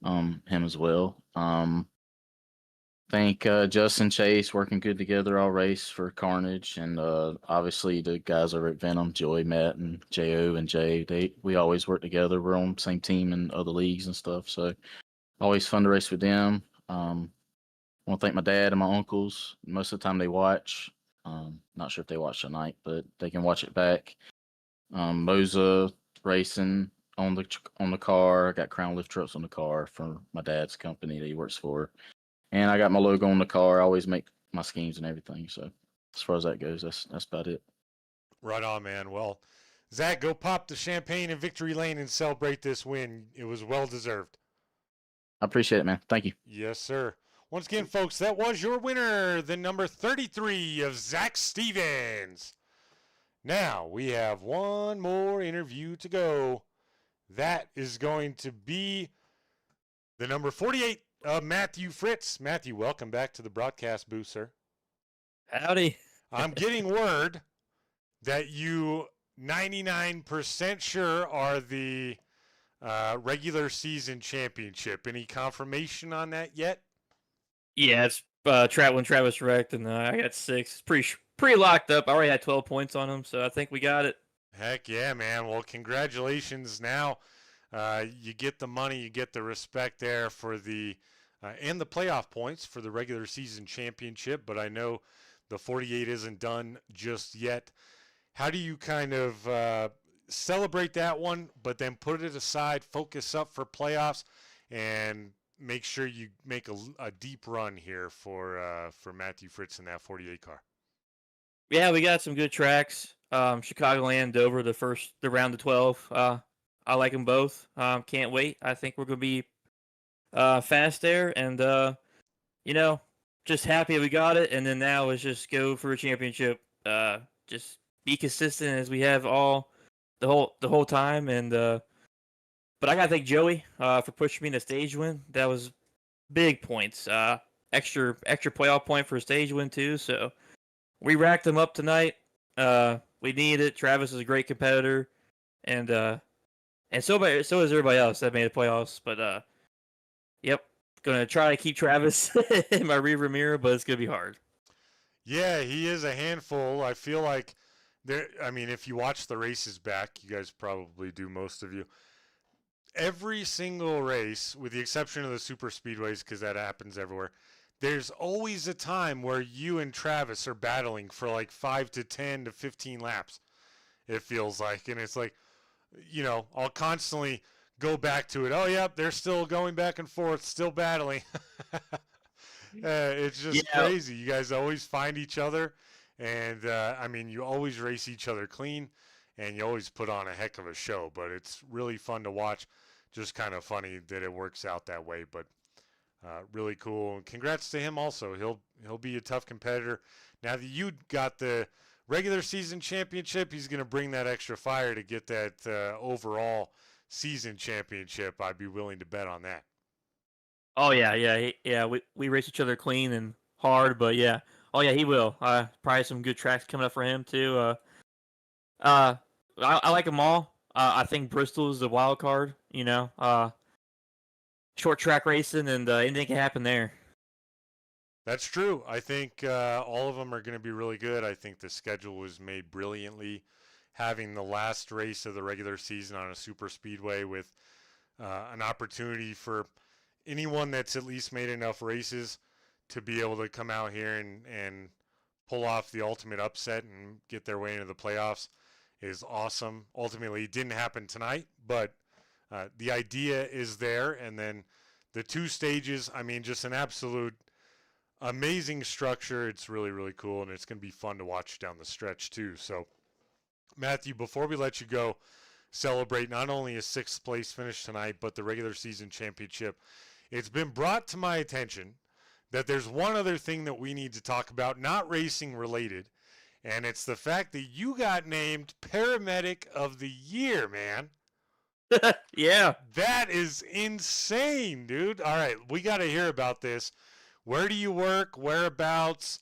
S10: him as well. Thank Justin, Chase, working good together all race for Carnage, and obviously the guys over at Venom, Joey, Matt, and Jo and Jay. We always work together. We're on the same team in other leagues and stuff, so always fun to race with them. I want to thank my dad and my uncles. Most of the time they watch. Not sure if they watch tonight, but they can watch it back. Moza Racing on the car. I got Crown Lift Trucks on the car for my dad's company that he works for. And I got my logo on the car. I always make my schemes and everything. So as far as that goes, that's about it.
S1: Right on, man. Well, Zach, go pop the champagne in Victory Lane and celebrate this win. It was well deserved.
S10: I appreciate it, man. Thank you.
S1: Yes, sir. Once again, folks, that was your winner, the number 33 of Zach Stevens. Now we have one more interview to go. That is going to be the number 48 of Matthew Fritz. Matthew, welcome back to the broadcast booth, sir.
S4: Howdy.
S1: I'm getting word that you 99% sure are the regular season championship. Any confirmation on that yet?
S4: Yeah, it's when Travis wrecked, and I got 6. It's pretty locked up. I already had 12 points on him, so I think we got it.
S1: Heck yeah, man. Well, congratulations. Now you get the money, you get the respect there for the and the playoff points for the regular season championship, but I know the 48 isn't done just yet. How do you kind of celebrate that one, but then put it aside, focus up for playoffs, and make sure you make a deep run here for Matthew Fritz in that 48 car?
S4: Yeah, we got some good tracks. Chicagoland, Dover, the round of 12. I like them both. Can't wait. I think we're gonna be fast there, and just happy we got it. And then now is just go for a championship. Just be consistent as we have the whole time. And but I gotta thank Joey for pushing me in a stage win. That was big points. Extra playoff point for a stage win too. So we racked them up tonight. We need it. Travis is a great competitor, and so is everybody else that made the playoffs. But yep, gonna try to keep Travis in my rearview mirror, but it's gonna be hard.
S1: Yeah, he is a handful. I feel like if you watch the races back, you guys probably do, most of you. Every single race, with the exception of the super speedways, because that happens everywhere, there's always a time where you and Travis are battling for like 5 to 10 to 15 laps, it feels like. And it's like, I'll constantly go back to it. Oh, yep, they're still going back and forth, still battling. It's just crazy. You guys always find each other. And, you always race each other clean, and you always put on a heck of a show. But it's really fun to watch. Just kind of funny that it works out that way. But really cool. And congrats to him also. He'll be a tough competitor. Now that you got the regular season championship, he's going to bring that extra fire to get that overall season championship. I'd be willing to bet on that.
S4: Oh yeah. We race each other clean and hard, but yeah. Oh yeah, he will. Probably some good tracks coming up for him too. I like them all. I think Bristol is the wild card. Short track racing, and anything can happen there.
S1: That's true. I think all of them are going to be really good. I think the schedule was made brilliantly. Having the last race of the regular season on a super speedway with an opportunity for anyone that's at least made enough races to be able to come out here and pull off the ultimate upset and get their way into the playoffs is awesome. Ultimately, it didn't happen tonight, but the idea is there. And then the 2 stages, just an absolute amazing structure. It's really, really cool, and it's going to be fun to watch down the stretch too. So, Matthew, before we let you go, celebrate not only a 6th place finish tonight, but the regular season championship. It's been brought to my attention that there's one other thing that we need to talk about, not racing related, and it's the fact that you got named Paramedic of the Year, man.
S4: Yeah.
S1: That is insane, dude. All right, we got to hear about this. Where do you work? Whereabouts?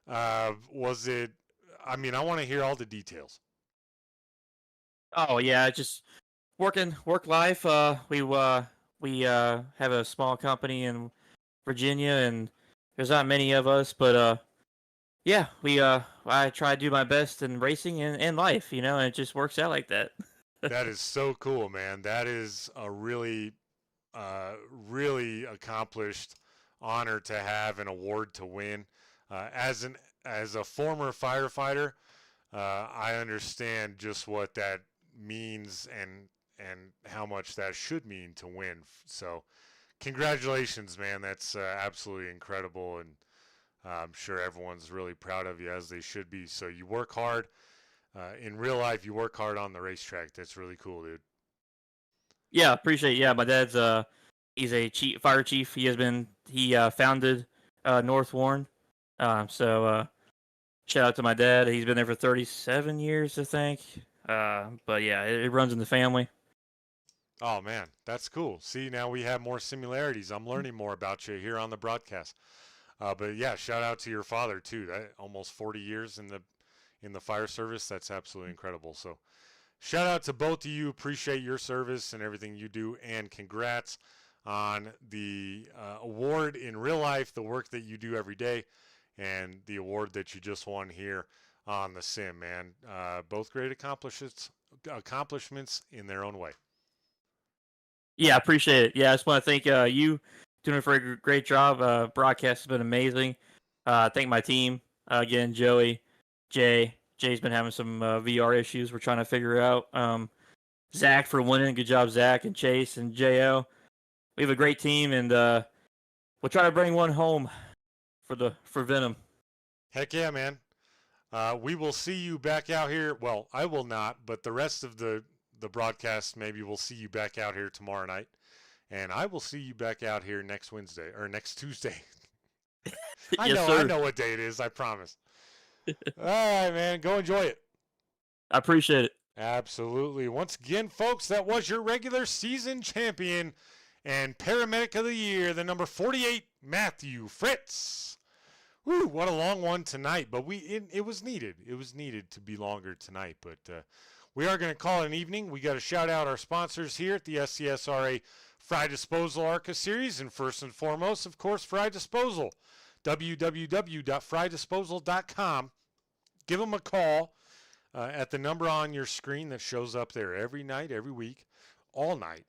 S1: Was it? I want to hear all the details.
S4: Oh yeah, just work life. We have a small company in Virginia, and there's not many of us, but yeah, I try to do my best in racing and life, and it just works out like that.
S1: That is so cool, man. That is a really, really accomplished honor to have, an award to win. As a former firefighter, I understand just what that means and how much that should mean to win. So, congratulations, man. That's absolutely incredible, and I'm sure everyone's really proud of you, as they should be. So you work hard. In real life, you work hard on the racetrack. That's really cool, dude.
S4: Yeah, appreciate it. Yeah, my dad's he's a fire chief. He founded North Warren. So shout out to my dad. He's been there for 37 years, I think. But yeah, it runs in the family.
S1: Oh man, that's cool. See, now we have more similarities. I'm learning more about you here on the broadcast. But yeah, shout out to your father too. That almost 40 years in the fire service. That's absolutely incredible. So shout out to both of you. Appreciate your service and everything you do, and congrats on the award in real life, the work that you do every day, and the award that you just won here on the sim, man. Both great accomplishments in their own way.
S4: Yeah, I appreciate it. Yeah, I just want to thank you doing a very great job. Broadcast has been amazing. Thank my team again, Joey, Jay. Jay's been having some VR issues we're trying to figure out. Zach for winning. Good job, Zach and Chase and Jo. We have a great team, and we'll try to bring one home for Venom.
S1: Heck yeah, man. We will see you back out here. Well, I will not, but the rest of the broadcast, maybe we'll see you back out here tomorrow night. And I will see you back out here next Wednesday or next Tuesday. I know what day it is, I promise. All right, man. Go enjoy it.
S4: I appreciate it.
S1: Absolutely. Once again, folks, that was your regular season champion and paramedic of the year, the number 48, Matthew Fritz. Woo, what a long one tonight, but it was needed. It was needed to be longer tonight, but we are going to call it an evening. We got to shout out our sponsors here at the SCSRA Frye Disposal ARCA series, and first and foremost, of course, Frye Disposal, www.frydisposal.com. Give them a call at the number on your screen that shows up there every night, every week, all night,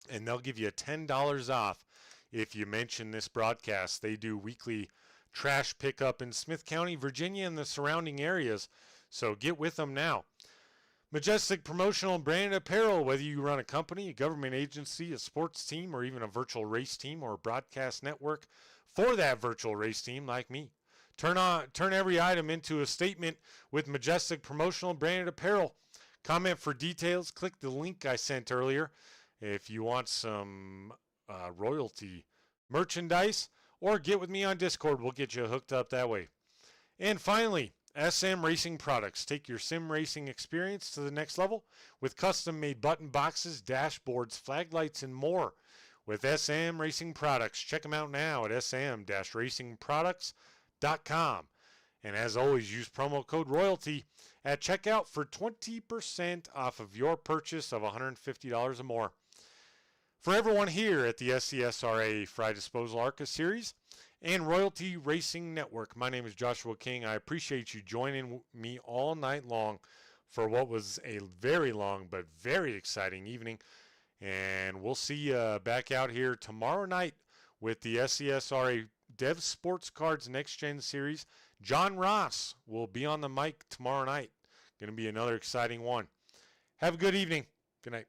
S1: and they'll give you $10 off if you mention this broadcast. They do weekly trash pickup in Smith County, Virginia, and the surrounding areas, so get with them now. Majestic Promotional and Branded Apparel, whether you run a company, a government agency, a sports team, or even a virtual race team or a broadcast network for that virtual race team like me. Turn every item into a statement with Majestic Promotional and Branded Apparel. Comment for details. Click the link I sent earlier if you want some royalty merchandise, or get with me on Discord. We'll get you hooked up that way. And finally, SM Racing Products. Take your sim racing experience to the next level with custom-made button boxes, dashboards, flag lights, and more with SM Racing Products. Check them out now at sm-racingproducts.com. And as always, use promo code ROYALTY at checkout for 20% off of your purchase of $150 or more. For everyone here at the SCSRA Frye Disposal ARCA Series and Royalty Racing Network, my name is Joshua King. I appreciate you joining me all night long for what was a very long but very exciting evening. And we'll see you back out here tomorrow night with the SCSRA Dev Sports Cards Next Gen Series. John Ross will be on the mic tomorrow night. Going to be another exciting one. Have a good evening. Good night.